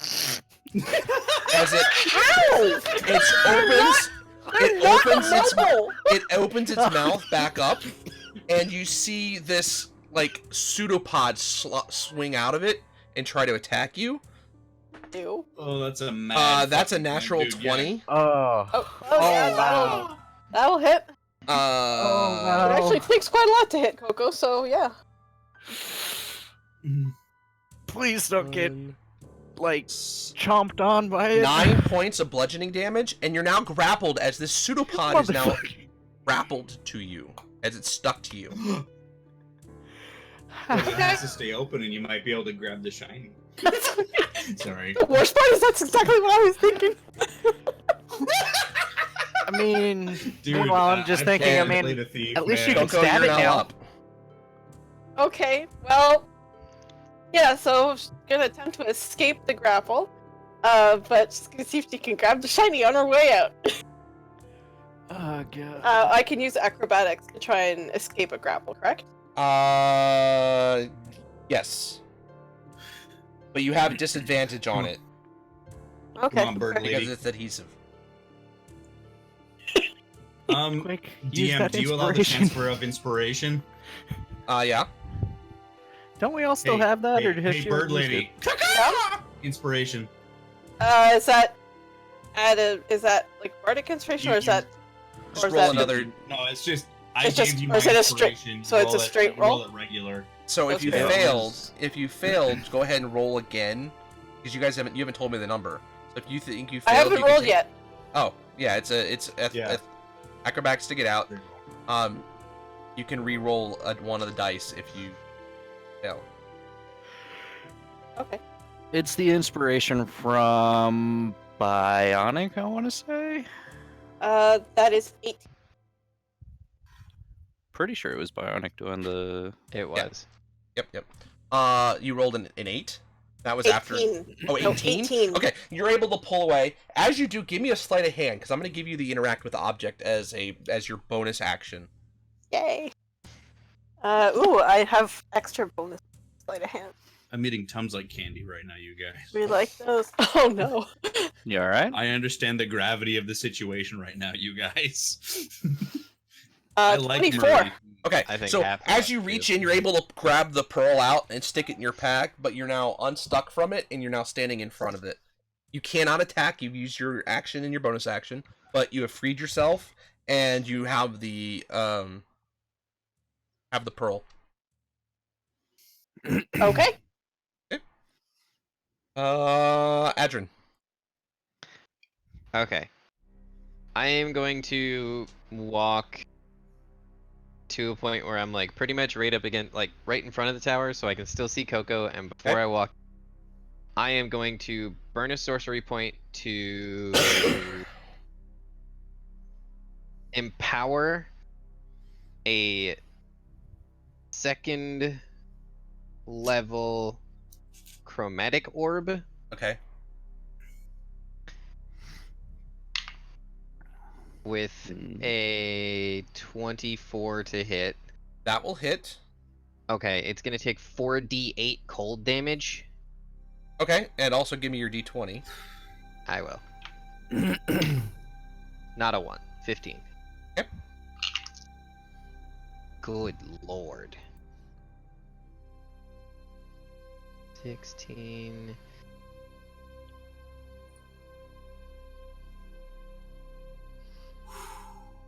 As it Ow! it opens its mouth back up, and you see this like pseudopod swing out of it and try to attack you. Ew. Oh, that's a mad. That's a fucking natural dude, yeah. 20. Oh. Yeah, wow. that'll hit. wow. It actually takes quite a lot to hit Coco, so yeah. Please don't get like chomped on by it. 9 points of bludgeoning damage, and you're now grappled as this pseudopod is now Motherfucker. grappled to you as it's stuck to you. Well, it has to stay open, and you might be able to grab the shiny. Sorry. The worst part is that's exactly what I was thinking. I mean, Dude, well, I'm just thinking. I mean, played a thief, at least you man. can Coco, stab you're it now now. up. Okay, well, yeah, so she's gonna attempt to escape the grapple, but she's gonna see if she can grab the shiny on her way out. Oh god. I can use acrobatics to try and escape a grapple, correct? Yes. But you have disadvantage on it Okay. Come on, bird because lady. it's adhesive. Quick, use DM, that do you allow the inspiration. transfer of inspiration? Yeah. Don't we all still Hey, have that, or has hey, she bird already used lady. Yeah? Inspiration. Is that is that like bardic inspiration, or is that Just Or is roll that- another. No, it's just. I It's gave just- you or my is it a straight- inspiration. so it's a Roll it- straight roll roll? it regular. So if you Okay. failed, go ahead and roll again, because you haven't told me the number. So if you think you I failed, haven't you can rolled take- yet. Oh, yeah, it's Yeah. acrobatics to get out. You can re-roll one of the dice if you fail. Okay. It's the inspiration from Bionic, I want to say. That is 8. Pretty sure it was Bionic doing the. It was. Yep. You rolled an 8. That was after. 18. Oh, No, 18? 18. Okay, you're able to pull away. As you do, give me a sleight of hand, because I'm going to give you the interact with the object as your bonus action. Yay. Ooh, I have extra bonus sleight of hand. I'm eating Tums like candy right now, you guys. We like those. Oh no. You alright? I understand the gravity of the situation right now, you guys. I like 24. Murray. Okay, I think so half of as that you too. reach in, you're able to grab the pearl out and stick it in your pack, but you're now unstuck from it, and you're now standing in front of it. You cannot attack. You've used your action and your bonus action, but you have freed yourself, and you have the pearl. Okay. Adrin. Okay. I am going to walk to a point where I'm like pretty much right up against, like right in front of the tower, so I can still see Coco. And before Okay. I walk, I am going to burn a sorcery point to empower a second level chromatic orb. Okay. With a 24 to hit. That will hit. Okay, it's gonna take 4d8 cold damage. Okay, and also give me your d20. I will. Not a 1. 15. Yep. Good lord. 16.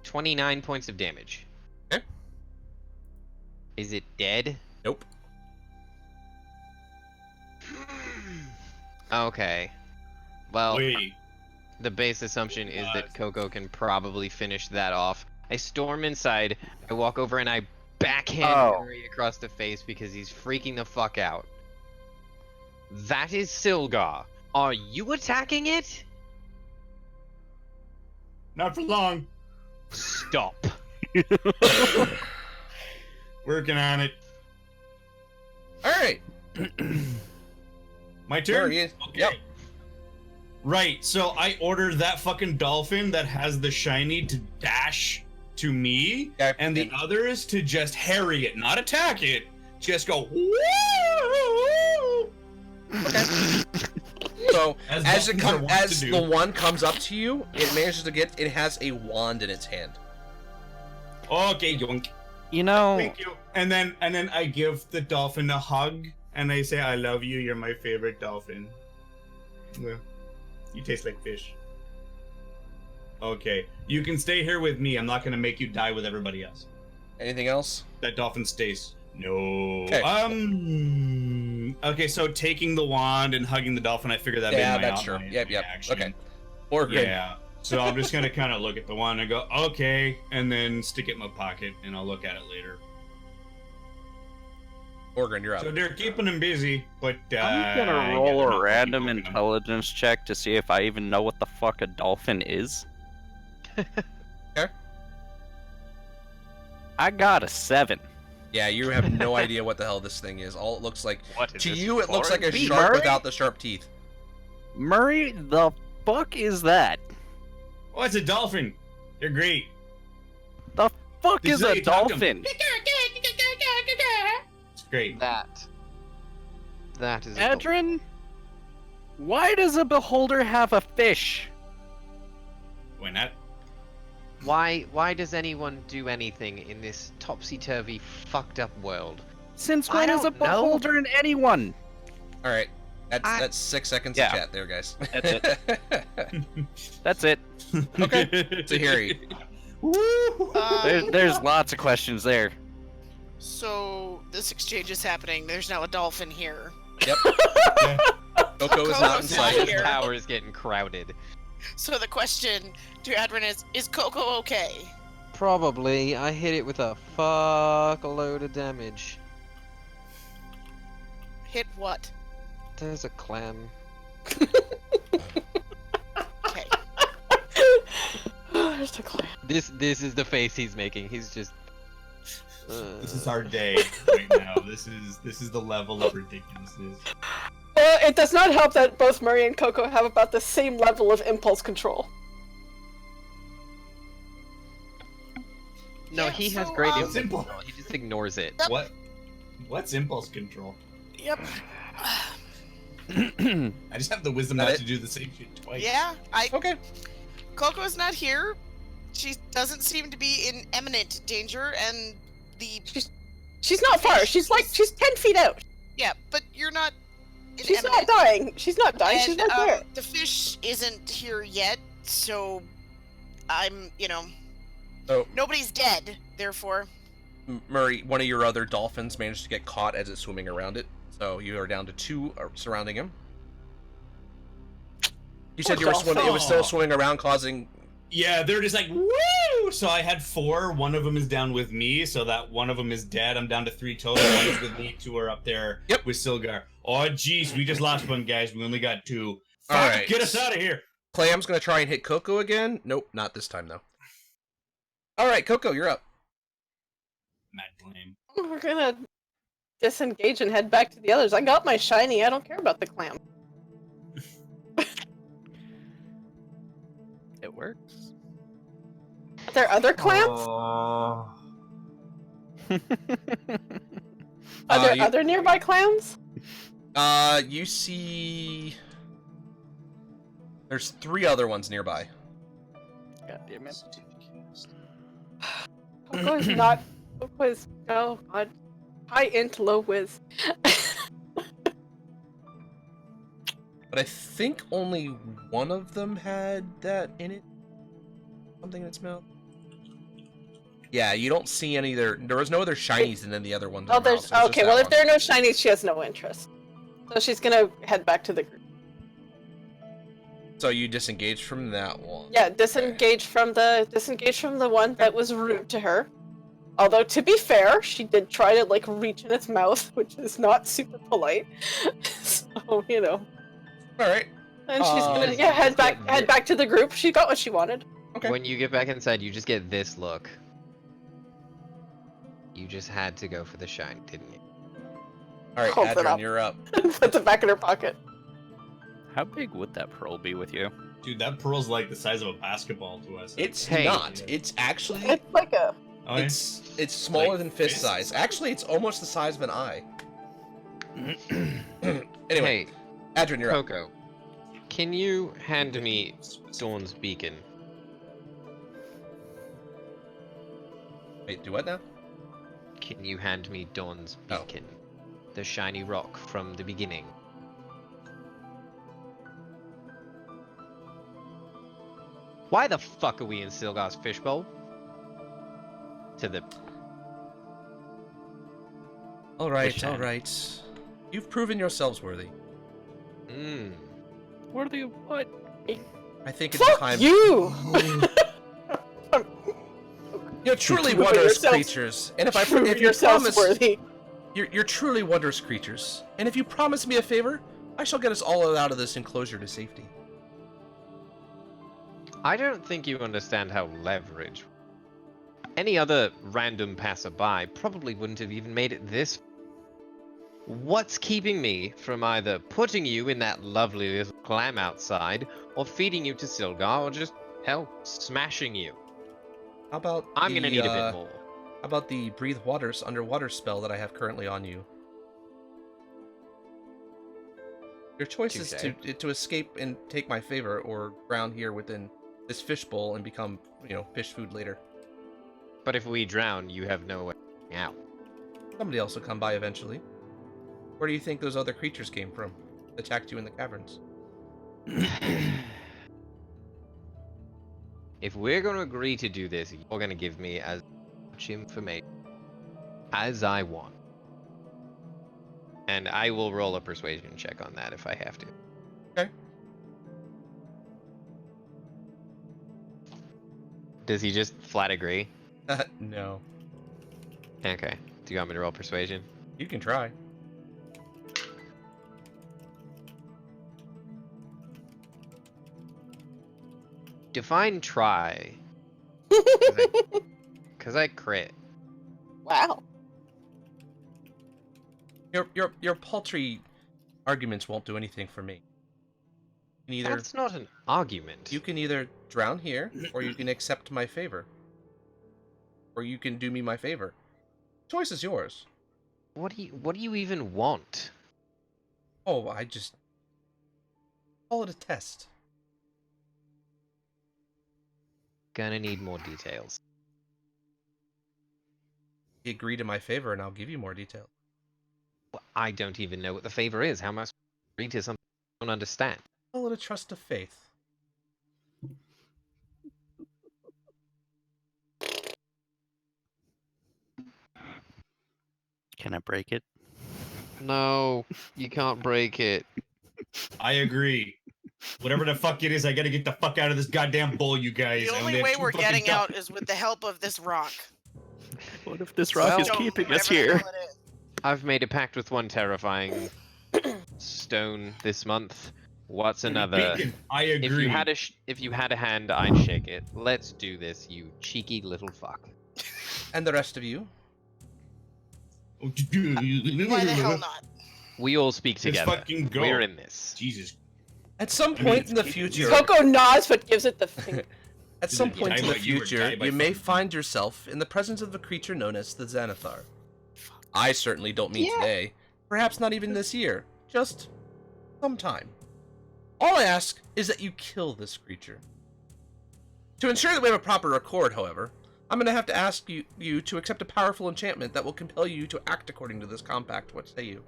$29 points of damage. Okay. Is it dead? Nope. Okay. Well, Wait. the base assumption is that God. Coco can probably finish that off. I storm inside, I walk over and I backhand Oh. Murray across the face because he's freaking the fuck out. That is Silgar. Are you attacking it? Not for long. Stop. Working on it. All right. My turn? There he is. Okay. Yep. Right, so I ordered that fucking dolphin that has the shiny to dash to me, Okay. and the others to just harry it, not attack it. Just go, woo! So as dolphins are wont to as do. the one comes up to you, it manages to get. It has a wand in its hand. Okay, yoink. You know, Thank you. And then I give the dolphin a hug, and I say, I love you, you're my favorite dolphin. Well, you taste like fish. Okay, you can stay here with me. I'm not gonna make you die with everybody else. Anything else? That dolphin stays. No. Okay. Okay, so taking the wand and hugging the dolphin, I figure that Yeah, made my that's true. my Yep. reaction. Okay. Or good. Yeah. So I'm just gonna kind of look at the wand and go, okay, and then stick it in my pocket, and I'll look at it later. Orgrin, you're up. So they're keeping him busy, but I'm gonna yeah, roll they're a not random keeping him. intelligence check to see if I even know what the fuck a dolphin is. Okay. I got a 7. Yeah, you have no idea what the hell this thing is. All it looks like What is to this, you, it looks like a foreign beast? shark Murray? without the sharp teeth. Murray, the fuck is that? Oh, it's a dolphin. They're great. The fuck This is is how a you talk 'em. dolphin? It's great. That is a Adrin? Why does a beholder have a fish? Why not? Why does anyone do anything in this topsy-turvy, fucked up world? Since I when is a don't know. beholder in anyone? All right, that's 6 seconds of Yeah. chat there, guys. That's it. That's it. Okay. Tahiri. There's lots of questions there. So this exchange is happening. There's now a dolphin here. Yep. Yeah. Coco is not in Coco's sight. not This here. tower is getting crowded. So the question to Adrin is Coco okay? Probably. I hit it with a fuckload of damage. Hit what? There's a clam. Okay. There's a clam. This is the face he's making. He's just. This is our day right now. This is the level of ridiculousness. It does not help that both Murray and Coco have about the same level of impulse control. No, Yeah, he has so, great um, impulse Simple. control. He just ignores it. What's impulse control? Yep. I just have the wisdom That not it? to do the same shit twice. Yeah, Okay. Coco's not here. She doesn't seem to be in imminent danger, and She's not far. She's 10 feet out. yeah, but you're not. In She's not imminent. dying. She's not dying. And, She's not there. the fish isn't here yet, so I'm, So nobody's dead. Therefore, Murray, one of your other dolphins managed to get caught as it's swimming around it. So you are down to 2 surrounding him. You said Poor you were dolphin. swimming. It was still swimming around, causing. Yeah, they're just like, woo! So I had 4. One of them is down with me, so that one of them is dead. I'm down to 3 total. 1 is with me, 2 are up there Yep. with Silgar. Oh, jeez, we just lost one, guys. We only got 2. Fuck, All right. get us out of here. Clam's gonna try and hit Coco again. Nope, not this time though. All right, Coco, you're up. Mad blame. We're gonna disengage and head back to the others. I got my shiny. I don't care about the clam. It works. Are there other clams? Are there you- other nearby clams? You see. There's 3 other ones nearby. God damn it. Coco is not. Coco is. Oh god. High int, low whiz. But I think only one of them had that in it. Something in its mouth. Yeah, you don't see any there. There was no other shinies in any of the other ones. Oh, in the there's house. It was okay. just Well, that if there are no shinies, she has no interest. So she's gonna head back to the group. one. So you disengaged from that one. Yeah, disengage from the one that was rude to her. Although to be fair, she did try to like reach in its mouth, which is not super polite. So you know. All right. And she's gonna You just head get back to the group. She got what she wanted. Okay. When you get back inside, you just get this look. You just had to go for the shine, didn't you? All right, Hold it Adrian, up. you're up. Puts it back in her pocket. How big would that pearl be with you? Dude, that pearl's like the size of a basketball to us. It's Hey. not. It's actually. It's like a. Oh, yeah. It's smaller Like than fist fist? size. Actually, it's almost the size of an eye. Anyway, Hey, Adrian, you're up. Coco, can you hand me Dawn's beacon? Wait, do what now? Can you hand me Dawn's Oh. beacon? The shiny rock from the beginning. Why the fuck are we in Silgar's fishbowl? To the... All right, Wish all I- right. You've proven yourselves worthy. Mmm. Worthy of what? I think it's Fuck time. you! You're truly Prove wondrous yourselves- creatures, and if Prove you yourselves promise, worthy. you're truly wondrous creatures, and if you promise me a favor, I shall get us all out of this enclosure to safety. I don't think you understand how leverage... Any other random passerby probably wouldn't have even made it this... What's keeping me from either putting you in that lovely little clam outside, or feeding you to Silgar, or just, hell, smashing you? How about I'm gonna need a bit more. How about the breathe waters underwater spell that I have currently on you? Your choice is to escape and take my favor, or drown here within this fishbowl and become, fish food later. But if we drown, you have no way out. Somebody else will come by eventually. Where do you think those other creatures came from? Attacked you in the caverns. If we're going to agree to do this, you're going to give me as much information as I want. And I will roll a persuasion check on that if I have to. Okay. Does he just flat agree? No. Okay. Do you want me to roll persuasion? You can try. Define try. Because I crit. Wow. Your paltry arguments won't do anything for me. You can either That's not an argument. you can either drown here, or you can accept my favor, or you can do me my favor. Choice is yours. What do you even want? Oh, I just call it a test. Gonna need more details. You agree to my favor, and I'll give you more detail. Well, I don't even know what the favor is. How am I supposed to read to something I don't understand? Call it a trust of faith. Can I break it? No, you can't break it. I agree. Whatever the fuck it is, I gotta get the fuck out of this goddamn bowl, you guys. The I only have way 2 we're fucking getting cups. out is with the help of this rock. What if this rock is Well- keeping us Whatever the here? hell it is. I've made a pact with one terrifying stone this month. What's another? Beacon, I agree. If you had a hand, I'd shake it. Let's do this, you cheeky little fuck. And the rest of you? Why the hell not? We all speak Let's together. fucking go. We're in this. Jesus. At some point in the future, Coco nods but gives it the finger. at some You point die in the by- you were future, die by you may fucking- find yourself in the presence of a creature known as the Xanathar. I certainly don't mean today. Perhaps not even this year. Just sometime. All I ask is that you kill this creature. To ensure that we have a proper record, however, I'm going to have to ask you to accept a powerful enchantment that will compel you to act according to this compact. What say you?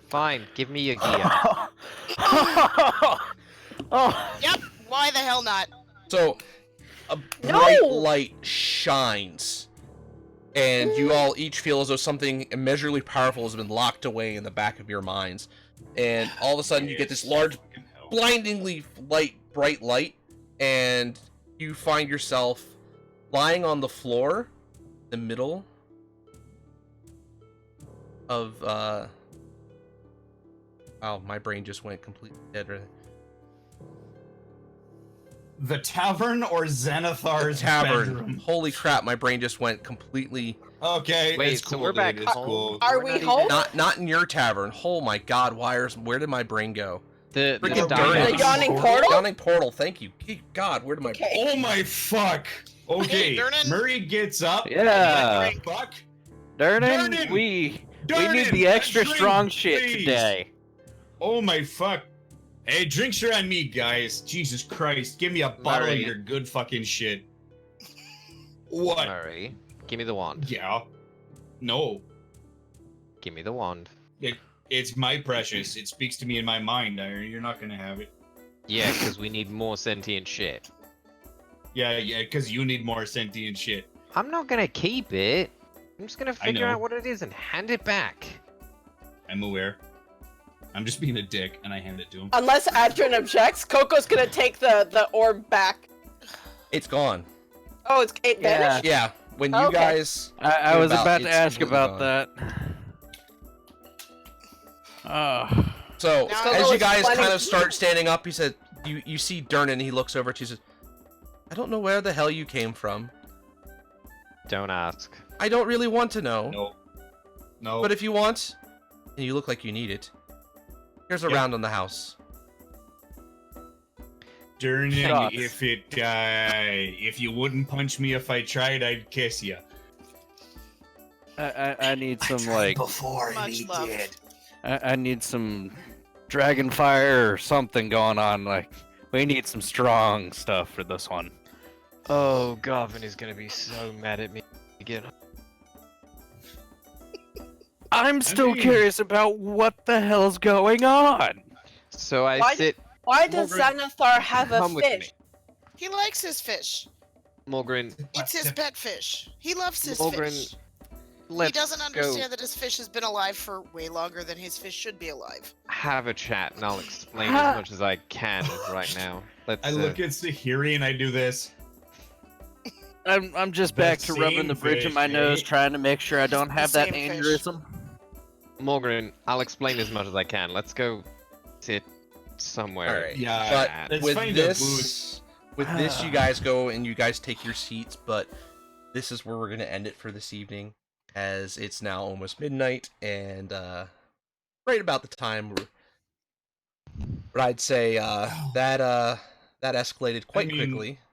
Fine, give me your gear. Oh, Yep. Why the hell not? So, a No! bright light shines and you all each feel as though something immeasurably powerful has been locked away in the back of your minds. And all of a sudden, you get this large, blindingly bright light, and you find yourself lying on the floor, in the middle of wow, my brain just went completely dead. The tavern or Xanathar's Tavern. bedroom? Holy crap, my brain just went completely. Okay, Wait, it's so cool, we're back dude. It's home? cool. Are We're we not home? even- Not in your tavern. Oh my god, where did my brain go? The Freaking diamond- The yawning portal? Yawning portal, thank you. God, where did my Okay. Oh my fuck! Okay, Durnan. Murray gets up. Yeah. What the fuck? Durnan, Durnan! we need Durnan, the a extra drink, strong shit please. today. Oh my fuck. Hey, drinks are on me, guys. Jesus Christ. Give me a bottle of Murray. your good fucking shit. What? Murray, give me the wand. Yeah. No. Give me the wand. It's my precious. It speaks to me in my mind. You're not gonna have it. Yeah, because we need more sentient shit. Yeah, because you need more sentient shit. I'm not gonna keep it. I'm just gonna figure know. out what it is and hand it back. I'm aware. I'm just being a dick, and I hand it to him. Unless Adrian objects, Coco's gonna take the orb back. It's gone. Oh, it vanished? Yeah, when you Okay. guys. I was about to it's ask completely about gone. that. Oh. So Now as you it's guys funny. kind of start standing up, he said, "You see Durnan." He looks over to you. Says, "I don't know where the hell you came from. Don't ask. I don't really want to know. No. No. But if you want, and you look like you need it, here's a Yeah. round on the house." Durnan, Shots. if you wouldn't punch me if I tried, I'd kiss you. I need some like before Much love. I need some dragon fire or something going on. Like we need some strong stuff for this one. Oh, Garvin is gonna be so mad at me again. I'm still mean- curious about what the hell's going on. So I Why- sit. Why does Morgan, Xanathar have a Come with me. fish? He likes his fish. Morgren, It's his pet fish. He loves his Morgan, fish. let's He doesn't go understand that his fish has been alive for way longer than his fish should be alive. have a chat, and I'll explain as much as I can right now. Let's. I look at Sahiri and I do this. I'm just The back to rubbing the same bridge of my fish, nose, eh? trying to make sure I don't The have that same fish. aneurysm. Morgren, I'll explain as much as I can. Let's go sit somewhere. All right. Yeah, But let's with find a this, you guys go and you guys take your seats. But this is where we're gonna end it for this evening, as it's now almost midnight and right about the time. But I'd say that escalated quite mean, quickly.